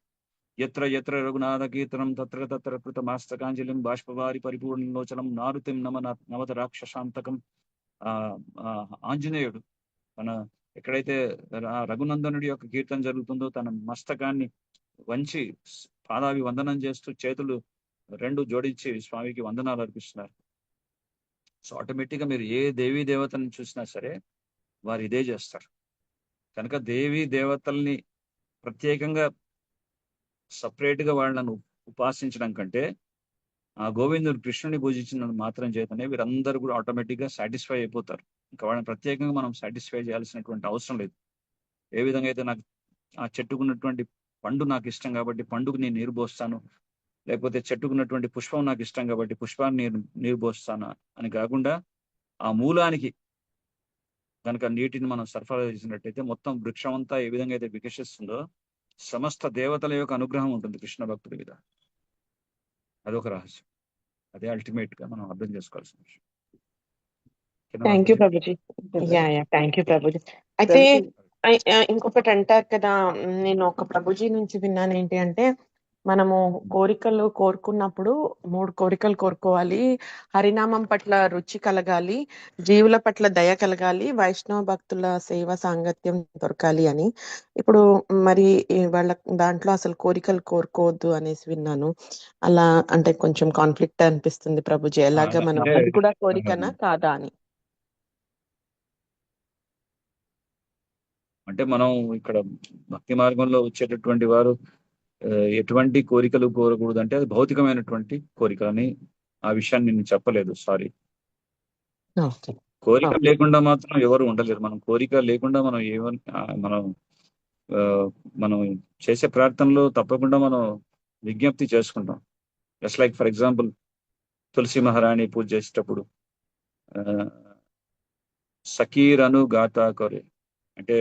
ఎత్ర ఎత్ర రఘునాథ కీర్తనం తత్ర తత్ర కృత మాస్తకాంజలిం బాష్పవారి పరిపూర్ణలోచనం నారుతిం నవత రాక్షసాంతకం. ఆంజనేయుడు తన ఎక్కడైతే రఘునందనుడి యొక్క కీర్తన జరుగుతుందో తన మస్తకాన్ని వంచి పాదావి వందనం చేస్తూ చేతులు రెండు జోడించి స్వామికి వందనాలు అర్పిస్తున్నారు. సో ఆటోమేటిక్ గా మీరు ఏ దేవీ దేవతని చూసినా సరే వారు ఇదే చేస్తారు. కనుక దేవీ దేవతల్ని ప్రత్యేకంగా సపరేట్ గా వాళ్ళను ఉపాసించడం కంటే ఆ గోవిందుడు కృష్ణుని పూజించిన మాత్రం చేతనే వీరందరూ కూడా ఆటోమేటిక్ గా సాటిస్ఫై అయిపోతారు. ఇంకా వాళ్ళని ప్రత్యేకంగా మనం సాటిస్ఫై చేయాల్సినటువంటి అవసరం లేదు. ఏ విధంగా అయితే నాకు ఆ చెట్టుకున్నటువంటి పండు నాకు ఇష్టం కాబట్టి పండుకు నేను నీరు పోస్తాను, లేకపోతే చెట్టుకున్నటువంటి పుష్పం నాకు ఇష్టం కాబట్టి పుష్పాన్ని నీరు పోస్తాను అని కాకుండా ఆ మూలానికి కనుక నీటిని మనం సరఫరా చేసినట్టయితే మొత్తం వృక్షం అంతా ఏ విధంగా అయితే వికసిస్తుందో సమస్త దేవతల యొక్క అనుగ్రహం ఉంటుంది కృష్ణ భక్తుడి మీద. అదొక రహస్యం. అదే అల్టిమేట్ గా మనం అర్థం చేసుకోవాల్సిన విషయం. Thank you Prabhuji. Thank you Prabhuji. అయితే ఇంకొకటి అంటారు కదా, నేను ఒక ప్రభుజీ నుంచి విన్నాను ఏంటి అంటే, మనము కోరికలు కోరుకున్నప్పుడు 3 కోరికలు కోరుకోవాలి. హరినామం పట్ల రుచి కలగాలి, జీవుల పట్ల దయ కలగాలి, వైష్ణవ భక్తుల సేవ సాంగత్యం దొరకాలి అని. ఇప్పుడు మరి వాళ్ళ దాంట్లో అసలు కోరికలు కోరుకోవద్దు అనేసి విన్నాను. అలా అంటే కొంచెం కాన్ఫ్లిక్ట్ అనిపిస్తుంది ప్రభుజీ. ఎలాగా మనం అది కూడా కోరికనా కాదా అని. అంటే మనం ఇక్కడ భక్తి మార్గంలో వచ్చేటటువంటి వారు ఎటువంటి కోరికలు కోరకూడదు అంటే అది భౌతికమైనటువంటి కోరికలని. ఆ విషయాన్ని నేను చెప్పలేదు, సారీ. కోరిక లేకుండా మాత్రం ఎవరు ఉండలేరు. మనం కోరిక లేకుండా మనం మనం చేసే ప్రార్థనలో తప్పకుండా మనం విజ్ఞప్తి చేసుకుంటాం. జస్ట్ లైక్ ఫర్ ఎగ్జాంపుల్ తులసి మహారాణి పూజ చేసేటప్పుడు సకీర్ అను గాతా కోరే, అంటే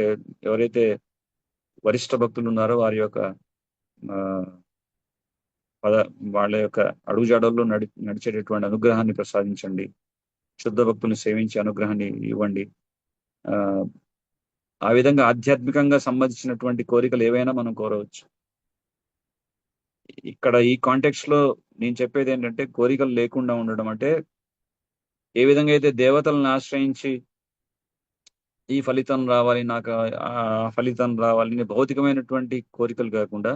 ఎవరైతే వరిష్ఠ భక్తులు ఉన్నారో వారి యొక్క వాళ్ళ యొక్క అడుగుజాడల్లో నడిచేటటువంటి అనుగ్రహాన్ని ప్రసాదించండి, శుద్ధ భక్తుల్ని సేవించే అనుగ్రహాన్ని ఇవ్వండి. ఆ విధంగా ఆధ్యాత్మికంగా సంబంధించినటువంటి కోరికలు ఏవైనా మనం కోరవచ్చు. ఇక్కడ ఈ కాంటెక్స్ట్ లో నేను చెప్పేది ఏంటంటే, కోరికలు లేకుండా ఉండడం అంటే ఏ విధంగా అయితే దేవతలను ఆశ్రయించి ఈ ఫలితం రావాలి, నాకు ఆ ఫలితం రావాలి భౌతికమైనటువంటి కోరికలు కాకుండా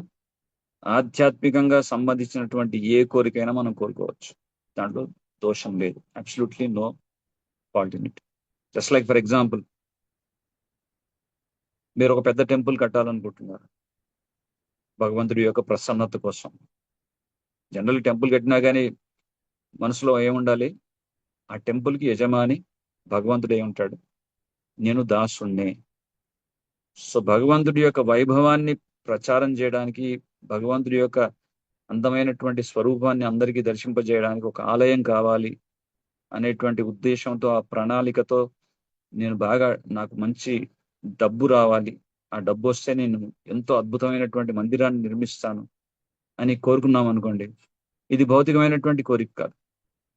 ఆధ్యాత్మికంగా సంబంధించినటువంటి ఏ కోరికైనా మనం కోరుకోవచ్చు. దాంట్లో దోషం లేదు. Absolutely no fault in it. Just like for example, మీరు ఒక పెద్ద టెంపుల్ కట్టాలనుకుంటున్నారు భగవంతుడి యొక్క ప్రసన్నత కోసం. జనరల్ టెంపుల్ కట్టినా కానీ మనసులో ఏముండాలి? ఆ టెంపుల్కి యజమాని భగవంతుడే ఉంటాడు, నేను దాసుణ్ణే. సో భగవంతుడి యొక్క వైభవాన్ని ప్రచారం చేయడానికి, భగవంతుడి యొక్క అందమైనటువంటి స్వరూపాన్ని అందరికీ దర్శింపజేయడానికి ఒక ఆలయం కావాలి అనేటువంటి ఉద్దేశంతో, ఆ ప్రణాళికతో నాకు మంచి డబ్బు రావాలి, ఆ డబ్బు వస్తే నేను ఎంతో అద్భుతమైనటువంటి మందిరాన్ని నిర్మిస్తాను, అని కోరుకున్నాం అనుకోండి, ఇది భౌతికమైనటువంటి కోరిక కాదు,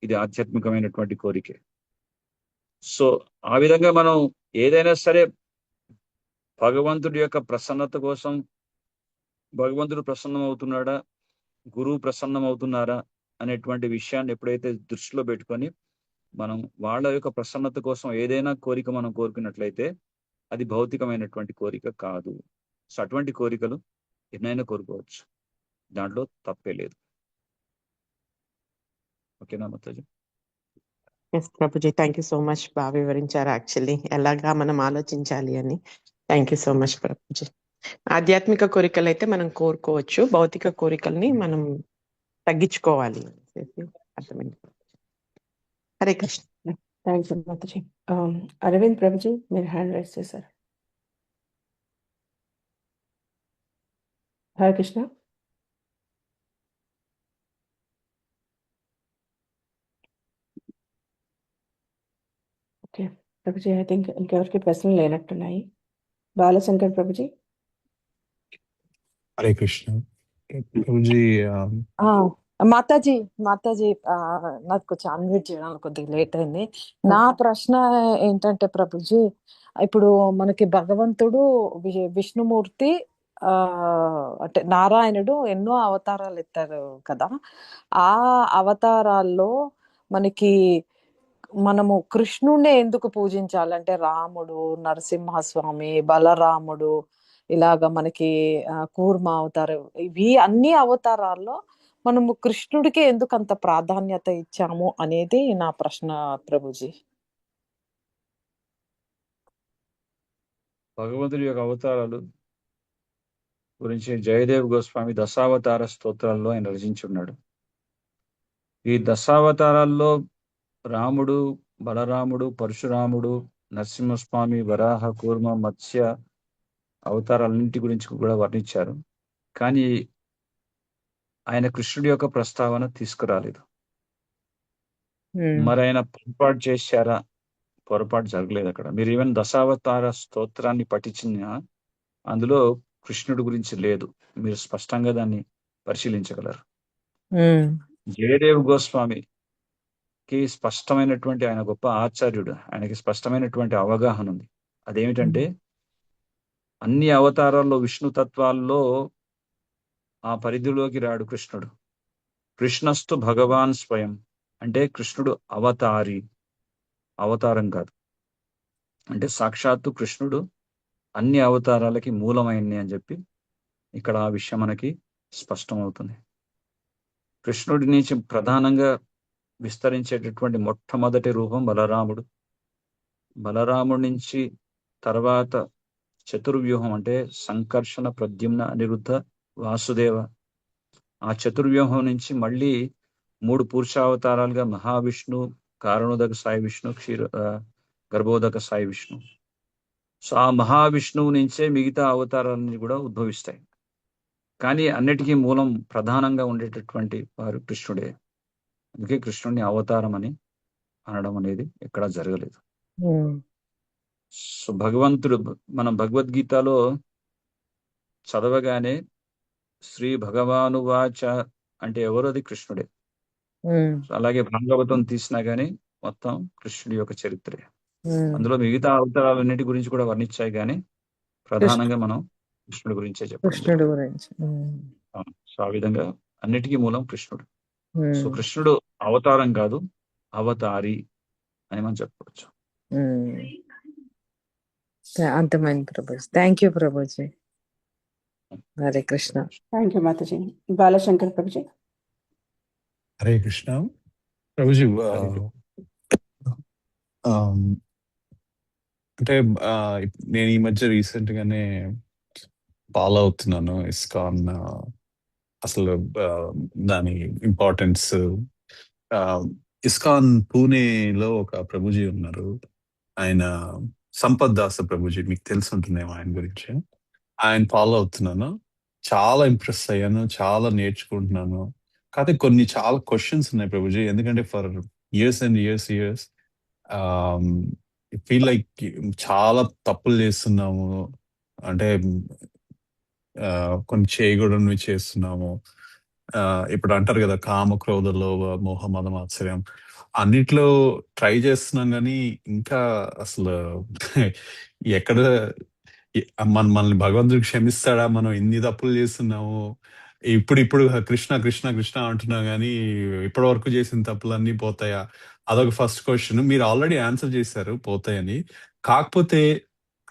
ఇది ఆధ్యాత్మికమైనటువంటి కోరికే. సో ఆ విధంగా మనం ఏదైనా సరే భగవంతుడి యొక్క ప్రసన్నత కోసం, భగవంతుడు ప్రసన్నం అవుతున్నాడా, గురువు ప్రసన్నం అవుతున్నారా అనేటువంటి విషయాన్ని ఎప్పుడైతే దృష్టిలో పెట్టుకొని మనం వాళ్ళ యొక్క ప్రసన్నత కోసం ఏదైనా కోరిక మనం కోరుకున్నట్లయితే అది భౌతికమైనటువంటి కోరిక కాదు. సో అటువంటి కోరికలు ఎన్నైనా కోరుకోవచ్చు, దాంట్లో తప్పే లేదు. ఓకేనా Mataji? Yes Prabhuji, thank you so much. బాగా వివరించారు యాక్చువల్లీ ఎలాగా మనం ఆలోచించాలి అని. Thank you so much Prabhuji. ఆధ్యాత్మిక కోరికలు అయితే మనం కోరుకోవచ్చు, భౌతిక కోరికల్ని మనం తగ్గించుకోవాలి అనేసి అర్థమైంది. హరే కృష్ణ. థ్యాంక్స్ మాతాజీ. అరవింద్ ప్రభుజీ, మీరు హ్యాండ్ రైజ్ చేశారు. Hare Krishna. Okay Prabhuji, I think ఇంకెవరికి ప్రశ్నలు లేనట్టున్నాయి. బాలశంకర్ ప్రభుజీ. హరే కృష్ణ. ప్రభుజీ, మాతాజీ నాకు కొంచెం అన్మ్యూట్ చేయడానికి కొద్దిగా లేట్ అయింది. నా ప్రశ్న ఏంటంటే ప్రభుజీ, ఇప్పుడు మనకి భగవంతుడు విష్ణుమూర్తి అంటే నారాయణుడు ఎన్నో అవతారాలు ఎత్తారు కదా. ఆ అవతారాల్లో మనము కృష్ణుడినే ఎందుకు పూజించాలంటే రాముడు, నరసింహస్వామి, బలరాముడు, ఇలాగ మనకి కూర్మ అవతారం, ఇవి అన్ని అవతారాల్లో మనము కృష్ణుడికి ఎందుకు అంత ప్రాధాన్యత ఇచ్చాము అనేది నా ప్రశ్న ప్రభుజీ. భగవంతుడి యొక్క అవతారాలు గురించి జయదేవ్ గోస్వామి దశావతార స్తోత్రాల్లో ఆయన రచించున్నాడు. ఈ దశావతారాల్లో రాముడు, బలరాముడు, పరశురాముడు, నరసింహస్వామి, వరాహ, కూర్మ, మత్స్య అవతారాలన్నింటి గురించి కూడా వర్ణించారు. కానీ ఆయన కృష్ణుడి యొక్క ప్రస్తావన తీసుకురాలేదు. మరి ఆయన పొరపాటు చేశారా? పొరపాటు జరగలేదు అక్కడ. మీరు ఈవెన్ దశావతార స్తోత్రాన్ని పఠించిన అందులో కృష్ణుడి గురించి లేదు. మీరు స్పష్టంగా దాన్ని పరిశీలించగలరు. జయదేవ్ గోస్వామికి స్పష్టమైనటువంటి, ఆయన గొప్ప ఆచార్యుడు, ఆయనకి స్పష్టమైనటువంటి అవగాహన ఉంది. అదేమిటంటే అన్ని అవతారాల్లో విష్ణు తత్వాల్లో ఆ పరిధిలోకి రాడు కృష్ణుడు. కృష్ణస్తు భగవాన్ స్వయం అంటే కృష్ణుడు అవతారి, అవతారం కాదు. అంటే సాక్షాత్తు కృష్ణుడు అన్ని అవతారాలకి మూలమైంది అని చెప్పి ఇక్కడ ఆ విషయం మనకి స్పష్టమవుతుంది. కృష్ణుడి నుంచి ప్రధానంగా విస్తరించేటటువంటి మొట్టమొదటి రూపం బలరాముడు. బలరాముడి నుంచి తర్వాత చతుర్వ్యూహం అంటే సంకర్షణ, ప్రద్యుమ్న, అనిరుద్ధ, వాసుదేవ. ఆ చతుర్వ్యూహం నుంచి మళ్ళీ 3 పురుషావతారాలుగా మహావిష్ణు, కారణోదక సాయి విష్ణు, గర్భోదక సాయి విష్ణు. సో ఆ మహావిష్ణువు నుంచే మిగతా అవతారాలన్నీ కూడా ఉద్భవిస్తాయి. కానీ అన్నిటికీ మూలం ప్రధానంగా ఉండేటటువంటి వారు కృష్ణుడే. అందుకే కృష్ణుడిని అవతారం అని అనడం అనేది ఎక్కడా జరగలేదు. సో భగవంతుడు మనం భగవద్గీతలో చదవగానే శ్రీ భగవానువాచ అంటే ఎవరు? అది కృష్ణుడే. అలాగే భాగవతం తీసినా గానీ మొత్తం కృష్ణుడి యొక్క చరిత్రే. అందులో మిగతా అవతారాలన్నిటి గురించి కూడా వర్ణించాయి, కానీ ప్రధానంగా మనం కృష్ణుడి గురించే చెప్పడం. సో ఆ విధంగా అన్నిటికీ మూలం కృష్ణుడు. సో కృష్ణుడు అవతారం కాదు, అవతారి అని మనం చెప్పవచ్చు. అంతమైన Prabhuji. Thank you Prabhuji. Hare Krishna. Thank you Mataji. Balashankar Prabhuji. Hare Krishna. Prabhuji, అంటే నేను ఈ మధ్య రీసెంట్ గానే ఫాలో అవుతున్నాను ఇస్కాన్, అసలు దాని ఇంపార్టెన్స్. ఇస్కాన్ పూణేలో ఒక ప్రభుజీ ఉన్నారు, ఆయన సంపత్ దాస ప్రభుజీ, మీకు తెలిసి ఉంటుందేమో ఆయన గురించి. ఆయన ఫాలో అవుతున్నాను, చాలా ఇంప్రెస్ అయ్యాను, చాలా నేర్చుకుంటున్నాను. కాకపోతే కొన్ని చాలా క్వశ్చన్స్ ఉన్నాయి ప్రభుజీ, ఎందుకంటే for years and years feel like చాలా తప్పులు చేస్తున్నాము, అంటే కొన్ని చేయకూడనివి చేస్తున్నాము. ఇప్పుడు అంటారు కదా కామ క్రోధ లోభ మోహ మదం ఆశ్చర్యం అన్నిట్లో ట్రై చేస్తున్నాం కానీ ఇంకా అసలు ఎక్కడ మనల్ని భగవంతుడు క్షమిస్తాడా మనం ఎన్ని తప్పులు చేస్తున్నాము ఇప్పుడు కృష్ణ కృష్ణ కృష్ణ అంటున్నాం కానీ ఇప్పటి వరకు చేసిన తప్పులన్నీ పోతాయా అదొక ఫస్ట్ క్వశ్చన్. మీరు ఆల్రెడీ ఆన్సర్ చేశారు పోతాయని. కాకపోతే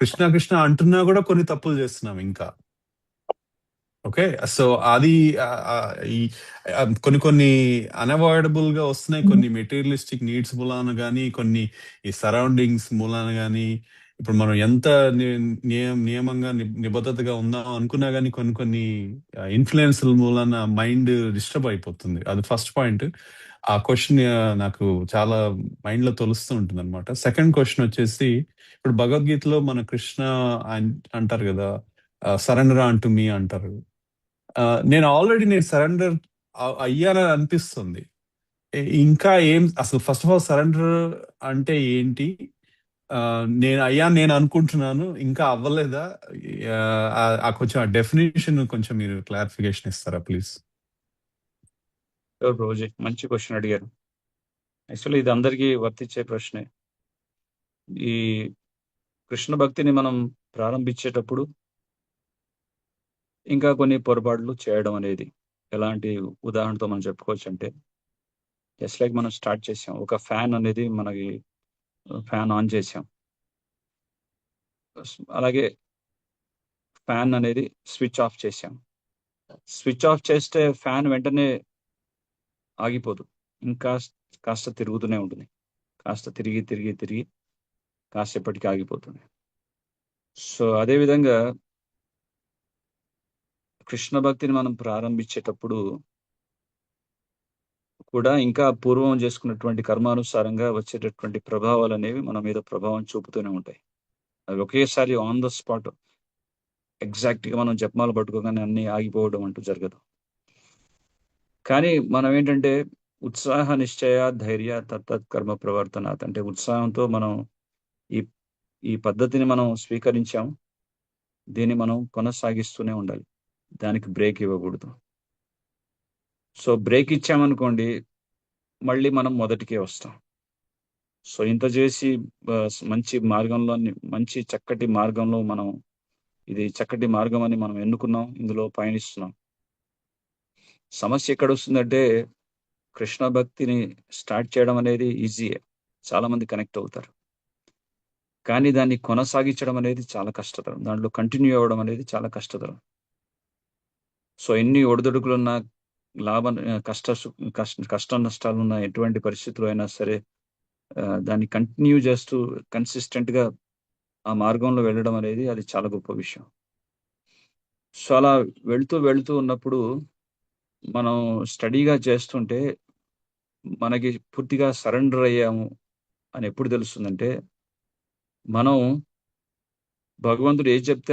కృష్ణ కృష్ణ అంటున్నా కూడా కొన్ని తప్పులు చేస్తున్నాం ఇంకా. ఓకే, సో అది ఈ కొన్ని అన్అవాయిడబుల్ గా వస్తున్నాయి. కొన్ని మెటీరియలిస్టిక్ నీడ్స్ మూలాన కానీ కొన్ని ఈ సరౌండింగ్స్ మూలాన కానీ ఇప్పుడు మనం ఎంత నియమంగా నిబద్ధతగా ఉందాం అనుకున్నా కానీ కొన్ని ఇన్ఫ్లుయెన్స్ మూలాన మైండ్ డిస్టర్బ్ అయిపోతుంది. అది ఫస్ట్ పాయింట్. ఆ క్వశ్చన్ నాకు చాలా మైండ్ లో తొలుస్తూ ఉంటుంది అనమాట. సెకండ్ క్వశ్చన్ వచ్చేసి ఇప్పుడు భగవద్గీతలో మన కృష్ణ అంటారు కదా సరెండర్ అంటూ మీ అంటారు. నేను సరెండర్ అయ్యానని అనిపిస్తుంది. ఇంకా ఏం అసలు ఫస్ట్ ఆఫ్ ఆల్ సరెండర్ అంటే ఏంటి? నేను అనుకుంటున్నాను, ఇంకా అవ్వలేదా? కొంచెం ఆ డెఫినేషన్ కొంచెం మీరు క్లారిఫికేషన్ ఇస్తారా ప్లీజ్? రోజు మంచి క్వశ్చన్ అడిగారు. యాక్చువల్లీ ఇది అందరికీ వర్తించే ప్రశ్నే. ఈ కృష్ణ భక్తిని మనం ప్రారంభించేటప్పుడు ఇంకా కొన్ని పొరపాట్లు చేయడం అనేది ఎలాంటి ఉదాహరణతో మనం చెప్పుకోవచ్చు అంటే, జస్ట్ లైక్ మనం స్టార్ట్ చేసాం, ఒక ఫ్యాన్ అనేది మనకి ఫ్యాన్ ఆన్ చేసాం, అలాగే ఫ్యాన్ అనేది స్విచ్ ఆఫ్ చేసాం. స్విచ్ ఆఫ్ చేస్తే ఫ్యాన్ వెంటనే ఆగిపోదు, ఇంకా కాస్త తిరుగుతూనే ఉంటుంది. కాస్త తిరిగి తిరిగి తిరిగి కాసేపటికి ఆగిపోతుంది. సో అదేవిధంగా కృష్ణ భక్తిని మనం ప్రారంభించేటప్పుడు కూడా ఇంకా పూర్వం చేసుకున్నటువంటి కర్మానుసారంగా వచ్చేటటువంటి ప్రభావాలు అనేవి మన మీద ప్రభావం చూపుతూనే ఉంటాయి. అవి ఒకేసారి ఆన్ ద స్పాట్ ఎగ్జాక్ట్గా మనం జపమాలు పట్టుకోగానే అన్ని ఆగిపోవడం అంటూ జరగదు. కానీ మనం ఏంటంటే ఉత్సాహ నిశ్చయ ధైర్య తత్తత్ కర్మ ప్రవర్తనాత్ అంటే ఉత్సాహంతో మనం ఈ పద్ధతిని మనం స్వీకరించాం, దీన్ని మనం కొనసాగిస్తూనే ఉండాలి, దానికి బ్రేక్ ఇవ్వకూడదు. సో బ్రేక్ ఇచ్చామనుకోండి మళ్ళీ మనం మొదటికే వస్తాం. సో ఇంత చేసి మంచి మార్గంలో మంచి చక్కటి మార్గంలో మనం ఇది చక్కటి మార్గం అని మనం ఎన్నుకున్నాం, ఇందులో పయనిస్తున్నాం. సమస్య ఎక్కడ వస్తుందంటే కృష్ణ భక్తిని స్టార్ట్ చేయడం అనేది ఈజీయే, చాలా మంది కనెక్ట్ అవుతారు. కానీ దాన్ని కొనసాగించడం అనేది చాలా కష్టతరం, దాంట్లో కంటిన్యూ అవ్వడం అనేది చాలా కష్టతరం. సో ఎన్ని ఒడిదుడుకులున్నా కష్ట నష్టాలు ఉన్న ఎటువంటి పరిస్థితులు అయినా సరే దాన్ని కంటిన్యూ చేస్తూ కన్సిస్టెంట్ గా ఆ మార్గంలో వెళ్ళడం అనేది అది చాలా గొప్ప విషయం. సో అలా వెళ్తూ ఉన్నప్పుడు మనం స్టడీగా చేస్తుంటే మనకి పూర్తిగా సరెండర్ అయ్యాము అని ఎప్పుడు తెలుస్తుందంటే, మనం భగవంతుడు ఏది చెప్తే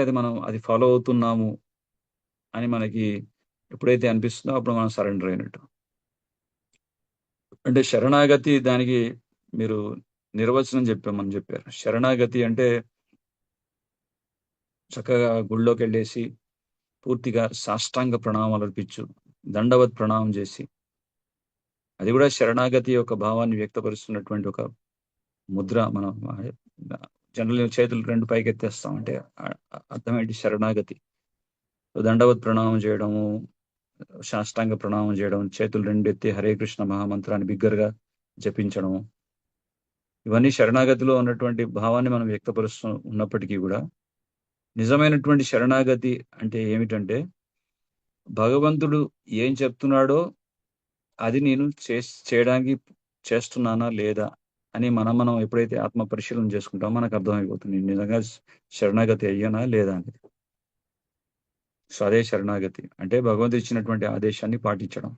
అది ఫాలో అవుతున్నాము అని మనకి ఎప్పుడైతే అనిపిస్తుందో అప్పుడు మనం సరెండర్ అయినట్టు. అంటే శరణాగతి, దానికి మీరు నిర్వచనం చెప్పామని చెప్పారు. శరణాగతి అంటే చక్కగా గుళ్ళోకి వెళ్ళేసి పూర్తిగా సాష్టాంగ ప్రణామాలు అర్పించు, దండవత్ ప్రణామం చేసి, అది కూడా శరణాగతి యొక్క భావాన్ని వ్యక్తపరుస్తున్నటువంటి ఒక ముద్ర. మనం జనరల్ చేతులు రెండు పైకి ఎత్తేస్తాం అంటే అర్థం ఏంటి? శరణాగతి. దండవత్ ప్రణామం చేయడము, సాష్టాంగ ప్రణామం చేయడం, చేతులు రెండు ఎత్తి హరే కృష్ణ మహామంత్రాన్ని బిగ్గరగా జపించడము, ఇవన్నీ శరణాగతిలో ఉన్నటువంటి భావాన్ని మనం వ్యక్తపరుస్తూ ఉన్నప్పటికీ కూడా నిజమైనటువంటి శరణాగతి అంటే ఏమిటంటే, భగవంతుడు ఏం చెప్తున్నాడో అది నేను చేయడానికి చేస్తున్నానా లేదా అని మనం ఎప్పుడైతే ఆత్మ పరిశీలన చేసుకుంటామో మనకు అర్థమైపోతుంది నిజంగా శరణాగతి అయ్యానా లేదా అనేది. సో అదే శరణాగతి అంటే భగవంతుడు ఇచ్చినటువంటి ఆదేశాన్ని పాటించడం.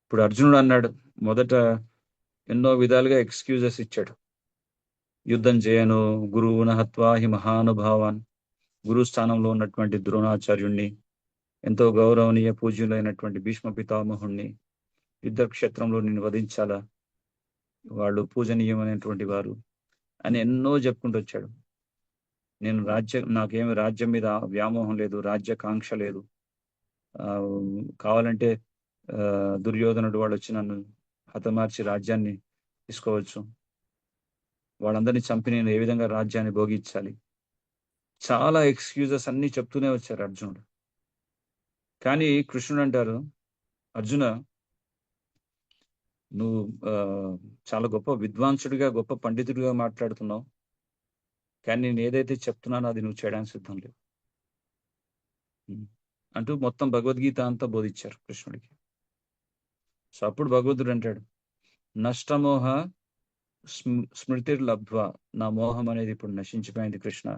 ఇప్పుడు అర్జునుడు అన్నాడు, మొదట ఎన్నో విధాలుగా ఎక్స్క్యూజెస్ ఇచ్చాడు. యుద్ధం చేయను, గురువున హత్వా హి మహానుభావాన్, గురు స్థానంలో ఉన్నటువంటి ద్రోణాచార్యుణ్ణి, ఎంతో గౌరవనీయ పూజ్యులైనటువంటి భీష్మ పితామహుణ్ణి యుద్ధక్షేత్రంలో నేను వధించాలా, వాళ్ళు పూజనీయమైనటువంటి వారు అని ఎన్నో చెప్పుకుంటూ వచ్చాడు. నాకేమి రాజ్యం మీద వ్యామోహం లేదు, రాజ్యాకాంక్ష లేదు, కావాలంటే దుర్యోధనుడు వాళ్ళు వచ్చి నన్ను హతమార్చి రాజ్యాన్ని తీసుకోవచ్చు, వాళ్ళందరినీ చంపి నేను ఏ విధంగా రాజ్యాన్ని భోగించాలి, చాలా ఎక్స్క్యూజెస్ అన్ని చెప్తూనే వచ్చారు అర్జునుడు. కానీ కృష్ణుడు అంటారు, అర్జున నువ్వు చాలా గొప్ప విద్వాంసుడిగా గొప్ప పండితుడిగా మాట్లాడుతున్నావు, కానీ నేను ఏదైతే చెప్తున్నానో అది నువ్వు చేయడానికి సిద్ధం లేవు అంటూ మొత్తం భగవద్గీత అంతా బోధించారు కృష్ణుడికి. సో అప్పుడు భగవంతుడు అంటాడు, నష్టమోహ స్మృతిర్లబ్ధ్వా, నా మోహం అనేది ఇప్పుడు నశించిపోయింది కృష్ణ,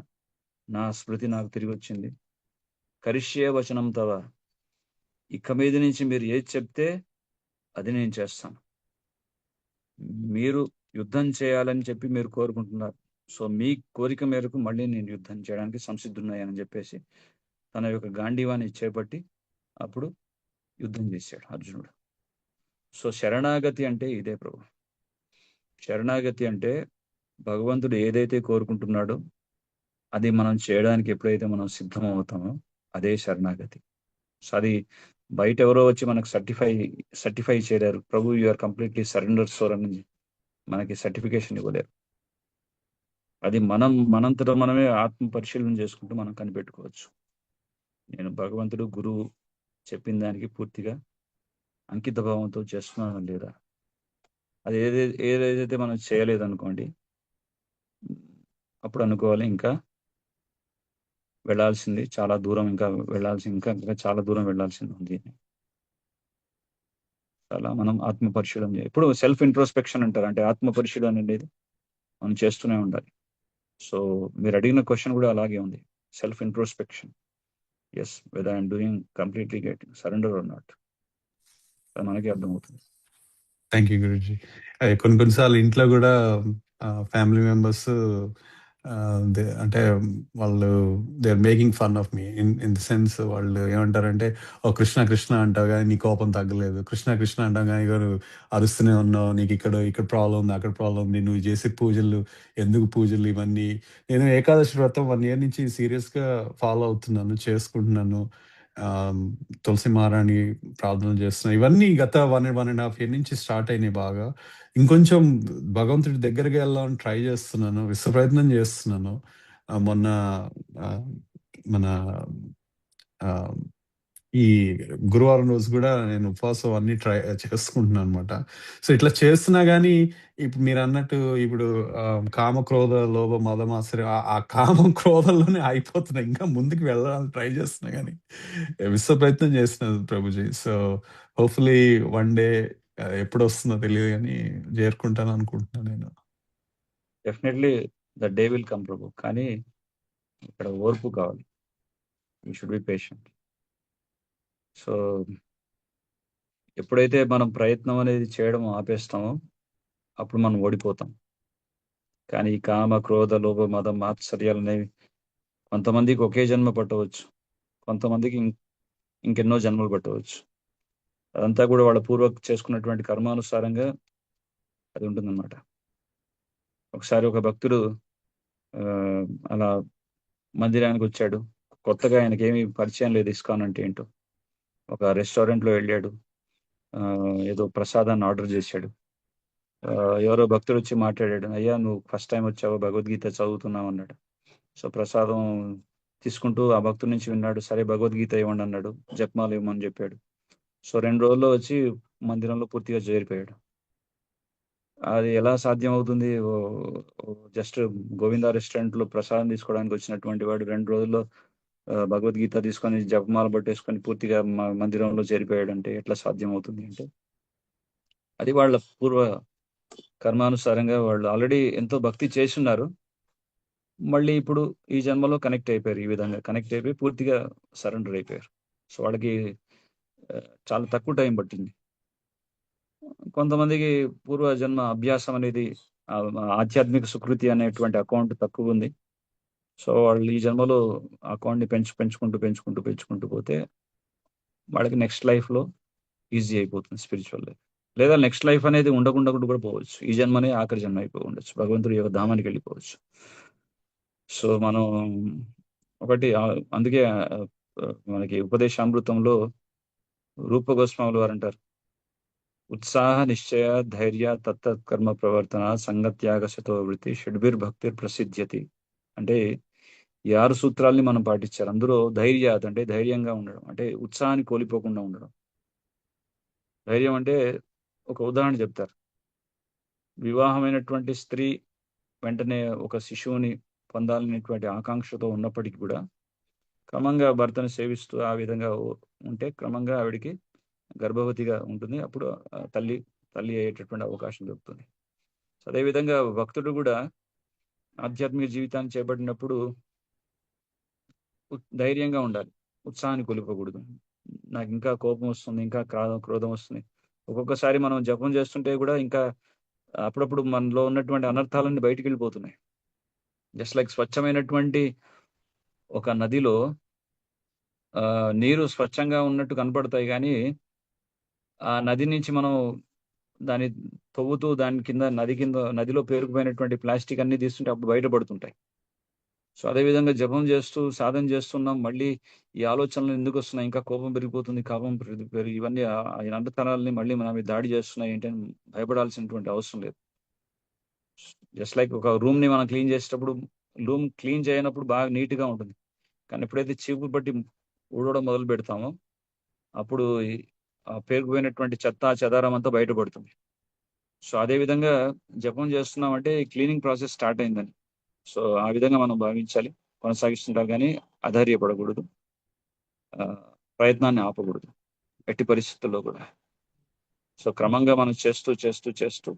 నా స్మృతి నాకు తిరిగి వచ్చింది. కరిష్యే వచనం తవ, ఇక మీద నుంచి మీరు ఏది చెప్తే అది నేను చేస్తాను. మీరు యుద్ధం చేయాలని చెప్పి మీరు కోరుకుంటున్నారు, సో మీ కోరిక మేరకు మళ్ళీ నేను యుద్ధం చేయడానికి సంసిద్ధున్నాయని చెప్పేసి తన యొక్క గాంధీవాన్ని చేపట్టి అప్పుడు యుద్ధం చేశాడు అర్జునుడు. సో శరణాగతి అంటే ఇదే ప్రభు. శరణాగతి అంటే భగవంతుడు ఏదైతే కోరుకుంటున్నాడో అది మనం చేయడానికి ఎప్పుడైతే మనం సిద్ధం అవుతామో అదే శరణాగతి. సో అది బయట ఎవరో వచ్చి మనకు సర్టిఫై చేయలేరు, Prabhu you are completely surrender సోర్ అని మనకి సర్టిఫికేషన్ ఇవ్వలేరు. అది మనంతటా మనమే ఆత్మ పరిశీలన చేసుకుంటూ మనం కనిపెట్టుకోవచ్చు, నేను భగవంతుడు గురువు చెప్పిన దానికి పూర్తిగా అంకిత భావంతో చేస్తున్నాను లేదా. అది ఏదైతే మనం చేయలేదనుకోండి, అప్పుడు అనుకోవాలి ఇంకా వెళ్ళాల్సింది చాలా దూరం, ఇంకా చాలా దూరం వెళ్ళాల్సింది ఉంది. అలా మనం ఆత్మ పరిశీలన చేయాలి. ఇప్పుడు సెల్ఫ్ ఇంట్రోస్పెక్షన్ అంటారు, అంటే ఆత్మ పరిశీలన అనేది మనం చేస్తూనే ఉండాలి. సో మీరు అడిగిన క్వశ్చన్ కూడా అలాగే ఉంది, self introspection. Yes, whether I'm doing completely getting surrender or not, మనకి అర్థమవుతుంది. థ్యాంక్ యూ గురూజీ. కొన్నిసార్లు ఇంట్లో కూడా ఫ్యామిలీ మెంబర్స్ అంటే వాళ్ళు they are making fun of me in the sense, వాళ్ళు ఏమంటారంటే, ఓ కృష్ణ కృష్ణ అంటావు కానీ నీ కోపం తగ్గలేదు, కృష్ణ కృష్ణ అంటావు కానీ అరుస్తూనే ఉన్నావు, నీకు ఇక్కడ ప్రాబ్లం ఉంది, అక్కడ ప్రాబ్లం ఉంది, నువ్వు చేసే పూజలు ఎందుకు పూజలు ఇవన్నీ. నేను ఏకాదశి వ్రతం 1 year నుంచి సీరియస్గా ఫాలో అవుతున్నాను, చేసుకుంటున్నాను. తులసి మారాణి ప్రార్థనలు చేస్తున్నాను. ఇవన్నీ గత 1.5 year నుంచి స్టార్ట్ అయినాయి బాగా. ఇంకొంచెం భగవంతుడి దగ్గరికి వెళ్ళాలని ట్రై చేస్తున్నాను, విశ్వప్రయత్నం చేస్తున్నాను. మొన్న మన ఈ గురువారం రోజు కూడా నేను ఉపవాసం అన్ని ట్రై చేసుకుంటున్నాను అనమాట. సో ఇట్లా చేస్తున్నా కానీ ఇప్పుడు మీరు అన్నట్టు ఇప్పుడు కామ క్రోధ లోభ మదం ఆశ్చర్యం ఆ కామ క్రోధంలోనే అయిపోతున్నా, ఇంకా ముందుకు వెళ్ళాలని ట్రై చేస్తున్నా కానీ విశ్వ ప్రయత్నం చేస్తున్నది Prabhuji. So hopefully one day ఎప్పుడు వస్తుందో తెలియదు కానీ చేరుకుంటాను అనుకుంటున్నాను నేను. Definitely the day will come Prabhu, కానీ ఇక్కడ ఓర్పు కావాలి, you should be patient. So ఎప్పుడైతే మనం ప్రయత్నం అనేది చేయడం ఆపేస్తామో అప్పుడు మనం ఓడిపోతాం. కానీ ఈ కామ క్రోధ లోభ మదం మాత్సర్యాలు అనేవి కొంతమందికి ఒకే జన్మ పట్టవచ్చు, కొంతమందికి ఇంకెన్నో జన్మలు పట్టవచ్చు. అదంతా కూడా వాళ్ళ పూర్వక చేసుకున్నటువంటి కర్మానుసారంగా అది ఉంటుందన్నమాట. ఒకసారి ఒక భక్తుడు అలా మందిరానికి వచ్చాడు, కొత్తగా ఆయనకి ఏమీ పరిచయం లేదు ఇస్కాన్ అంటే ఏంటో. ఒక రెస్టారెంట్లో వెళ్ళాడు, ఏదో ప్రసాదాన్ని ఆర్డర్ చేశాడు. ఎవరో భక్తుడు వచ్చి మాట్లాడాడు, అయ్యా నువ్వు ఫస్ట్ టైం వచ్చావు, భగవద్గీత చదువుతున్నావు అన్నాడు. సో ప్రసాదం తీసుకుంటూ ఆ భక్తుడి నుంచి విన్నాడు, సరే భగవద్గీత ఇవ్వండి అన్నాడు, జపమాలు ఇవ్వమని చెప్పాడు. సో 2 రోజుల్లో వచ్చి మందిరంలో పూర్తిగా చేరిపోయాడు. అది ఎలా సాధ్యం అవుతుంది? జస్ట్ గోవిందా రెస్టారెంట్లో ప్రసాదం తీసుకోవడానికి వచ్చినటువంటి వాడు 2 రోజుల్లో భగవద్గీత తీసుకొని జపమాల పట్టేసుకొని పూర్తిగా మందిరంలో చేరిపోయాడు అంటే ఎట్లా సాధ్యం అవుతుంది? అంటే అది వాళ్ళ పూర్వ కర్మానుసారంగా వాళ్ళు ఆల్రెడీ ఎంతో భక్తి చేస్తున్నారు, మళ్ళీ ఇప్పుడు ఈ జన్మలో కనెక్ట్ అయిపోయారు, ఈ విధంగా కనెక్ట్ అయిపోయి పూర్తిగా సరెండర్ అయిపోయారు. సో వాళ్ళకి చాలా తక్కువ టైం పట్టింది. కొంతమందికి పూర్వ జన్మ అభ్యాసం అనేది ఆధ్యాత్మిక సుకృతి అనేటువంటి అకౌంట్ తక్కువ ఉంది. సో వాళ్ళు ఈ జన్మలో అకౌంట్ని పెంచుకుంటూ పోతే వాళ్ళకి నెక్స్ట్ లైఫ్లో ఈజీ అయిపోతుంది స్పిరిచువల్ లైఫ్. లేదా నెక్స్ట్ లైఫ్ అనేది ఉండకుండా కూడా పోవచ్చు, ఈ జన్మనే ఆఖరి జన్మ అయిపోయి ఉండొచ్చు, భగవంతుడి యొక్క ధామానికి వెళ్ళిపోవచ్చు. సో మనం ఒకటి అందుకే మనకి ఉపదేశామృతంలో రూప గోస్వాములు వారు అంటారు, ఉత్సాహ నిశ్చయ ధైర్య తత్తత్ కర్మ ప్రవర్తన సంగత్యాగ శతో వృత్తి షడ్భిర్భక్తి ప్రసిద్ధ్యతి. అంటే ఈ 6 సూత్రాల్ని మనం పాటించాలి. అందులో ధైర్యాత్ అంటే ధైర్యంగా ఉండడం, అంటే ఉత్సాహాన్ని కోల్పోకుండా ఉండడం. ధైర్యం అంటే ఒక ఉదాహరణ చెప్తారు. వివాహమైనటువంటి స్త్రీ వెంటనే ఒక శిశువుని పొందాలనేటువంటి ఆకాంక్షతో ఉన్నప్పటికీ కూడా క్రమంగా భర్తను సేవిస్తూ ఆ విధంగా ఉంటే క్రమంగా ఆవిడికి గర్భవతిగా ఉంటుంది. అప్పుడు తల్లి అయ్యేటటువంటి అవకాశం దొరుకుతుంది. అదేవిధంగా భక్తుడు కూడా ఆధ్యాత్మిక జీవితాన్ని చేపట్టినప్పుడు ధైర్యంగా ఉండాలి, ఉత్సాహాన్ని కోల్పోకూడదు. నాకు ఇంకా కోపం వస్తుంది, ఇంకా క్రోధం వస్తుంది. ఒక్కొక్కసారి మనం జపం చేస్తుంటే కూడా ఇంకా అప్పుడప్పుడు మనలో ఉన్నటువంటి అనర్థాలన్నీ బయటికి వెళ్ళిపోతున్నాయి. జస్ట్ లైక్ స్వచ్ఛమైనటువంటి ఒక నదిలో నీరు స్వచ్ఛంగా ఉన్నట్టు కనపడతాయి, కానీ ఆ నది నుంచి మనం దాన్ని తవ్వుతూ దాని కింద నదిలో పేరుకుపోయినటువంటి ప్లాస్టిక్ అన్ని తీస్తుంటే అప్పుడు బయటపడుతుంటాయి. సో అదేవిధంగా జపం చేస్తూ సాధన చేస్తున్నాం, మళ్ళీ ఈ ఆలోచనలు ఎందుకు వస్తున్నాయి, ఇంకా కోపం పెరిగిపోతుంది, కాపం పెరిగి ఇవన్నీ అనర్థాలని మళ్ళీ మన మీద దాడి చేస్తున్నాయి ఏంటని భయపడాల్సినటువంటి అవసరం లేదు. జస్ట్ లైక్ ఒక రూమ్ ని మనం క్లీన్ చేసేటప్పుడు రూమ్ క్లీన్ చేయనప్పుడు బాగా నీట్ గా ఉంటుంది, కానీ ఎప్పుడైతే చీపురు బట్టి ఊడవడం మొదలు పెడతామో అప్పుడు పేరుకుపోయినటువంటి చెత్త చెదారం అంతా బయటపడుతుంది. సో అదే విధంగా జపం చేస్తున్నామంటే క్లీనింగ్ ప్రాసెస్ స్టార్ట్ అయిందని. సో ఆ విధంగా మనం భావించాలి, కొనసాగిస్తుంటారు, కానీ అధైర్యపడకూడదు, ప్రయత్నాన్ని ఆపకూడదు ఎట్టి పరిస్థితుల్లో కూడా. సో క్రమంగా మనం చేస్తూ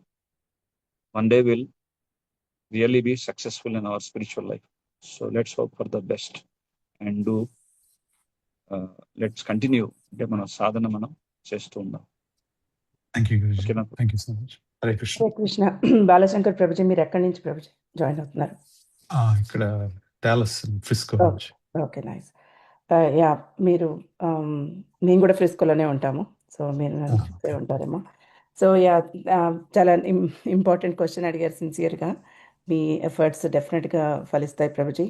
one day will really be successful in our spiritual life. So let's hope for the best and do let's continue. అంటే మన సాధన మనం చేస్తూ ఉందాం. హరే కృష్ణ. హరే కృష్ణ. బాలశంకర్ ప్రభుజీ, మీరు ఎక్కడి నుంచి ప్రభుజీ జాయిన్ అవుతున్నారు? ఇక్కడ డాలస్, ఫ్రిస్కో నుంచి. Okay, nice. యా, మీరు మేము కూడా ఫ్రిస్కోలోనే ఉంటాము, సో మీరు నన్ను చూసే ఉంటారేమో. సో యా, చాలా ఇంపార్టెంట్ క్వశ్చన్ అడిగారు సిన్సియర్గా. మీ ఎఫర్ట్స్ డెఫినెట్గా ఫలిస్తాయి ప్రభుజీ.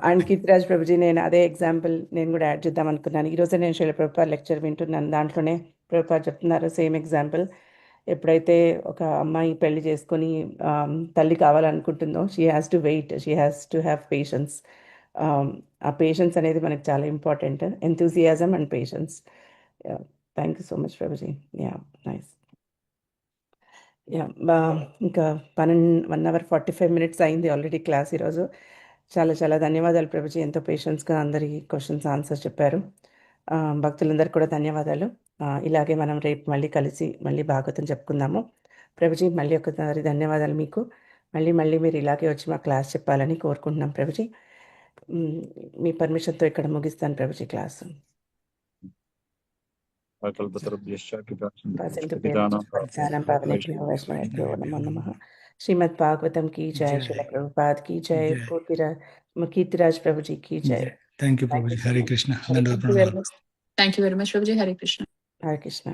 అండ్ కీర్తిరాజ్ ప్రభుజీ, నేను అదే ఎగ్జాంపుల్ నేను కూడా యాడ్ చేద్దాం అనుకున్నాను. ఈరోజే నేను శైల ప్రభుపాద్ లెక్చర్ వింటున్నాను, దాంట్లోనే ప్రభుపాద్ చెప్తున్నారు సేమ్ ఎగ్జాంపుల్. ఎప్పుడైతే ఒక అమ్మాయి పెళ్లి చేసుకొని తల్లి కావాలనుకుంటుందో she has to wait, she has to have patience. ఆ పేషెన్స్ అనేది మనకు చాలా important, enthusiasm and patience. Thank you so much Prabhuji. Yeah, nice. Yeah, ఇంకా 1:45 అయింది ఆల్రెడీ క్లాస్ ఈరోజు. చాలా చాలా ధన్యవాదాలు ప్రభుజీ, ఎంతో పేషెన్స్గా అందరికీ క్వశ్చన్స్ ఆన్సర్స్ చెప్పారు. భక్తులందరికీ కూడా ధన్యవాదాలు. ఇలాగే మనం రేపు మళ్ళీ కలిసి మళ్ళీ భాగవతం చెప్పుకుందాము. ప్రభుజీ, మళ్ళీ ఒకసారి ధన్యవాదాలు మీకు. మళ్ళీ మీరు ఇలాగే వచ్చి మా క్లాస్ చెప్పాలని కోరుకుంటున్నాం ప్రభుజీ. మీ పర్మిషన్తో ఇక్కడ ముగిస్తాను ప్రభుజీ క్లాస్. శ్రీమద్ భాగవతం की जय, श्रील प्रभुपाद की जय, कीर्तिराज प्रभु जी की जय. Thank you, Prabhuji. Hare Krishna. Thank you very much, Prabhuji. Hare Krishna. Hare Krishna.